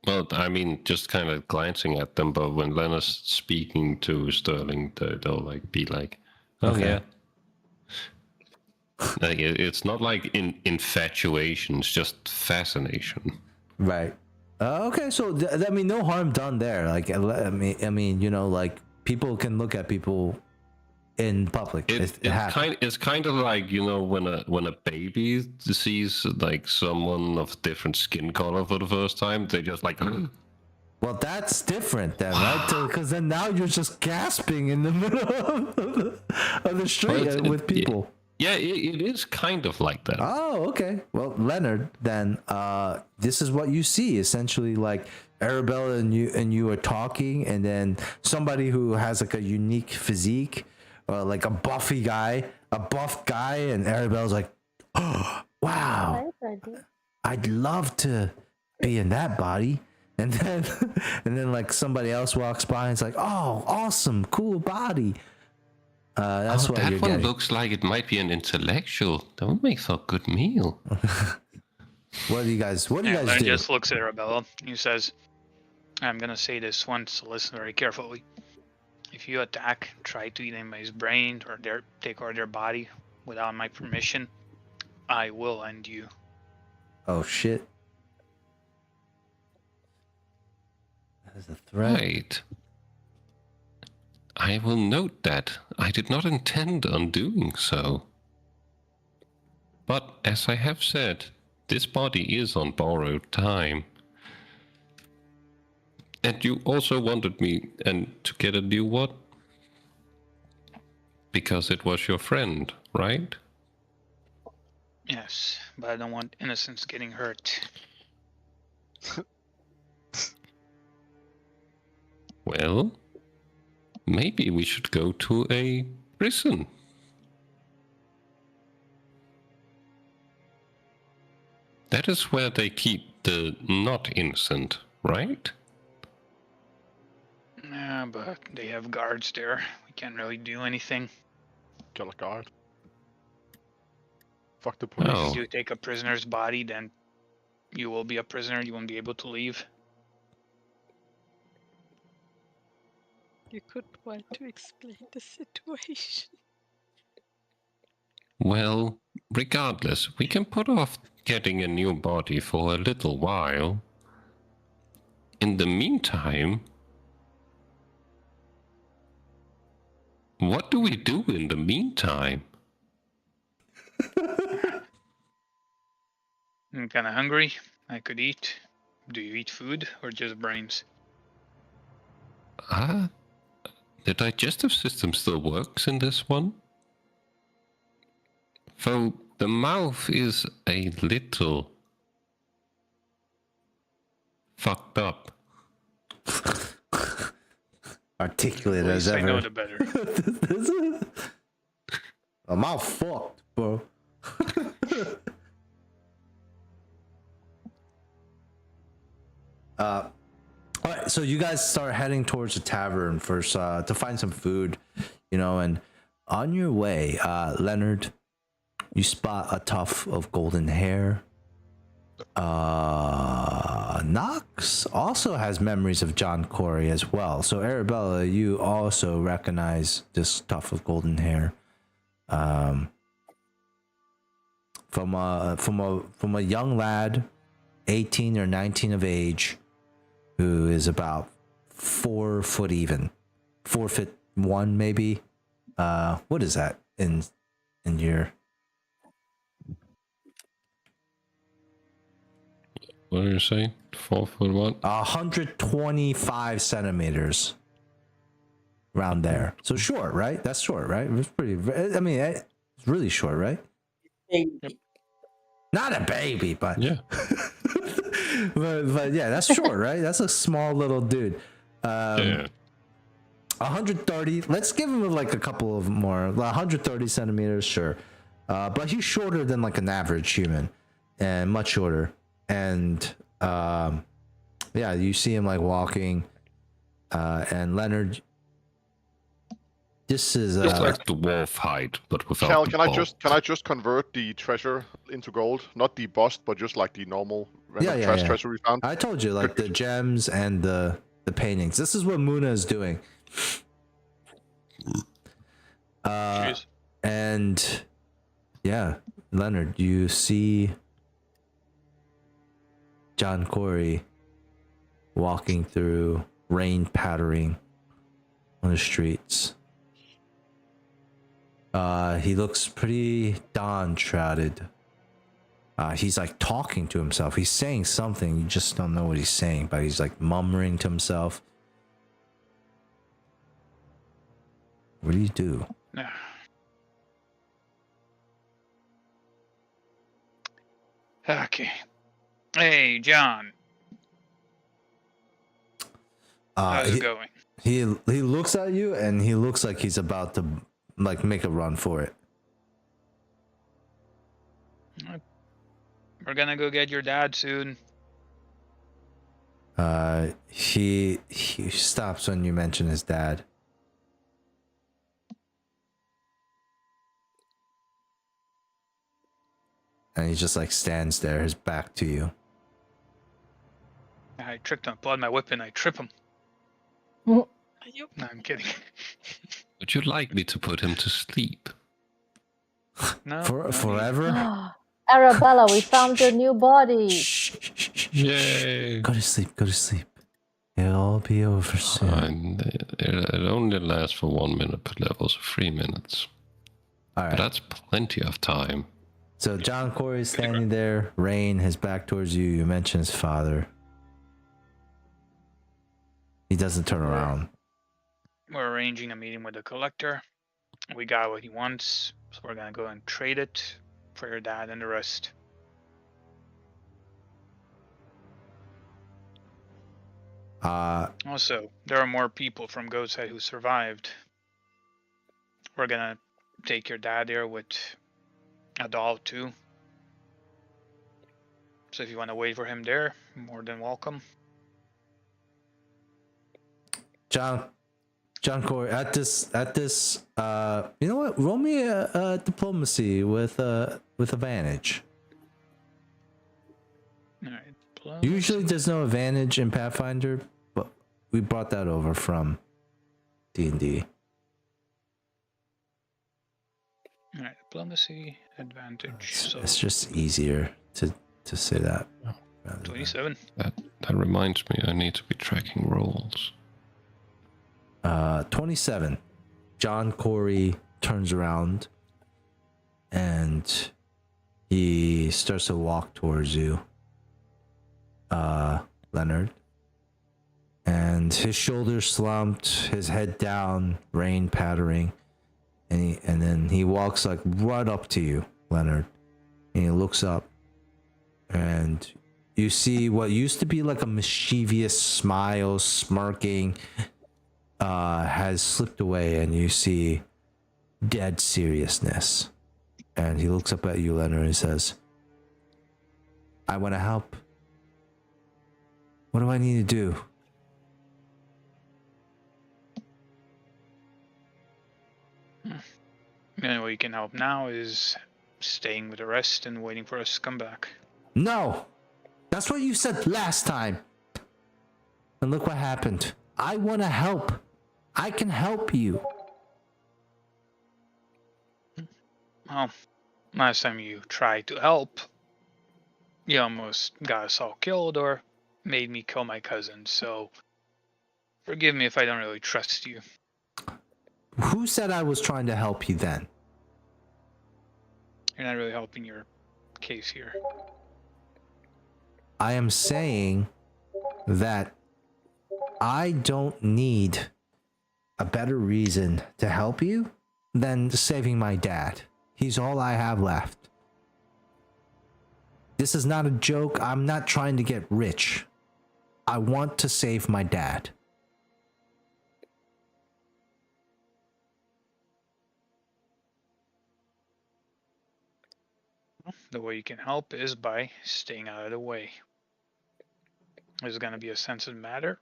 Well, I mean, just kind of glancing at them, but when Lena's speaking to Sterling, they'll like be like, "Oh Okay. yeah." Like it's not like infatuation; it's just fascination. Right. Okay. So, I mean, no harm done there. Like, I mean, like people can look at people in public. It's kind of like when a baby sees like someone of different skin color for the first time, they just like. Well, that's different then, right? Because then now you're just gasping in the middle of the street with people. Yeah, it is kind of like that. Oh, okay. Well, Leonard, then this is what you see. Essentially, like Arabella and you are talking, and then somebody who has like a unique physique, like a buff guy, and Arabella's like, oh, wow, I'd love to be in that body. And then like somebody else walks by and it's like, oh, awesome, cool body. That's what that you're one getting. looks like it might be an intellectual. That would make for a good meal. What do you guys Len do? just looks at Arabella. He says, I'm gonna say this once, so listen very carefully. If you attack, try to eat anybody's brain or take over their body without my permission, I will end you. Oh shit. That is a threat. Right. I will note that. I did not intend on doing so. But as I have said, this body is on borrowed time. And you also wanted me to get a new one? Because it was your friend, right? Yes, but I don't want innocents getting hurt. Well, maybe we should go to a prison. That is where they keep the not innocent, right? Yeah, but they have guards there. We can't really do anything. Kill a guard. Fuck the police. Oh. If you take a prisoner's body, then you will be a prisoner. You won't be able to leave. You could try to explain the situation. Well, regardless, we can put off getting a new body for a little while. In the meantime, what do we do in the meantime? I'm kind of hungry. I could eat. Do you eat food or just brains? The digestive system still works in this one. Though the mouth is a little fucked up. Articulate The as least I ever. know, the better. A mouth fucked, bro. All right, so you guys start heading towards the tavern first to find some food, you know, and on your way, Leonard, you spot a tuft of golden hair. Knox also has memories of John Corey as well. So Arabella, you also recognize this tuft of golden hair. From a young lad, 18 or 19 of age, who is about 4 foot even, 4'1" maybe. What is that in your? What did you say? 4 foot what? 125 centimeters. Around there. So short, right? That's short, right? It's pretty. I mean, it's really short, right? Baby. Not a baby, but Yeah. but yeah, that's short, right? That's a small little dude. Yeah. 130. Let's give him like a couple of more. 130 centimeters, sure. But he's shorter than like an average human, and much shorter. And yeah, you see him like walking. And Leonard, this is It's like the wolf height, but without Cal, the can I bolt. just convert the treasure into gold? Not the bust, but just like the normal random Yeah. treasure we found. I told you, like the gems and the paintings. This is what Muna is doing. Jeez. And yeah, Leonard, you see John Corey walking through, rain pattering on the streets. He looks pretty downtrodden. He's like talking to himself. He's saying something. You just don't know what he's saying, but he's like murmuring to himself. What do you do? Okay. Hey, John. How's it going? He looks at you and he looks like he's about to like make a run for it. We're gonna go get your dad soon. He stops when you mention his dad. And he just like stands there, his back to you. I tricked him. Pull out my whip and I trip him. Are you? No, I'm kidding. Would you like me to put him to sleep? No. For no need. forever? Arabella, we found your new body. Shh, shh, shh, shh, shh. Yay! Go to sleep. Go to sleep. It'll all be over soon. And it only lasts for 1 minute per level, so 3 minutes. All But right. that's plenty of time. So John Corey's standing there. Rain, his back towards you. You mention his father. He doesn't turn around. We're arranging a meeting with the collector. We got what he wants, so we're gonna go and trade it for your dad and the rest. Also, there are more people from Goat's Head who survived. We're gonna take your dad there with a doll too. So if you want to wait for him there, more than welcome. John Corey, at this, you know what? Roll me a diplomacy with advantage. All right. Usually there's no advantage in Pathfinder, but we brought that over from D&D. All right, diplomacy advantage. So It's just easier to say that. 27. That reminds me, I need to be tracking rolls. 27. John Corey turns around and he starts to walk towards you, Leonard. And his shoulders slumped, his head down, rain pattering, and then he walks like right up to you, Leonard. And he looks up, and you see what used to be like a mischievous smile, smirking, has slipped away, and you see dead seriousness. And he looks up at you, Leonard, and says, I want to help. What do I need to do? The only way you can help now is staying with the rest and waiting for us to come back. No! That's what you said last time. And look what happened. I want to help. I can help you. Well, last time you tried to help, you almost got us all killed or made me kill my cousin, so forgive me if I don't really trust you. Who said I was trying to help you then? You're not really helping your case here. I am saying that I don't need a better reason to help you than saving my dad. He's all I have left. This is not a joke. I'm not trying to get rich. I want to save my dad. The way you can help is by staying out of the way. There's gonna be a sensitive matter,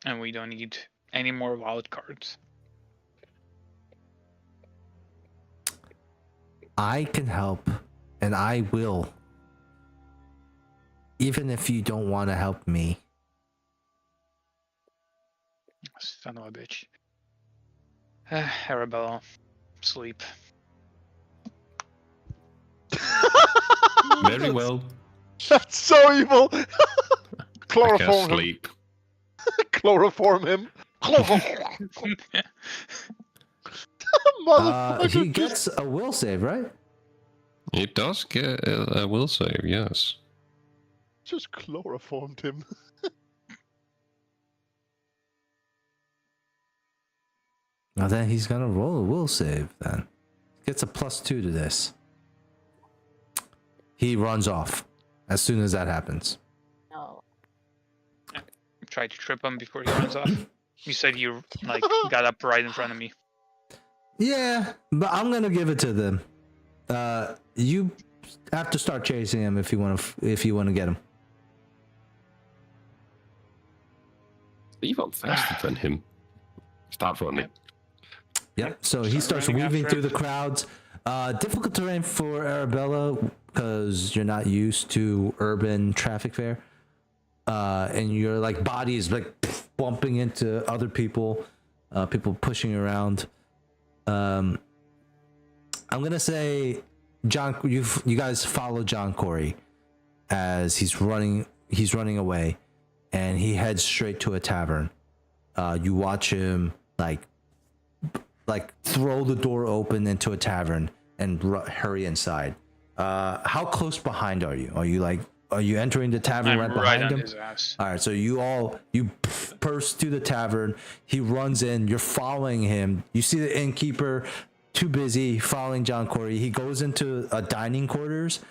and we don't need any more wild cards. I can help, and I will. Even if you don't want to help me. Son of a bitch. Arabella, sleep. Very well. That's so evil. I can Chloroform him. sleep. Chloroform him. Motherfucker. He gets a will save, right? It does get a will save, yes. Just chloroformed him. Well, then he's gonna roll a will save then. Gets a +2 to this. He runs off as soon as that happens. No. Tried to trip him before he runs off. You said you like got up right in front of me. Yeah, but I'm gonna give it to them. You have to start chasing him if you want to get him. Even faster than him. Start running. Yep. So he starts running weaving after through the crowds. Difficult terrain for Arabella because you're not used to urban traffic fare. and your like body is like bumping into other people, people pushing around. I'm gonna say, John, you guys follow John Corey as he's running away, and he heads straight to a tavern. You watch him like throw the door open into a tavern and hurry inside. How close behind are you? Are you entering the tavern I'm right right behind on him? his ass. All right, so you burst to the tavern. He runs in. You're following him. You see the innkeeper too busy following John Corey. He goes into a dining quarters,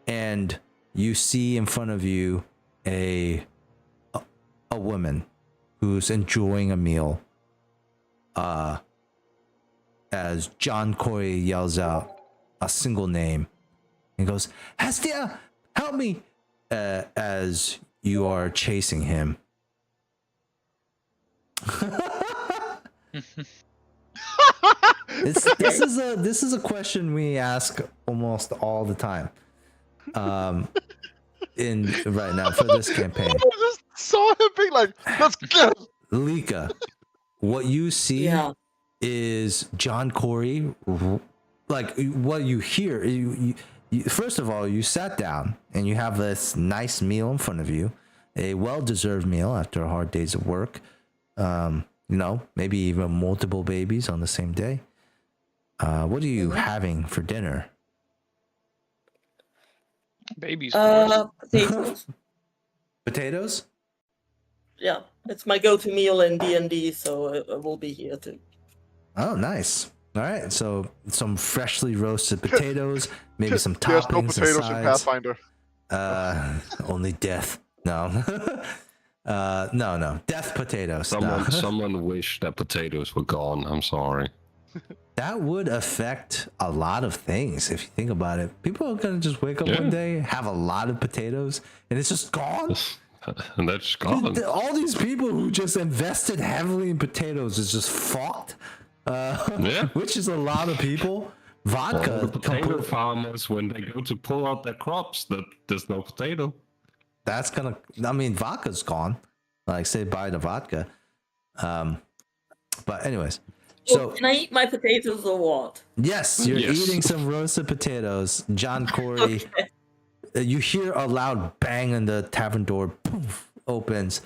and you see in front of you a woman who's enjoying a meal. As John Corey yells out a single name, and goes, "Hestia, help me!" As you are chasing him. This is a question we ask almost all the time. In right now for this campaign. I just saw him being like, "Let's get him." Lika, what you see is John Corey. Like what you hear, you first of all, you sat down and you have this nice meal in front of you, a well-deserved meal after a hard days of work. Maybe even multiple babies on the same day. What are you having for dinner? Babies. Potatoes. Potatoes? Yeah, it's my go-to meal in D&D, so it will be here too. Oh, nice. All right, so some freshly roasted potatoes, maybe some toppings. There's no potatoes and in sides. Pathfinder. Only death. No. No. Death potatoes. Someone wished that potatoes were gone. I'm sorry. That would affect a lot of things if you think about it. People are gonna just wake up one day, have a lot of potatoes, and it's just gone. And that's gone. All these people who just invested heavily in potatoes is just fucked. Which is a lot of people. Vodka. All the potato farmers, when they go to pull out their crops, there's no potato. That's gonna. I mean, vodka's gone. Like, say bye to vodka. But anyways. So can I eat my potatoes or what? Yes, you're eating some roasted potatoes. John Corey, you hear a loud bang and the tavern door poof, opens,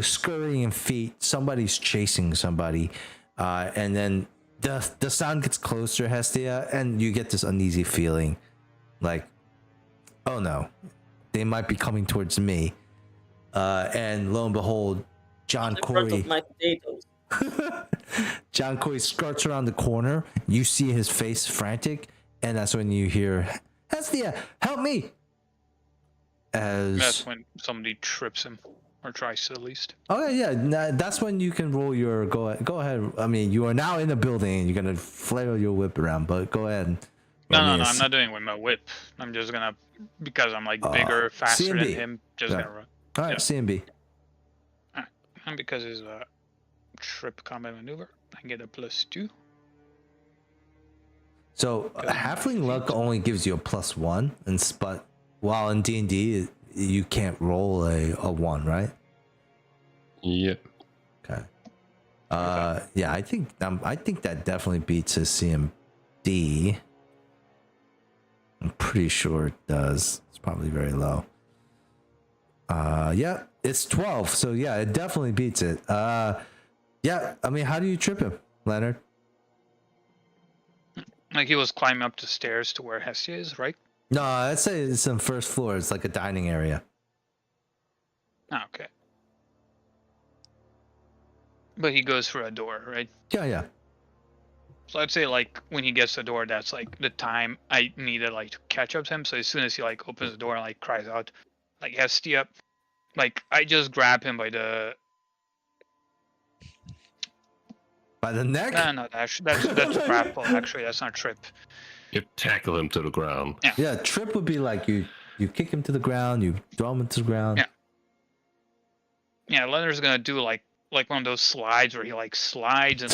scurrying feet. Somebody's chasing somebody, and then the sound gets closer, Hestia, and you get this uneasy feeling, like, oh no, they might be coming towards me. And lo and behold, John Corey. In front of my potatoes. John Corey skirts around the corner. You see his face frantic, and that's when you hear, "Hestia, help me!" That's when somebody trips him, or tries to at least. Oh yeah, that's when you can roll your go ahead. I mean, you are now in the building, and you're gonna flail your whip around. But go ahead. No, I'm not doing it with my whip. I'm just gonna, because I'm like bigger, faster C&B. than him. Just gonna run. All right, C&B. Alright, and because it's a trip combat maneuver, I get a +2. So halfling luck only gives you a +1, but while in D&D you can't roll a 1, right? Yeah. Okay. Yeah, I think that definitely beats his CMD. I'm pretty sure it does. It's probably very low. Yeah, it's 12. So yeah, it definitely beats it. Yeah, I mean, how do you trip him, Leonard? Like he was climbing up the stairs to where Hestia is, right? No, I'd say it's on first floor. It's like a dining area. Ah, okay. But he goes through a door, right? Yeah. So I'd say like when he gets to the door, that's like the time I needed like to catch up to him. So as soon as he like opens the door and like cries out, like Hestia, like I just grab him by the neck? No, actually, that's grapple. Actually, that's not trip. You tackle him to the ground. Yeah, trip would be like you kick him to the ground, you throw him into the ground. Yeah, Leonard's gonna do like one of those slides where he like slides and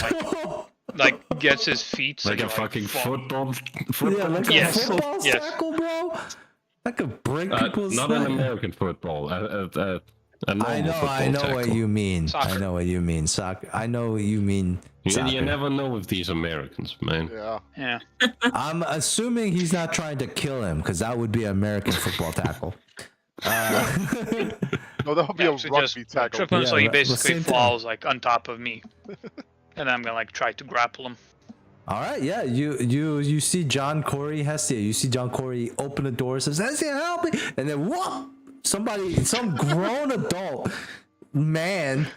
like gets his feet so like he, a fucking football. Yeah, like a football Yes. tackle, bro. That could break people's Not an American football. A normal I know football what tackle. you mean. Soccer. I know what you mean. Soccer. I know what you mean. You Soccer. never know with these Americans, man. Yeah. Yeah. I'm assuming he's not trying to kill him because that would be an American football tackle. No, that would be a So rugby just tackle. trip him so he well, basically same thing. falls like on top of me, and then I'm gonna like try to grapple him. All right, yeah. You see John Corey Hestia. You see John Corey open the door, says Hestia, help me, and then whoop! Some grown adult man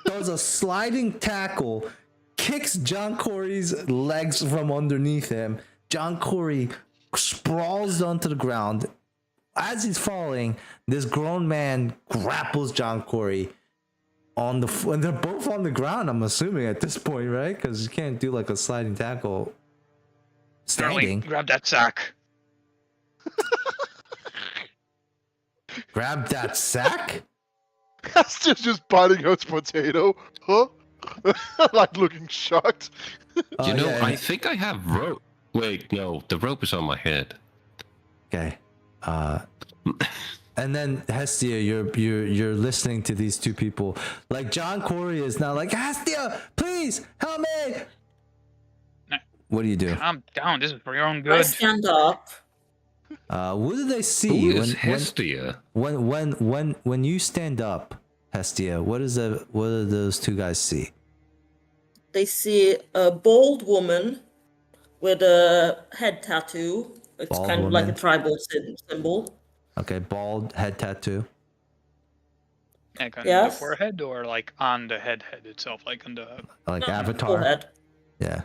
does a sliding tackle, kicks John Corey's legs from underneath him. John Corey sprawls onto the ground. As he's falling, this grown man grapples John Corey on the and they're both on the ground, I'm assuming at this point, right? Because you can't do like a sliding tackle Sterling, standing. grab that sack. Grab that sack. That's just biting his potato. Huh? Like looking shocked. You know, Yeah, I think I have rope. Wait, no, the rope is on my head. okay. And then Hestia, you're listening to these two people. Like John Corey is now like, Hestia, please help me. What do you do? Calm down. This is for your own I good. stand up. What do they see Who is Hestia? when you stand up, Hestia? What do those two guys see? They see a bald woman with a head tattoo. It's Bald kind of like a woman. tribal symbol. Okay, bald head tattoo. Like on Yes. the forehead or like on the head itself, like on the. Like No, Avatar. forehead. Yeah.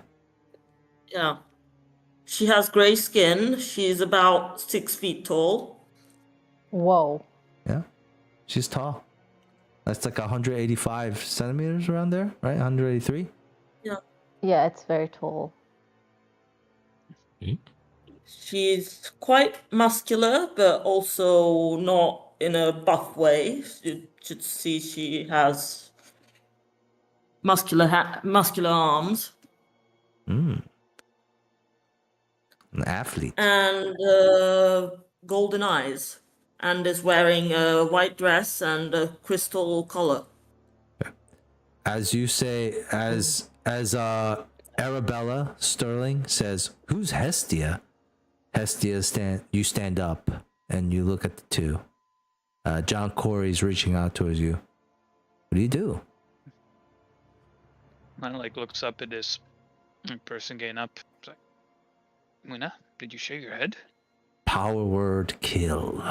Yeah. She has gray skin. She's about 6 feet tall. Whoa. Yeah. She's tall. That's like 185 centimeters around there, right? 183. Yeah, it's very tall. She's quite muscular, but also not in a buff way. You should see she has muscular arms An athlete. and golden eyes, and is wearing a white dress and a crystal collar. As you say, as Arabella Sterling says, "Who's Hestia?" Hestia you stand up and you look at the two. John Corey's reaching out towards you. What do you do? I like looks up at this person getting up. It's like, Luna, did you shave your head? Power word kill.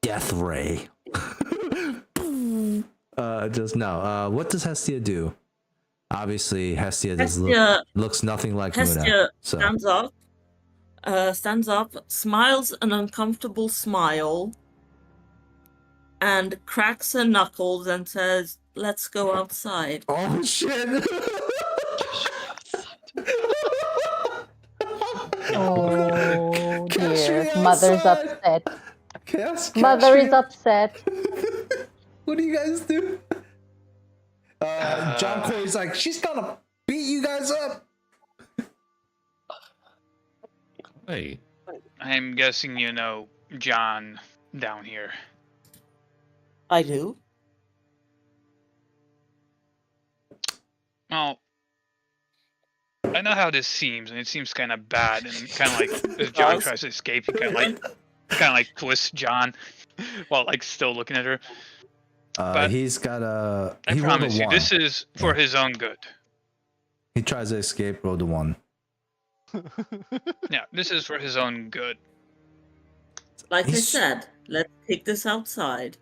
Death ray. Just no. What does Hestia do? Obviously, Hestia looks nothing like Muna. Hestia So stands up, smiles an uncomfortable smile, and cracks her knuckles and says, "Let's go outside." oh shit! Oh Catch dear. me Mother's outside. upset. Catch Mother me. is upset. What do you guys do? John Corey's like, she's gonna beat you guys up. Hey, I'm guessing you know John down here. I do. Well, I know how this seems, and it seems kind of bad, and kind of like if John tries to escape, he kind of like twists John while like still looking at her. But He's got a. I He rolled a promise you, 1. this is for his own good. He tries to escape. Rolled a 1. Yeah, this is for his own good. Like I He's- said, let's take this outside.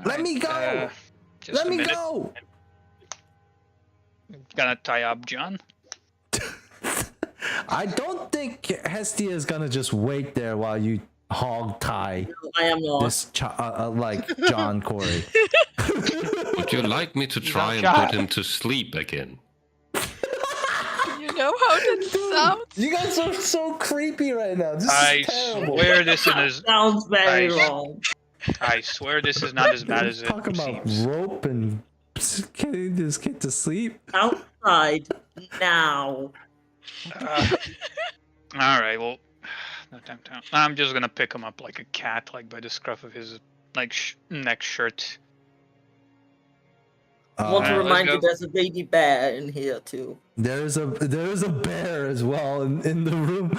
Let me go! Just Let a me minute. go! Gonna tie up John. I don't think Hestia is gonna just wait there while you hog tie No, I am not. this like John Corey. would you like me to try and God. put him to sleep again? You know how that sounds? You guys are so creepy right now. This I is terrible. swear this is. Sounds very I- wrong. I swear this is not as bad as it Talking about seems. rope and getting this kid to sleep. Outside now. All right. Well, no time. I'm just gonna pick him up like a cat, like by the scruff of his like neck shirt. I want to let's remind you go. there's a baby bear in here too. There's a bear as well in the room,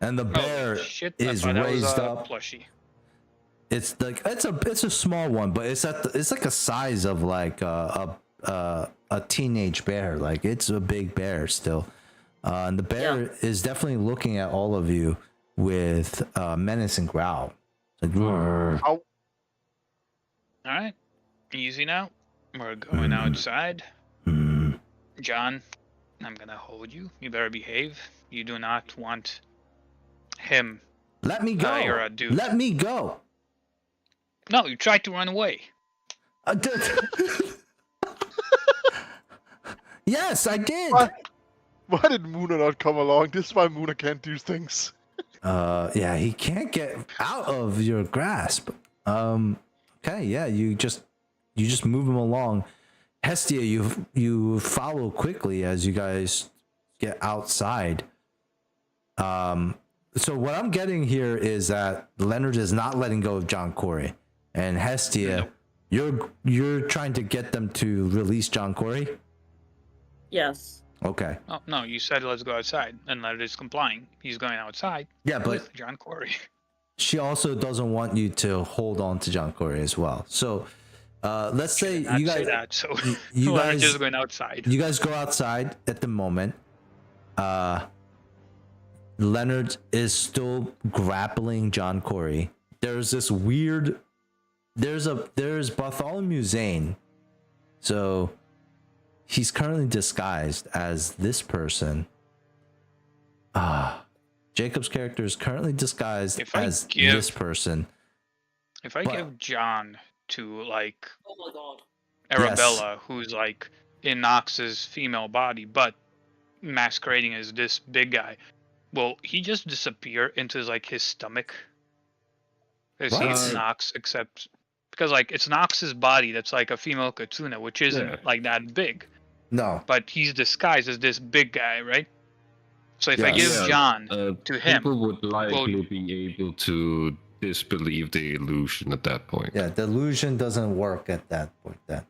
and the bear Shit, is that was raised a up. plushie. It's like it's a small one, but it's like a size of like a teenage bear. Like it's a big bear still, and the bear is definitely looking at all of you with menace and growl. It's like, "Roar." Ow. All right, easy now. We're going outside. John, I'm gonna hold you. You better behave. You do not want him. Let me go. You're a dude. Let me go. No, you tried to run away. Yes, I did. Why did Muna not come along? This is why Muna can't do things. Yeah, he can't get out of your grasp. Okay, yeah, you just move him along. Hestia, you follow quickly as you guys get outside. So what I'm getting here is that Leonard is not letting go of John Corey, and Hestia, you're trying to get them to release John Corey. Yes. Okay. Oh, no, you said let's go outside, and Leonard is complying. He's going outside. Yeah, but with John Corey. She also doesn't want you to hold on to John Corey as well. So let's say you guys say that, so you Leonard guys just going outside. You guys go outside at the moment. Leonard is still grappling John Corey. There's this weird. There's Bartholomew Zane. So he's currently disguised as this person. Jacob's character is currently disguised as this person. If I give John to like Oh my god. Arabella, who's like in Nox's female body, but masquerading as this big guy, will he just disappear into like his stomach? Is he Nox except because like it's Nox's body that's like a female Katuna, which isn't like that big. No. But he's disguised as this big guy, right? So if I give John to him, people would likely be able to disbelieve the illusion at that point. Yeah, the illusion doesn't work at that point then.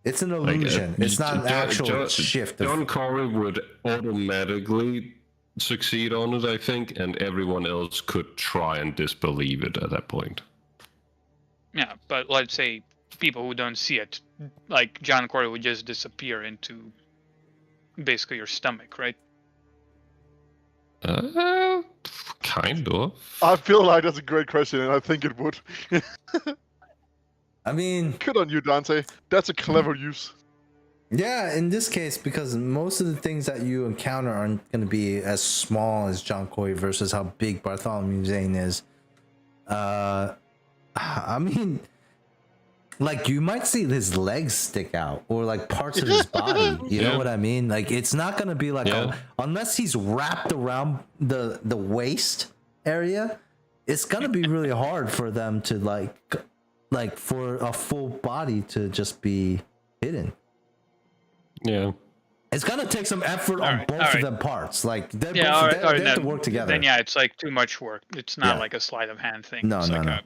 It's an illusion. It's not an actual shift. John Corey would automatically succeed on it, I think, and everyone else could try and disbelieve it at that point. Yeah, but let's say people who don't see it, like John Corey would just disappear into basically your stomach, right? Kind of. I feel like that's a great question, and I think it would. I mean, good on you, Dante. That's a clever use. Yeah, in this case, because most of the things that you encounter aren't going to be as small as John Corey versus how big Bartholomew Zane is. I mean, like you might see his legs stick out or like parts of his body. You know what I mean? Like it's not going to be like unless he's wrapped around the waist area. It's going to be really hard for them to like for a full body to just be hidden. Yeah. It's gonna take some effort on both of them parts. Like they have to work together. Then it's like too much work. It's not like a sleight of hand thing. No, it's no, like no.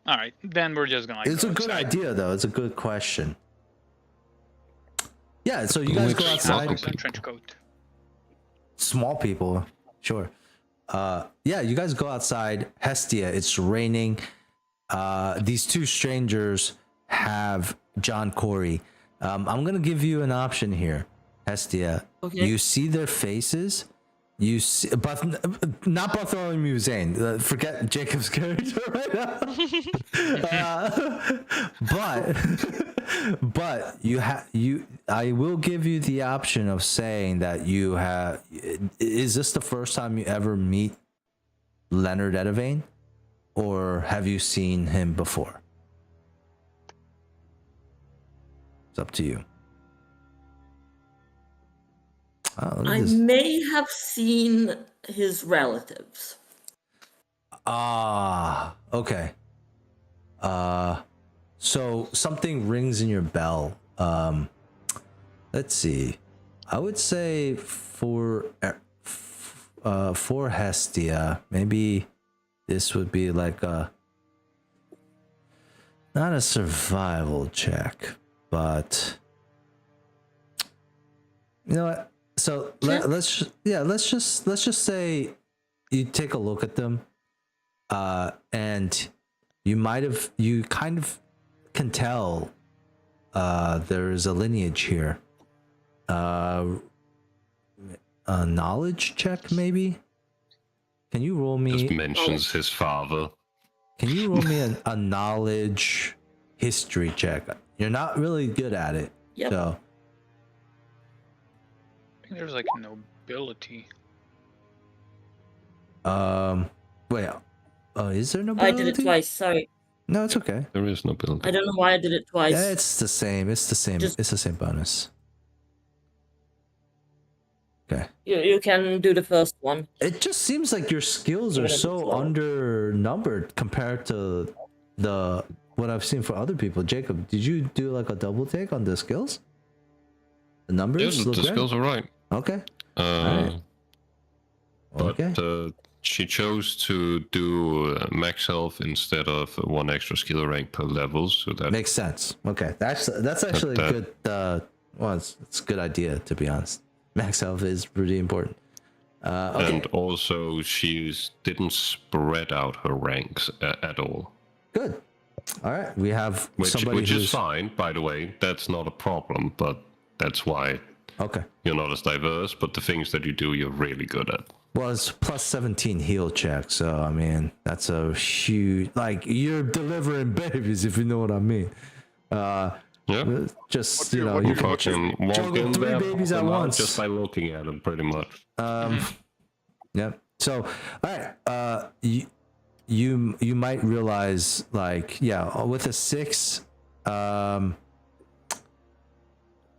All right, then we're just gonna. It's a good idea though. It's a good question. Yeah, so you guys go outside. Trench coat. Small people, sure. Yeah, you guys go outside. Hestia, it's raining. These two strangers have John Corey. I'm gonna give you an option here, Hestia. Okay. You see their faces. You see, but not Bartholomew Zane. Forget Jacob's character right now. But I will give you the option of saying that you have. Is this the first time you ever meet Leonard Edivane, or have you seen him before? It's up to you. I may have seen his relatives. Okay. So something rings in your bell. Let's see. I would say for Hestia, maybe this would be like a not a survival check, but you know what? So let's just say you take a look at them, and you kind of can tell there is a lineage here. A knowledge check, maybe. Can you roll me? Just mentions his father. Can you roll me a knowledge history check? You're not really good at it. Yep. So I think there's like nobility. wait. Is there nobility? I did it twice. Sorry. No, it's okay. There is no ability. I don't know why I did it twice. Yeah, it's the same. It's the same. Just- It's the same bonus. Okay. You can do the first one. It just seems like your skills are so undernumbered compared to what I've seen for other people. Jacob, did you do like a double take on the skills? The numbers Yeah, look the great? skills are right. Okay. But Okay. she chose to do max health instead of one extra skill rank per level, so that Makes sense. Okay. That's actually a good well, it's a good idea, to be honest. Max health is pretty important. Okay. and also she didn't spread out her ranks at all. Good. All right. We have somebody Which who's is fine, by the way. That's not a problem, but that's why okay. you're not as diverse, but the things that you do, you're really good at. Well, it's plus 17 heal check, so I mean that's a huge. Like you're delivering babies, if you know what I mean. Yeah. Just What do you you can Fucking walk juggle in 3 there, babies at pull them out once. just by looking at them, pretty much. Yeah. So, all right. You might realize, like, yeah, with a 6,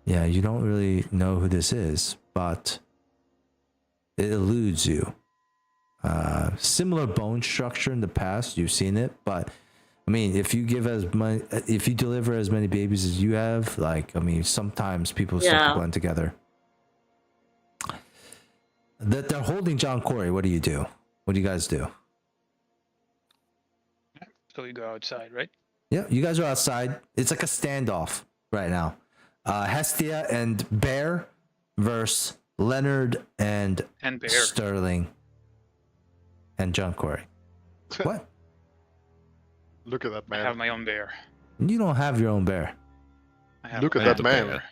yeah, you don't really know who this is, but it eludes you. Similar bone structure in the past, you've seen it, but I mean, if you deliver as many babies as you have, like, I mean, sometimes people start to blend together. That they're holding John Corey. What do you do? What do you guys do? So we go outside, right? Yeah, you guys are outside. It's like a standoff right now. Hestia and Bear versus Leonard and And Bear. Sterling and John Corey. What? Look at that I have man. my own bear. You don't have your own bear. I have Look my at that own man. bear.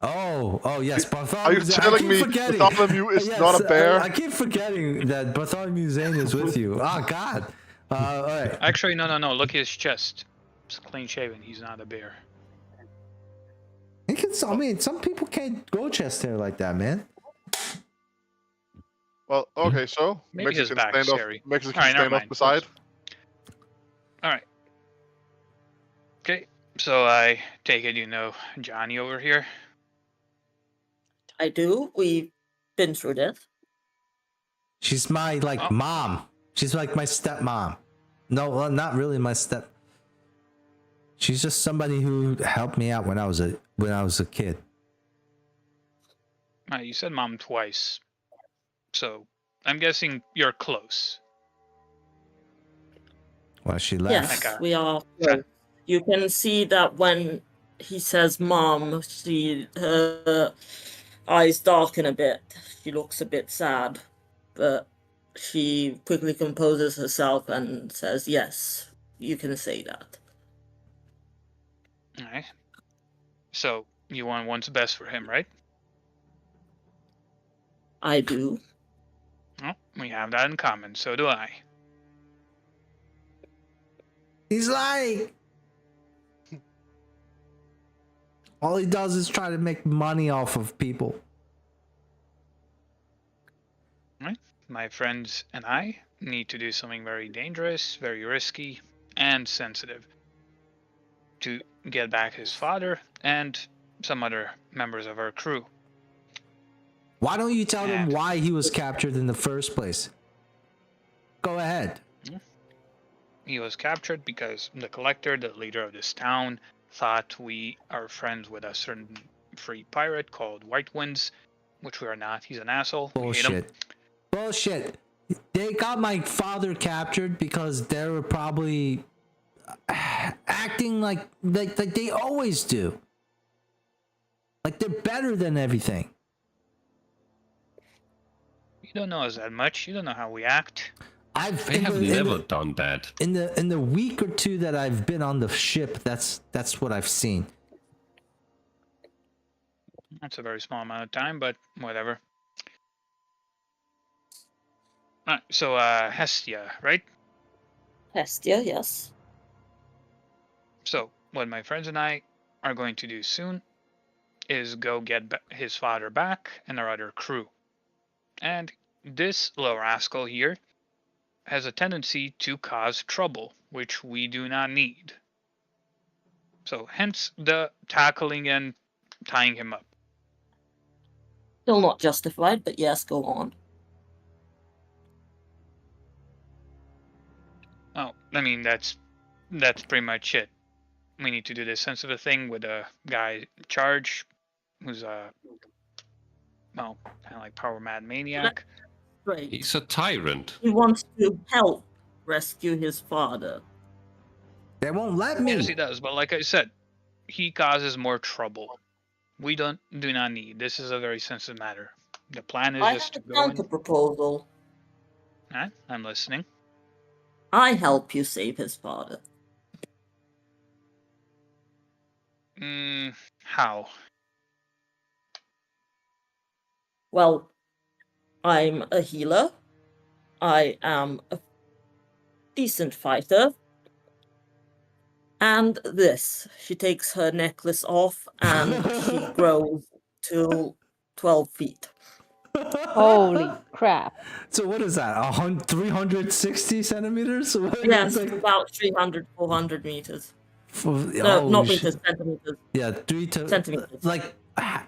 Oh, yes, Are you Bartholomew. telling me Bartholomew is not a bear? I keep forgetting that Bartholomew Zane is with you. Oh God. All right. Actually, no. Look at his chest. It's clean shaven. He's not a bear. He can, I mean, some people can't grow chest hair like that, man. Well, okay, so Maybe his back's scary. Mexican Alright, never stand off mind. beside. Alright. Okay, so I take it you know Johnny over here? I do. We've been through this. She's my mom. She's like my stepmom. No, well, not really my step. She's just somebody who helped me out when I was a kid. You said mom twice. So I'm guessing you're close. Well, she left. Yes, Okay. we are. Okay. You can see that when he says "mom," her eyes darken a bit. She looks a bit sad, but she quickly composes herself and says, "Yes, you can say that." Alright. So you want what's best for him, right? I do. Well, we have that in common, so do I. He's lying. All he does is try to make money off of people. My friends and I need to do something very dangerous, very risky, and sensitive to get back his father and some other members of our crew. Why don't you tell them And- why he was captured in the first place? Go ahead. He was captured because the collector, the leader of this town, thought we are friends with a certain free pirate called White Winds, which we are not. He's an asshole. We hate him. Bullshit. They got my father captured because they were probably acting like they always do. Like they're better than everything. You don't know us that much. You don't know how we act. They have never done that. In the week or two that I've been on the ship, that's what I've seen. That's a very small amount of time, but whatever. Alright, so Hestia, right? Hestia, yes. So what my friends and I are going to do soon is go get his father back and our other crew. And this little rascal here has a tendency to cause trouble, which we do not need. So hence the tackling and tying him up. Still not justified, but yes, go on. Oh, I mean that's pretty much it. We need to do this sense of a thing with a guy in charge who's well, kind of like power mad maniac. Great. He's a tyrant. He wants to help rescue his father. They won't let me. Yes, he does, but like I said, he causes more trouble. We do not need. This is a very sensitive matter. The plan is I just to have a go in. counter proposal. I'm listening. I help you save his father. How? Well, I'm a healer. I am a decent fighter. And this. She takes her necklace off and she grows to 12 feet. Holy crap. So what is that? 360 centimeters? Yes, about 300, 400 meters. No, not meters, centimeters. Yeah, centimeters.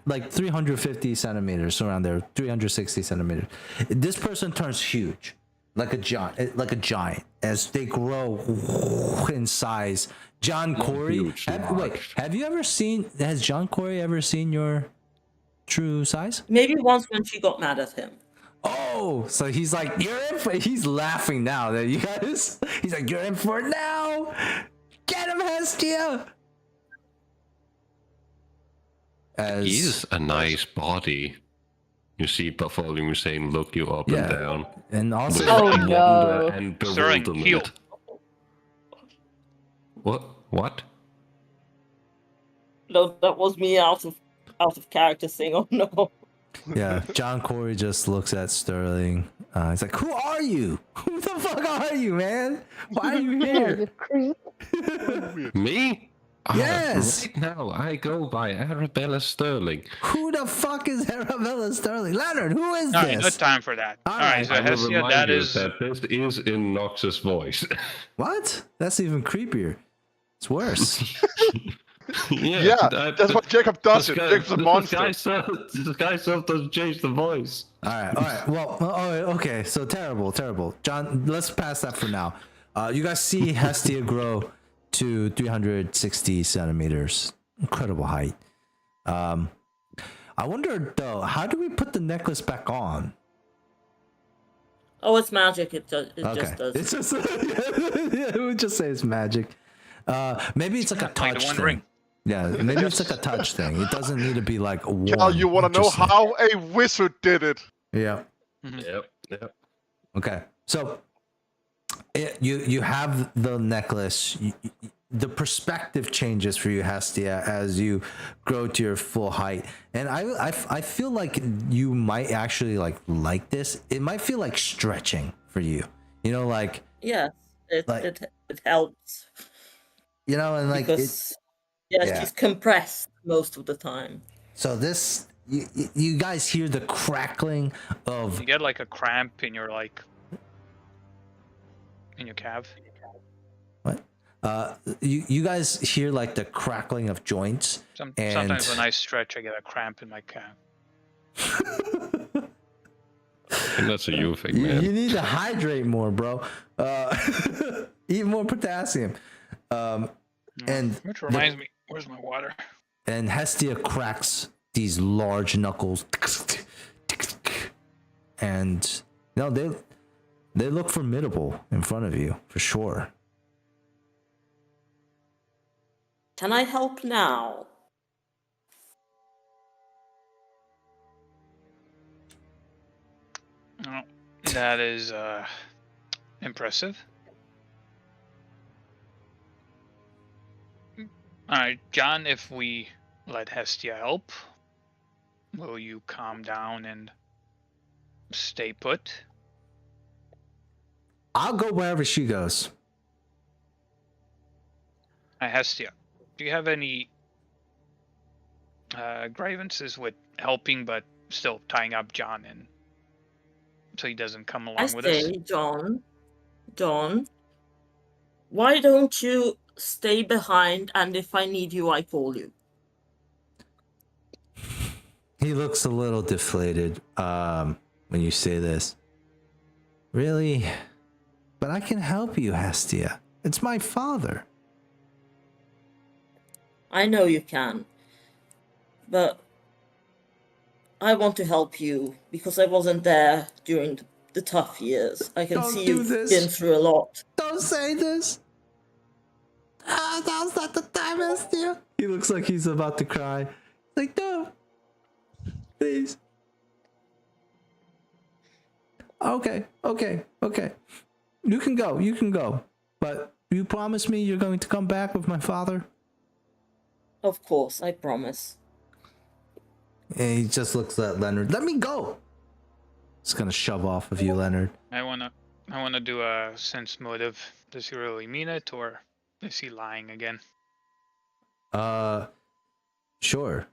Like 350 centimeters around there, 360 centimeters. This person turns huge, like a giant, as they grow in size. John Corey, has John Corey ever seen your true size? Maybe once when she got mad at him. Oh, so he's like, you're in for. He's laughing now that you guys. He's like, you're in for it now. Get him, Hestia. He's a nice body. You see Bartholomew saying, look you up and down. And also, no. And Sterling, heal. bewilderment. What? No, that was me out of character saying, oh no. yeah, John Corey just looks at Sterling. He's like, who are you? Who the fuck are you, man? Why are you here? You creep. Me? Yes. Right now, I go by Arabella Sterling. Who the fuck is Arabella Sterling? Leonard, who is Alright, no this? time for that. Alright, so I will Hestia, remind that you is... that this is in Nox's voice. What? That's even creepier. It's worse. That's what Jacob does. Jacob's a monster. This guy self doesn't change the voice. All right. Well, okay. So terrible. John, let's pass that for now. You guys see Hestia grow to 360 centimeters. Incredible height. I wonder though, how do we put the necklace back on? Oh, it's magic. It just does. It's just yeah, we would just say it's magic. Maybe it's like a touch thing. Ring. Yeah, maybe it's like a touch thing. It doesn't need to be like warm. Cal, you want to know how a wizard did it? Yeah. Mm-hmm. Yep. Okay, so you have the necklace. The perspective changes for you, Hestia, as you grow to your full height. And I feel like you might actually like this. It might feel like stretching for you. You know, like yes, it helps. You know, and like because she's compressed most of the time. So this, you guys hear the crackling of. You get like a cramp in your in your calf. What? You guys hear like the crackling of joints. Sometimes when I stretch, I get a cramp in my calf. And that's a you thing, man. You need to hydrate more, bro. Eat more potassium. Which reminds me, where's my water? And Hestia cracks these large knuckles, and no, they look formidable in front of you for sure. Can I help now? Oh, that is impressive. Alright, John, if we let Hestia help, will you calm down and stay put? I'll go wherever she goes. Hestia, do you have any grievances with helping but still tying up John in so he doesn't come I along with us? say, John, why don't you stay behind, and if I need you, I call you. He looks a little deflated when you say this. Really? But I can help you, Hestia. It's my father. I know you can, but I want to help you because I wasn't there during the tough years. I can Don't see do you've this. been through a lot. Don't say this. Now's not the time, Hestia. He looks like he's about to cry. Like, no. Please. Okay. You can go. But you promise me you're going to come back with my father? Of course, I promise. And he just looks at Leonard. Let me go. He's gonna shove off of you, Leonard. I wanna do a sense motive. Does he really mean it, or is he lying again? Sure.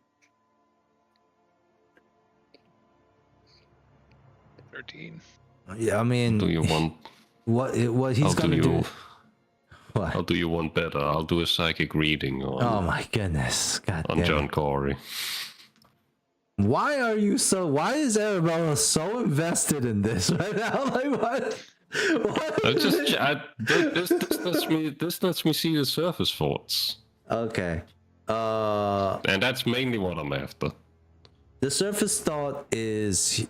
13. Yeah, I mean, Do you want? what he's gonna do? What? How do you want better? I'll do a psychic reading on. Oh my goodness! God on damn John it. Corey. Why is Arabella so invested in this right now? Like what? This lets me see the surface thoughts. Okay. And that's mainly what I'm after. The surface thought is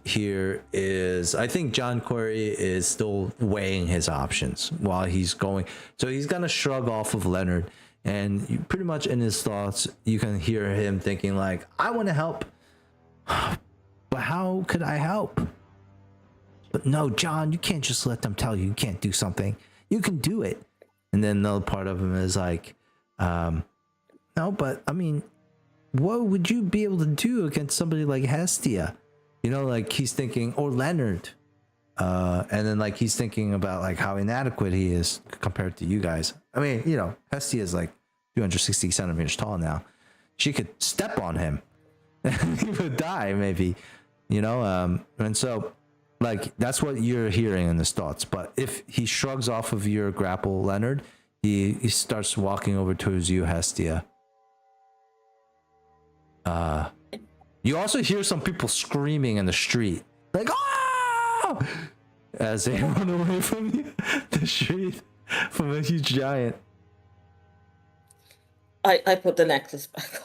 I think John Corey is still weighing his options while he's going. So he's gonna shrug off of Leonard, and pretty much in his thoughts, you can hear him thinking like, I want to help, but how could I help? But no, John, you can't just let them tell you can't do something. You can do it. And then another part of him is like, no, but I mean, what would you be able to do against somebody like Hestia? You know, like he's thinking, or Leonard. And then like he's thinking about like how inadequate he is compared to you guys. I mean, you know, Hestia is like 260 centimeters tall now. She could step on him and he would die maybe, you know? And so like, that's what you're hearing in his thoughts. But if he shrugs off of your grapple, Leonard, he starts walking over towards you, Hestia. You also hear some people screaming in the street, like "Ah!" as they run away from you, the street, from a huge giant. I put the necklace back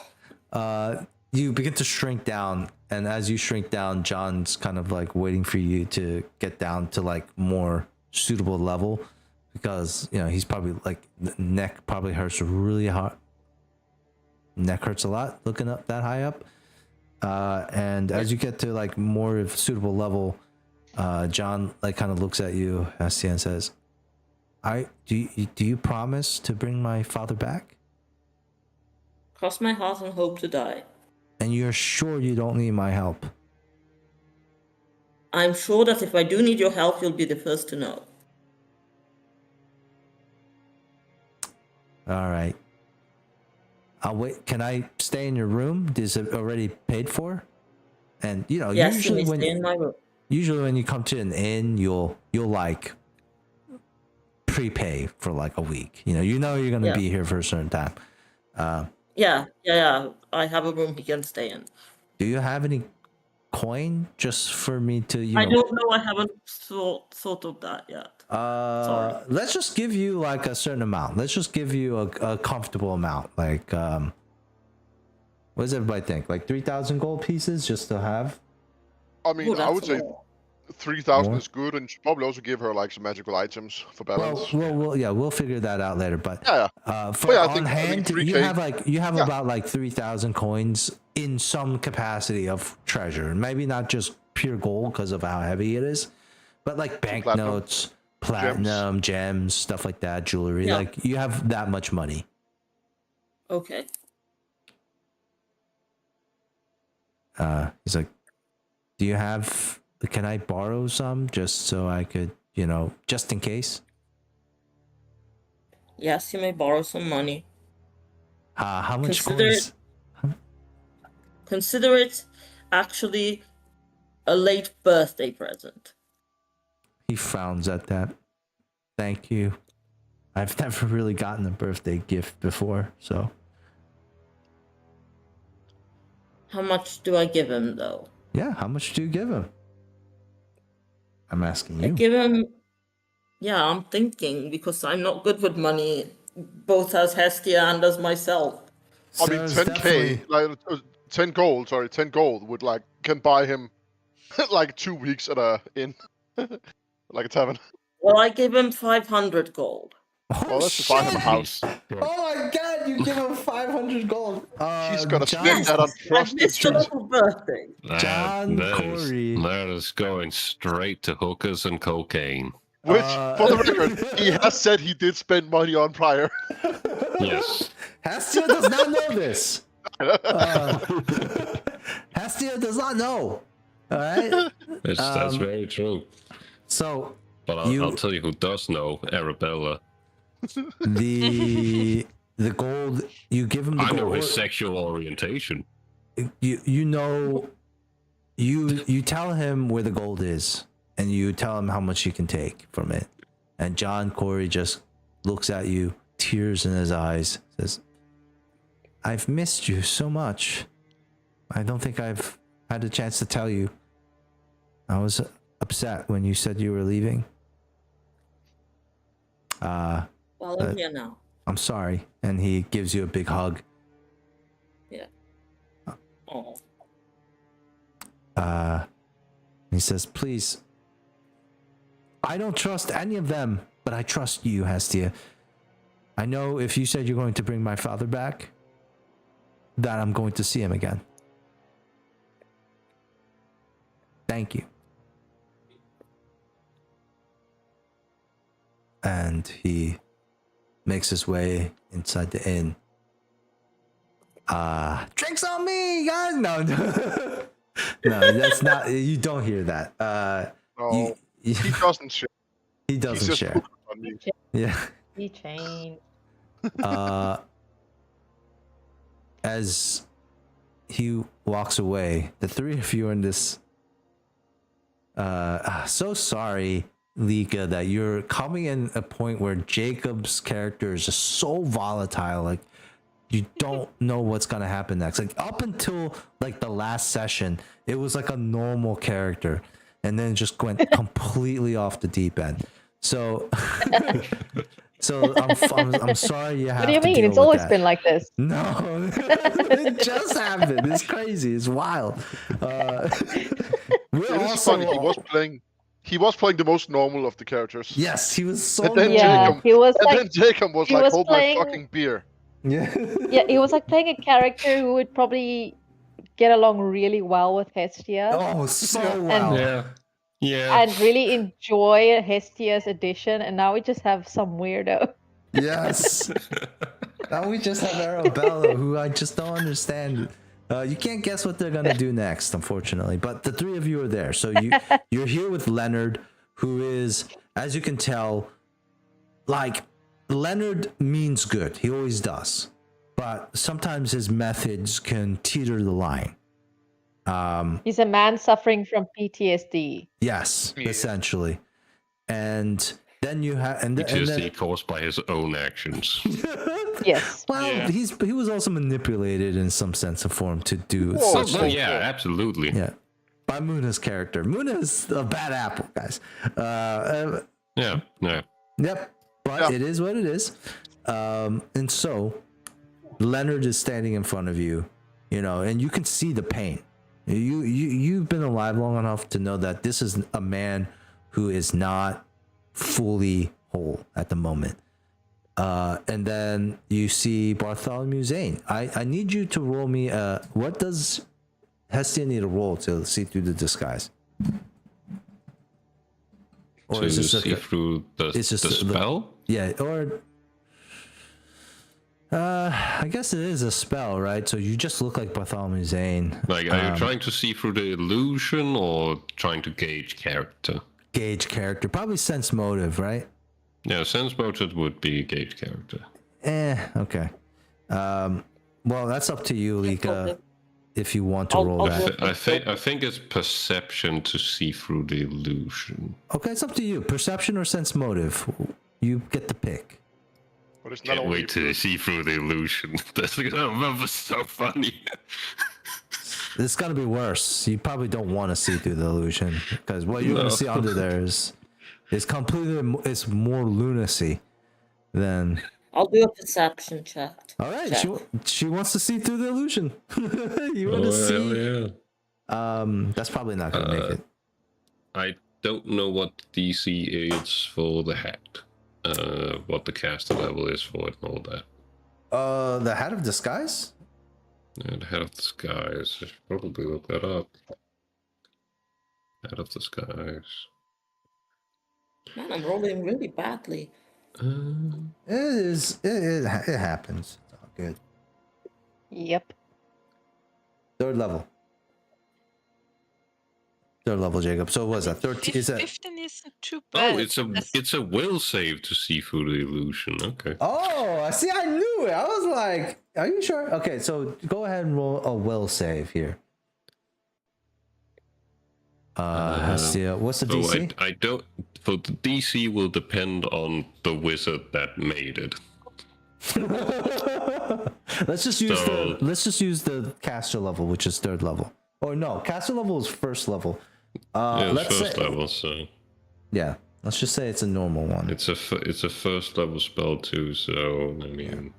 on. You begin to shrink down, and as you shrink down, John's kind of like waiting for you to get down to like more suitable level, because you know he's probably like the neck probably hurts really hard. Neck hurts a lot looking up that high up. And as you get to like more of suitable level, John like kind of looks at you, Hestia, and says, do you promise to bring my father back? Cross my heart and hope to die. And you're sure you don't need my help? I'm sure that if I do need your help, you'll be the first to know. All right. I'll wait. Can I stay in your room? Is it already paid for? And you know, Yes, usually you may when stay in my room. Usually when you come to an inn, you'll like prepay for like a week. You know you're gonna be here for a certain time. Yeah. I have a room he can stay in. Do you have any coin just for me to I don't know. I haven't thought of that yet. Sorry. Let's just give you like a certain amount. Let's just give you a comfortable amount. Like What does everybody think? Like 3,000 gold pieces just to have? I mean, Ooh, I would that's say a lot. 3,000 More? is good, and you should probably also give her like some magical items for balance. We'll figure that out later. But Yeah. for Well, yeah, I on think hand, 3K. you have Yeah. about like 3,000 coins in some capacity of treasure. Maybe not just pure gold because of how heavy it is, but like banknotes, platinum, gems, stuff like that, jewelry. Yeah. Like you have that much money. Okay. He's like, do you have? Can I borrow some just so I could, just in case? Yes, you may borrow some money. How much Consider coins? Consider it actually a late birthday present. He frowns at that. Thank you. I've never really gotten a birthday gift before, so. How much do I give him, though? Yeah, how much do you give him? I'm asking I you. give him. Yeah, I'm thinking because I'm not good with money, both as Hestia and as myself. I mean, 10k, like 10 gold. Sorry, 10 gold would like can buy him like 2 weeks at a inn, like a tavern. Well, I give him 500 gold. Well, that's to buy him a house. Oh my god, you give him 500 gold. He's gonna John, spend that on I frosted missed a cheese. little birthday. John Corey. That is going straight to hookers and cocaine. Which, for the record, he has said he did spend money on prior. Yes. Hestia does not know this. Hestia does not know. All right. That's very true. So, But I'll tell you who does know, Arabella. the gold you give him the I gold. know his sexual orientation. You know, you tell him where the gold is, and you tell him how much you can take from it. And John Corey just looks at you, tears in his eyes, says, "I've missed you so much. I don't think I've had a chance to tell you. I was upset when you said you were leaving. Well, I'm here now. I'm sorry." And he gives you a big hug. Yeah. Oh. He says, "Please, I don't trust any of them, but I trust you, Hestia. I know if you said you're going to bring my father back, that I'm going to see him again. Thank you." And he makes his way inside the inn. Drinks on me, guys! No, that's not. You don't hear that. No, he doesn't share. He doesn't He's just share. hooked on me. Yeah. He changed. As he walks away, the three of you are in this. So sorry, Lika, that you're coming in a point where Jacob's character is just so volatile. Like, you don't know what's gonna happen next. Like, up until like the last session, it was like a normal character, and then it just went completely off the deep end. So, I'm sorry you have. What do you to mean? deal It's with always that. been like this. No, it just happened. It's crazy. It's wild. We're It is also funny. He was playing the most normal of the characters. yes, he was so And then normal. Yeah, Jacob- he was And like, then Jacob was he like, was "Hold playing- my fucking beer." Yeah. yeah, he was like playing a character who would probably get along really well with Hestia Oh, so Yeah. well. Yeah. and really enjoy Hestia's addition, and now we just have some weirdo. Yes. Now we just have Arabella, who I just don't understand. You can't guess what they're gonna do next, unfortunately. But the three of you are there, so you're here with Leonard, who is, as you can tell, like Leonard means good. He always does, but sometimes his methods can teeter the line. He's a man suffering from PTSD. Yes, Yeah. essentially, and then you have and then PTSD caused by his own actions. Yes. well, Yeah. he was also manipulated in some sense of form to do Whoa, such whoa, Well, things. yeah, absolutely. Yeah, by Muna's character. Muna is a bad apple, guys. Yeah. Yep, but Yeah. it is what it is. And so Leonard is standing in front of you. you know, and you can see the pain. You've been alive long enough to know that this is a man who is not fully whole at the moment. And then you see Bartholomew Zane. I need you to roll me what does Hestia need to roll to see through the disguise? Or to is this see through the spell? Yeah, or I guess it is a spell, right? So you just look like Bartholomew Zane. Like, are you trying to see through the illusion or trying to gauge character? Gauge character, probably sense motive, right? Yeah, sense motive would be gauge character. Okay. Well, that's up to you, Lika, if you want to roll that. I think it's perception to see through the illusion. Okay, it's up to you. Perception or sense motive. You get the pick. But it's not Can't only wait to see through the illusion. That's so funny. It's gonna be worse. You probably don't want to see through the illusion because what you're gonna see under there is completely. It's more lunacy than. I'll do a perception check. All right, she wants to see through the illusion. You want to see? Yeah. That's probably not gonna make it. I don't know what DC is for the hat. What the caster level is for it and all that. The Hat of Disguise? Yeah, the Hat of Disguise. I should probably look that up. Hat of Disguise. Man, I'm rolling really badly. It happens. It's all good. Yep. Third level, Jacob. So what was that? 13? Is that? 15 isn't too bad. Oh, it's a will save to see through the illusion. Okay. Oh, I see. I knew it. I was like, "Are you sure?" Okay, so go ahead and roll a will save here. Hestia, what's the DC? I don't. So the DC will depend on the wizard that made it. Let's just use the caster level, which is third level. Or no, caster level is first level. Let's first say, level. So yeah, let's just say it's a normal one. it's a first level spell too. So I mean,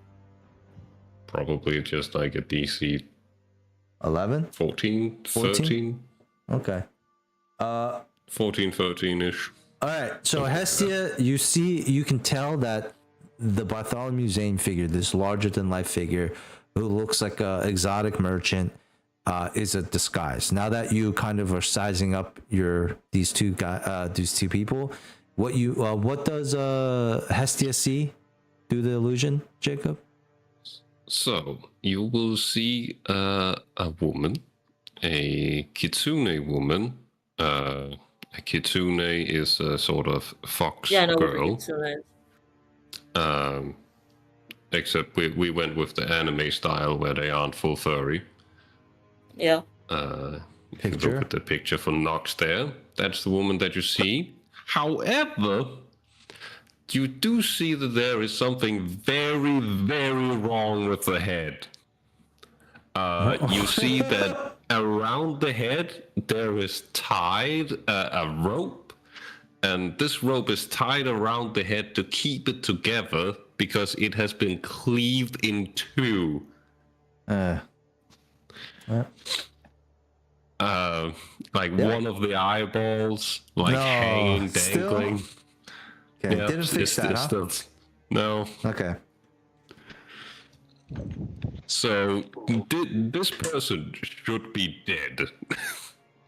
probably just like a DC 11, 14, 13. Okay. 14, 13-ish. All right. So Hestia, you can tell that the Bartholomew Zane figure, this larger than life figure, who looks like a exotic merchant, is a disguise. Now that you kind of are sizing up these two people, what does Hestia see through the illusion, Jacob? So you will see a woman, a kitsune woman. A kitsune is a sort of fox girl. Except we went with the anime style where they aren't full furry. Yeah. If you look at the picture for Nox there, that's the woman that you see. However, you do see that there is something very, very wrong with the head. You see that around the head there is tied a rope, and this rope is tied around the head to keep it together because it has been cleaved in two. One of the eyeballs, hanging, dangling. Okay, didn't fix that, huh? No. Okay. So this person should be dead,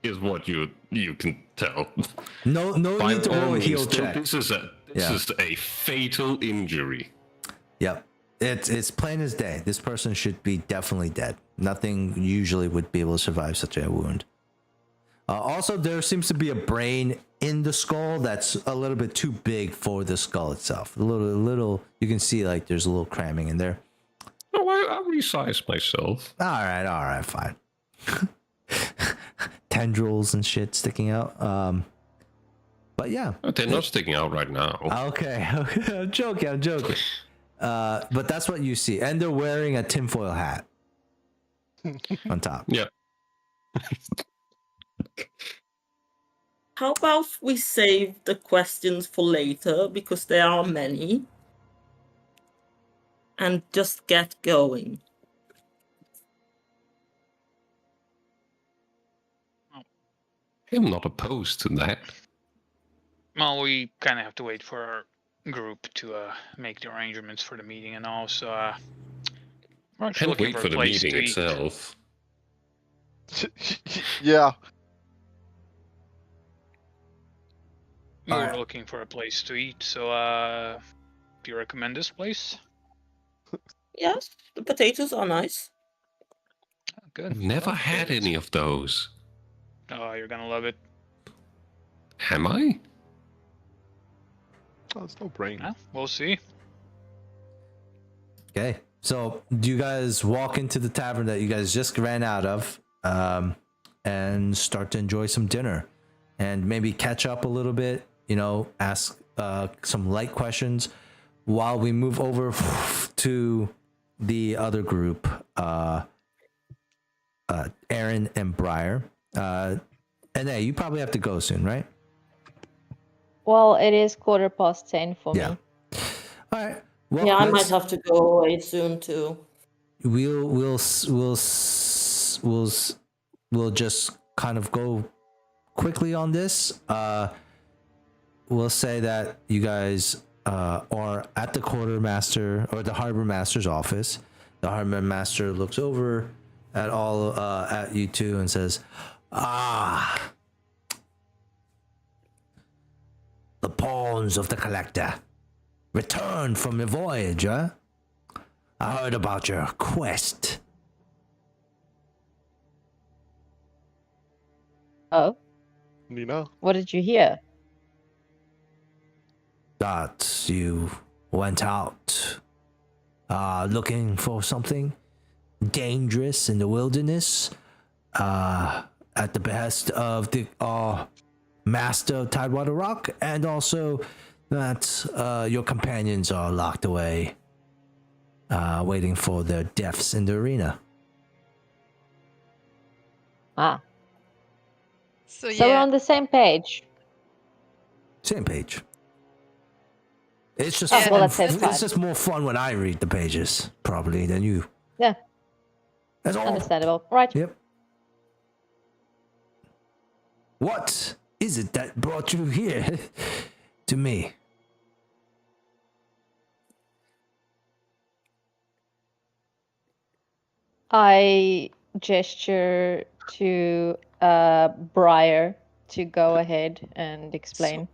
is what you can tell. No need to roll a heal check. This is a fatal injury. Yep. It's plain as day. This person should be definitely dead. Nothing usually would be able to survive such a wound. Also, there seems to be a brain in the skull that's a little bit too big for the skull itself. A little. You can see there's a little cramming in there. Oh, I resized myself. All right, fine. Tendrils and shit sticking out. But yeah, they're not sticking out right now. Okay. I'm joking. But that's what you see, and they're wearing a tinfoil hat on top. Yeah. How about we save the questions for later, because there are many, and just get going? I'm not opposed to that. Well, we kind of have to wait for our group to make the arrangements for the meeting and all. So we're actually And looking wait for for a the place meeting to eat. itself. Yeah. We were Alright. looking for a place to eat. So do you recommend this place? Yes, the potatoes are nice. Good. I've never Okay, had any of those. Oh, you're gonna love it. Am I? Oh, it's no brain. Well, we'll see. Okay. So do you guys walk into the tavern that you guys just ran out of, and start to enjoy some dinner, and maybe catch up a little bit? You know, ask some light questions while we move over to the other group, Aaron and Briar. And hey, you probably have to go soon, right? Well, it is 10:15 for Yeah. me. All right. Well, Yeah, I might let's- have to go away soon too. we'll just kind of go quickly on this. We'll say that you guys are at the quartermaster or the harbor master's office. The harbor master looks over at all at you two and says, "Ah, the pawns of the collector returned from your voyage, huh? I heard about your quest." Oh, Nina? what did you hear? That you went out looking for something dangerous in the wilderness at the behest of the master of Tidewater Rock, and also that your companions are locked away waiting for their deaths in the arena. Ah, So so we're yeah, on the same page. Same page. It's just Oh, fun. well, that saves It's time. just more fun when I read the pages, probably, than you. Yeah, That's all. understandable. Right. Yep. What is it that brought you here to me? I gesture to Briar to go ahead and explain.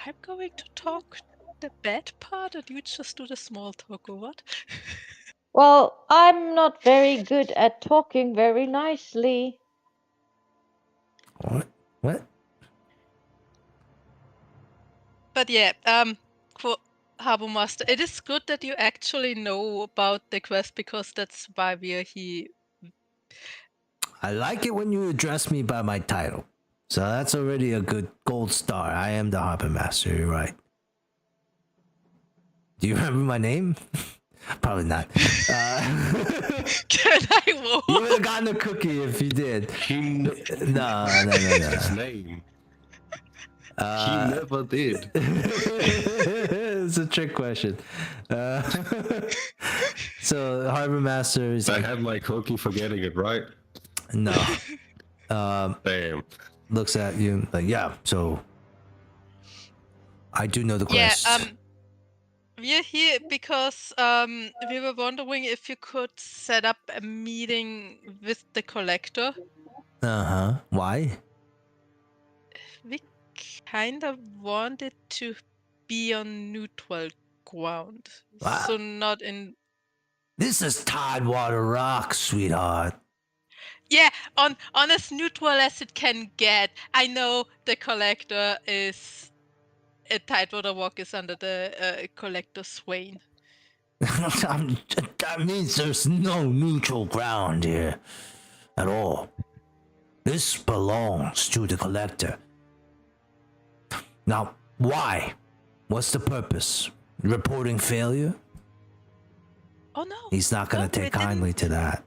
I'm going to talk the bad part, and you just do the small talk, or what? Well, I'm not very good at talking very nicely. What? What? But yeah, Harbor Master, it is good that you actually know about the quest, because that's why we are here. I like it when you address me by my title. So that's already a good gold star. I am the Harbor Master, you're right. Do you remember my name? Probably not. Can I roll? You would have gotten a cookie if you did. No. His name. He never did. It's a trick question. So the Harbor Master is I like, had my cookie for getting it right. no. Damn. Looks at you like, yeah, so I do know the quest. Yeah, we're here because we were wondering if you could set up a meeting with the collector. Uh-huh. Why? We kind of wanted to be on neutral ground. Wow. So not in... This is Tidewater Rock, sweetheart. Yeah, on as neutral as it can get. I know the collector is... Tidewater Rock is under the collector Swain. That means there's no neutral ground here at all. This belongs to the collector. Now, why? What's the purpose? Reporting failure? Oh no. He's not gonna No, we take kindly to that.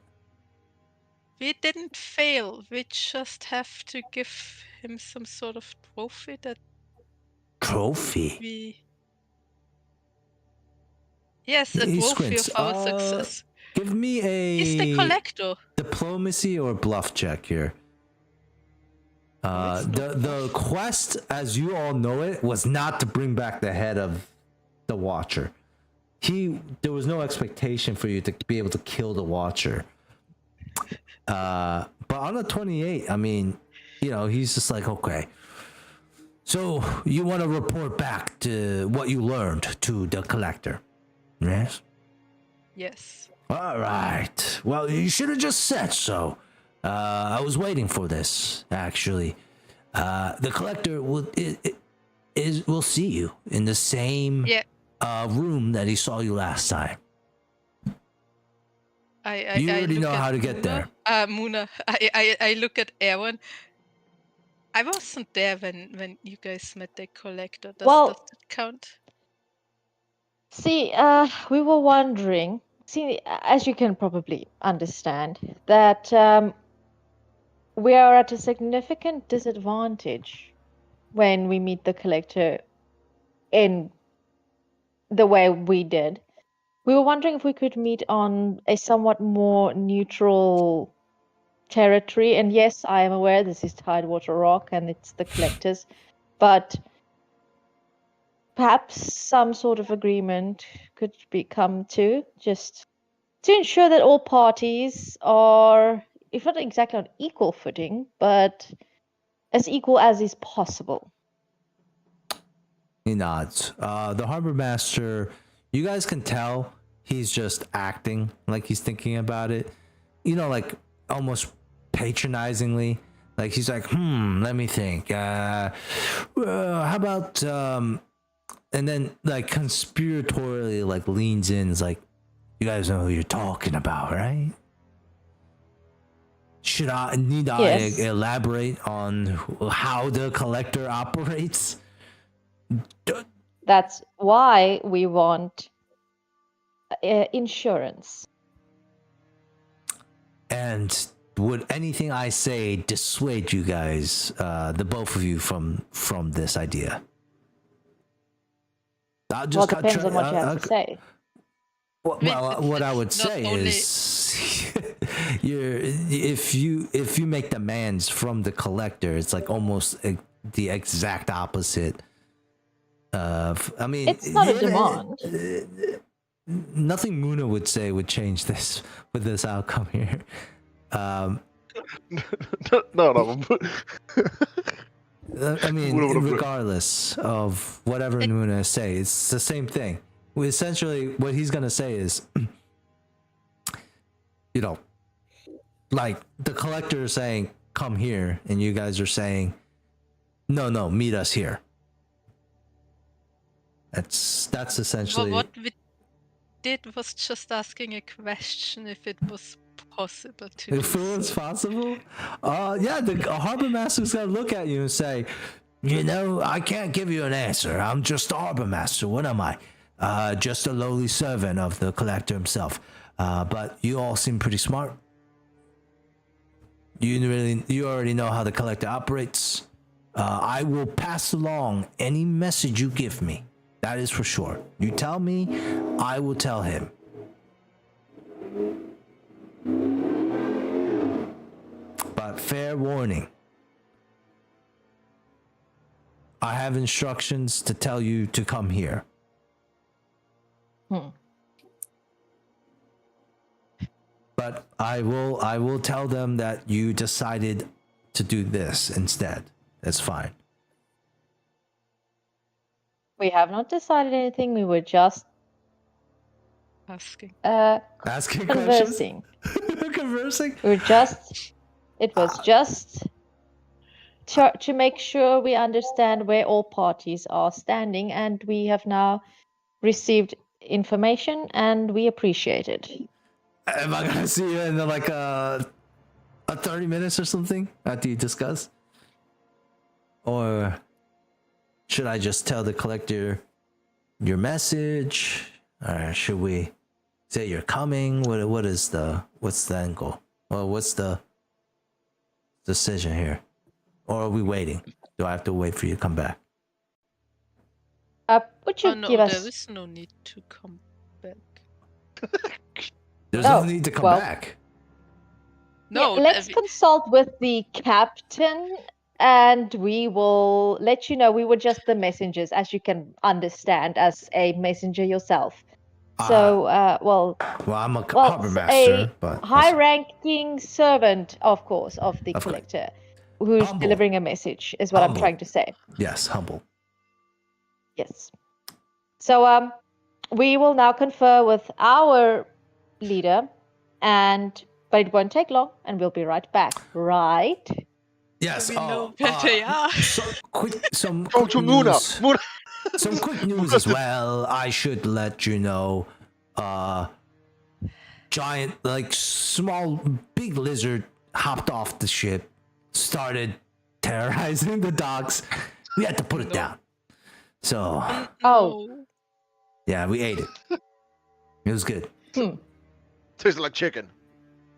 We didn't fail. We just have to give him some sort of trophy that Trophy? we... Yes, a He trophy squints. of our success. Give me a He's the collector. diplomacy or bluff check here. The quest, as you all know it, was not to bring back the head of the Watcher. There was no expectation for you to be able to kill the Watcher. But on the 28th, I mean, he's just like, okay. So you want to report back to what you learned to the Collector, yes? Yes. All right. Well, you should have just said so. I was waiting for this, actually. The Collector will see you in the same room that he saw you last time. You already know how to get there. Muna, I look at Erwin. I wasn't there when you guys met the Collector. Does that count? See, we were wondering. See, as you can probably understand, that we are at a significant disadvantage when we meet the Collector in the way we did. We were wondering if we could meet on a somewhat more neutral territory. And yes, I am aware this is Tidewater Rock and it's the Collectors, but perhaps some sort of agreement could be come to, just to ensure that all parties are, if not exactly on equal footing, but as equal as is possible. He nods. The Harbor Master, you guys can tell he's just acting like he's thinking about it. Like almost patronizingly. Like he's like, let me think. How about and then like conspiratorially like leans in, is like, you guys know who you're talking about, right? Need I elaborate on how the Collector operates? That's why we want insurance. And would anything I say dissuade you guys, the both of you, from this idea? Depends on what you have to say. Well, what I would say is, if you make demands from the Collector, it's like almost the exact opposite of. I mean, it's not a demand. Nothing Muna would say would change this with this outcome here. No. I mean, regardless of whatever Muna say, it's the same thing. Essentially, what he's gonna say is, like the Collector is saying, "Come here," and you guys are saying, "No, meet us here." That's essentially. Well, what we did was just asking a question if it was possible to. If it was possible, the Harbor Master's gonna look at you and say, I can't give you an answer. I'm just the Harbor Master. What am I? Just a lowly servant of the Collector himself. But you all seem pretty smart. You already know how the Collector operates. I will pass along any message you give me. That is for sure. You tell me, I will tell him. But fair warning. I have instructions to tell you to come here. But I will tell them that you decided to do this instead. That's fine. We have not decided anything. We were just asking conversing. Conversing? It was just to make sure we understand where all parties are standing, and we have now received information and we appreciate it. Am I gonna see you in like a 30 minutes or something after you discuss? Or should I just tell the Collector your message? Or should we say you're coming? What's the end goal? Well, what's the decision here? Or are we waiting? Do I have to wait for you to come back? Would you give us... There is no need to come back. There's no need to come back. No. Let's consult with the captain and we will let you know. We were just the messengers, as you can understand, as a messenger yourself. So, well, I'm a well, harbor a master, but high-ranking servant, of course, of the Of course. collector, who's Humble. delivering a message, is what I'm Humble. trying to say. yes, humble. Yes. So, we will now confer with our leader, but it won't take long, and we'll be right back. Right? Yes. We know where they are. Some Go quick to Muna. news. Muna. Some quick news as well. I should let you know. Giant, like small, big lizard hopped off the ship, started terrorizing the docks. We had to put it down. So, Oh. yeah, we ate it. It was good. Tastes like chicken.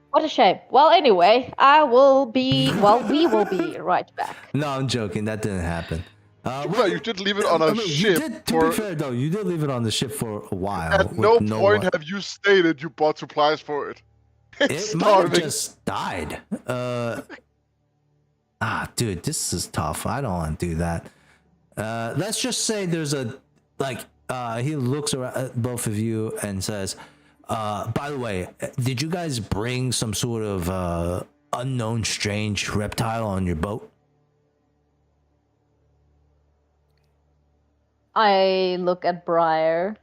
What a shame. Well, anyway, we will be right back. No, I'm joking. That didn't happen. Well, you did leave it on a ship. To be fair, though, you did leave it on the ship for a while. At no point have you stated you bought supplies for it. It might have just died. Dude, this is tough. I don't want to do that. Let's just say there's he looks around at both of you and says, by the way, did you guys bring some sort of unknown strange reptile on your boat? I look at Briar.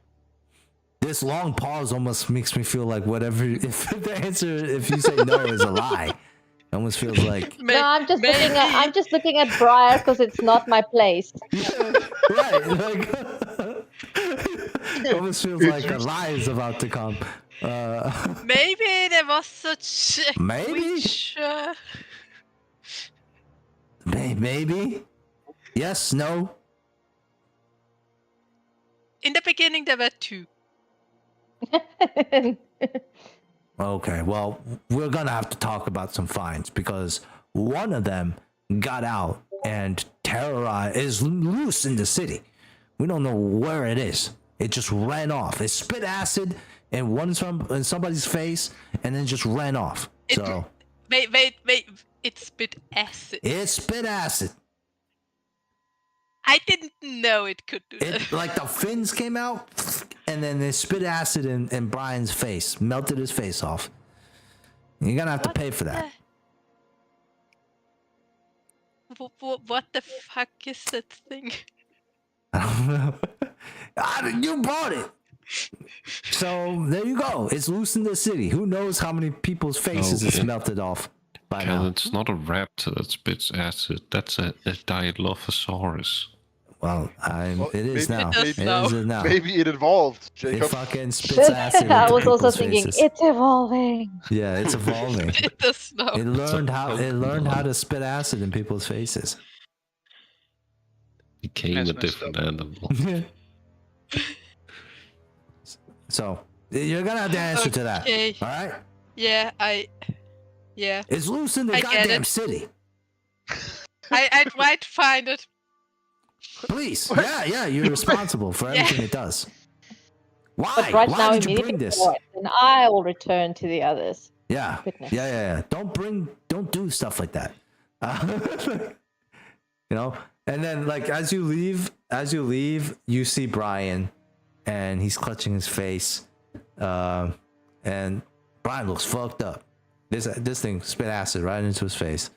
This long pause almost makes me feel like whatever, if the answer, if you say no, is a lie. It almost feels like... No, I'm just looking at Briar because it's not my place. Right, like... it almost feels like a lie is about to come. Maybe there was such a Maybe? creature. Maybe? Yes, no? In the beginning, there were two. Okay, well, we're gonna have to talk about some fines because one of them got out and is loose in the city. We don't know where it is. It just ran off. It spit acid and in somebody's face and then just ran off. Wait. It spit acid. It spit acid. I didn't know it could do that. Like the fins came out and then they spit acid in Brian's face, melted his face off. You're gonna have to pay for that. What the fuck is that thing? I don't know. You bought it. So there you go. It's loose in the city. Who knows how many people's faces it's melted off by now. It's not a raptor that spits acid. That's a Dilophosaurus. Well, it is now. It is now. Maybe it evolved, Jacob. It fucking spits acid. I was also thinking, faces. it's evolving. Yeah, it's evolving. It does now. It learned how to spit acid in people's faces. Became a different animal. So you're gonna have to answer to that. Okay. All right? Yeah, It's loose in the I get goddamn it. city. I tried to find it. Please. Yeah, you're responsible for everything it does. Why? But right Why now, did you bring immediately this? before it, and I will return to the others. Yeah. Goodness. Yeah. Don't do stuff like that. You know? And then like as you leave, you see Brian and he's clutching his face. And Brian looks fucked up. This thing spit acid right into his face.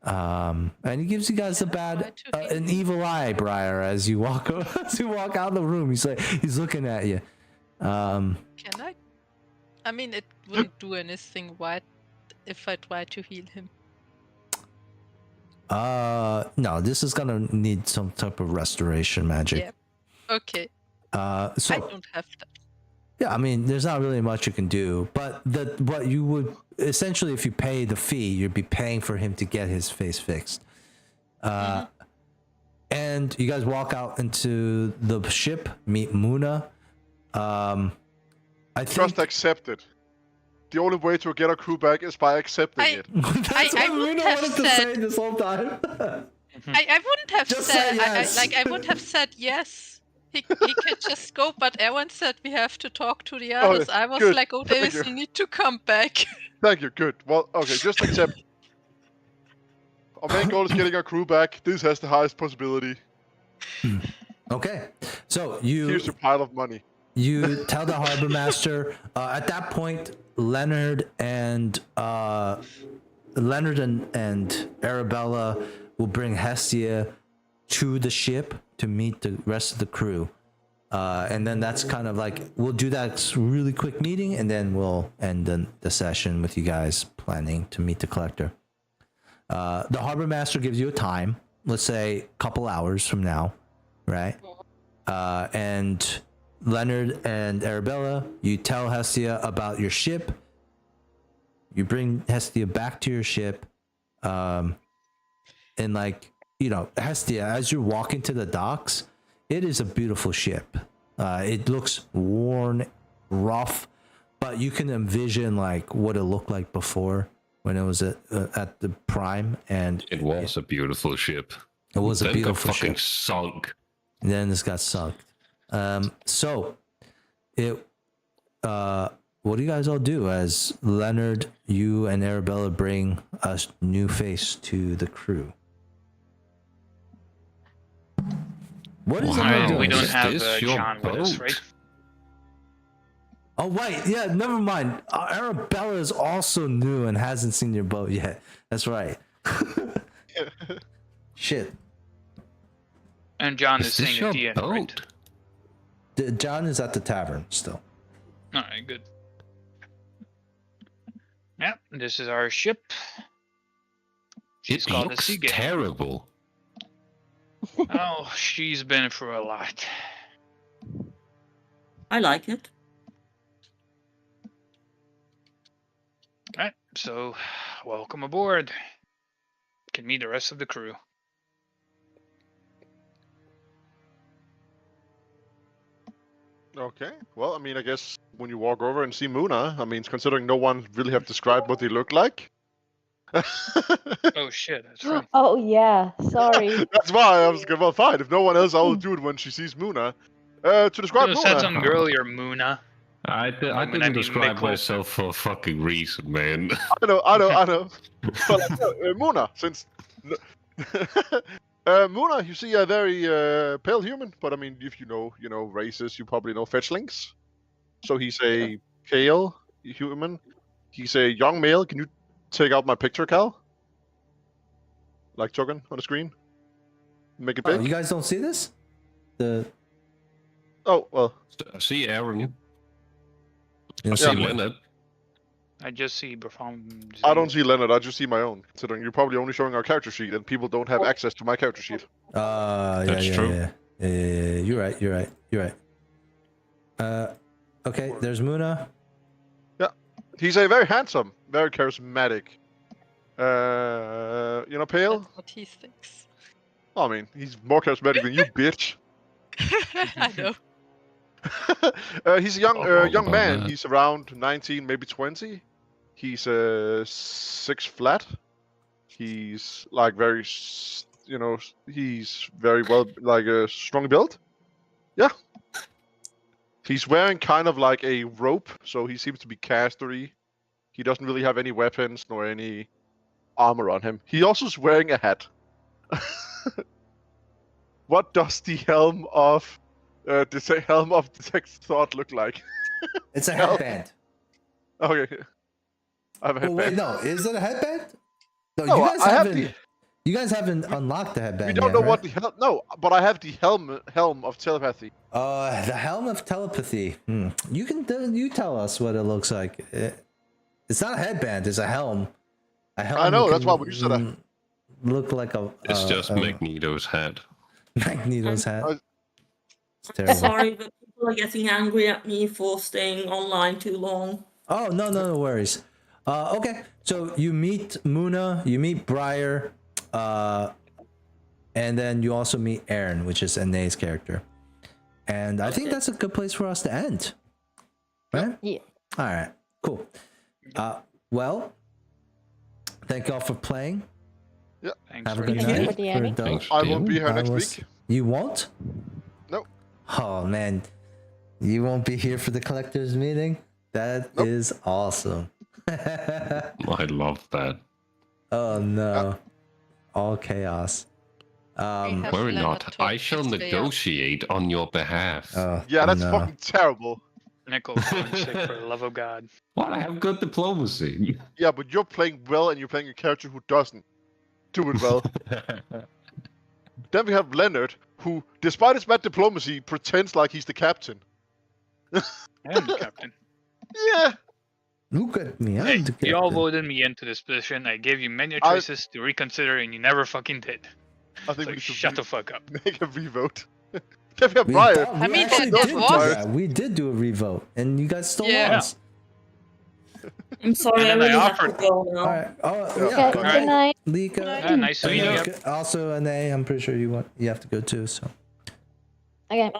And he gives you guys an evil eye, Briar, as you walk out of the room. He's looking at you. Can I? I mean, it wouldn't do anything. What if I try to heal him? No, this is gonna need some type of restoration magic. Yeah. Okay. So I don't have that. yeah, I mean, there's not really much you can do, but what you would essentially, if you pay the fee, you'd be paying for him to get his face fixed. And you guys walk out into the ship, meet Muna. I think Just accept it. The only way to get a crew back is by accepting it. that's I what would Muna have wanted to say this whole time. I wouldn't have Just said say yes. I would have said yes. He could just go, but Erwan said we have to talk to the others. I was good. like, oh, Thank they you. need to come back. Thank you, good. Well, okay, just accept. Our main goal is getting our crew back. This has the highest possibility. Okay, so Here's your pile of money. you tell the harbor master. At that point, Leonard and Arabella will bring Hestia to the ship to meet the rest of the crew. And then that's kind of like, we'll do that really quick meeting, and then we'll end the session with you guys planning to meet the collector. The harbor master gives you a time, let's say a couple hours from now, right? And Leonard and Arabella, you tell Hestia about your ship. You bring Hestia back to your ship. And like, you know, Hestia, as you're walking to the docks, it is a beautiful ship. It looks worn, rough, but you can envision like what it looked like before when it was at the prime. And it was a beautiful ship. It was a beautiful fucking ship. sunk. And then this got sunk. So what do you guys all do as Leonard, you and Arabella bring a new face to the crew? What is everyone doing? We don't have this your John with us, boat? right? Oh, wait. Yeah, never mind. Arabella is also new and hasn't seen your boat yet. That's right. Shit. And John is Is this staying your at the end, right? boat? John is at the tavern still. All right, good. Yeah, this is our ship. She's It called the looks Seagate. terrible. Oh, she's been through a lot. I like it. Alright, so welcome aboard. Can meet the rest of the crew. Okay. Well, I mean, I guess when you walk over and see Muna, I mean, considering no one really have described what they look like. Oh shit, that's right. Oh yeah, sorry. That's why I was going, well, fine. If no one else, I will do it when she sees Muna. To describe You said Muna. something earlier, Muna. I didn't describe myself for a fucking reason, man. I know. But Muna, since Muna, you see a very pale human, but I mean, if you know races, you probably know fetchlings. So he's a pale human. He's a young male. Can you take out my picture, Cal? Like Chuggin on the screen. Make it big. Oh, you guys don't see this? Oh well. See Aaron. You don't See see Leonard. I just see perform. I don't see Leonard. I just see my own. Considering you're probably only showing our character sheet, and people don't have access to my character sheet. That's yeah, true. Yeah. You're right. Okay, there's Muna. He's a very handsome, very charismatic. Pale. That's what he thinks. I mean, he's more charismatic than you, bitch. I know. He's a young man. He's around 19, maybe 20. He's 6 flat. He's like very, he's very well, like strong built. Yeah. He's wearing kind of like a rope, so he seems to be castery. He doesn't really have any weapons nor any armor on him. He also is wearing a hat. What does the helm of Detect Thought look like? It's a headband. Okay. I have a Oh headband. wait, no, is it a headband? No, No, you guys I have haven't. You guys haven't unlocked the headband. We don't yet, know right? what the hell. No, but I have the helm of telepathy. The helm of telepathy. You tell us what it looks like. It's not a headband. It's a helm. A helm. I know. can That's why we said that. look like a. It's just Magneto's hat. Magneto's hat. I- It's terrible. Sorry, but people are getting angry at me for staying online too long. Oh no worries. Okay, so you meet Muna, you meet Briar, and then you also meet Aaron, which is Anae's character. And I think that's a good place for us to end. Right? Yeah. All right. Cool. Well, thank y'all for playing. Thanks Have a for good Thank you night. for DMing. Thanks, I won't DM. be here next I will week. You won't? Nope. Oh man, you won't be here for the collectors meeting? That Nope. is awesome. I love that. Oh no. all chaos. have Worry Leonard not. talk I shall his way out. negotiate on your behalf. Yeah, that's no. fucking terrible. Nickel, for the love of God. Well, I have good diplomacy. Yeah, but you're playing well, and you're playing a character who doesn't do it well. Then we have Leonard, who, despite his bad diplomacy, pretends like he's the captain. I am the captain. Yeah. Look at me. Hey, I'm the you all captain. voted me into this position. I gave you many choices to reconsider, and you never fucking did. I think So we should shut the fuck up. make a revote. Then we have We Briar. thought- I we mean, actually that did do was- that. We did do a revote, and you guys still Yeah. lost. I'm sorry, I And then I really have to offered- go now. All right. Oh, Yeah. yeah. Okay, Go good ahead. night. Lika. Yeah, nice And meeting you. also, Anae, I'm pretty sure you have to go too. So. Okay. Bye.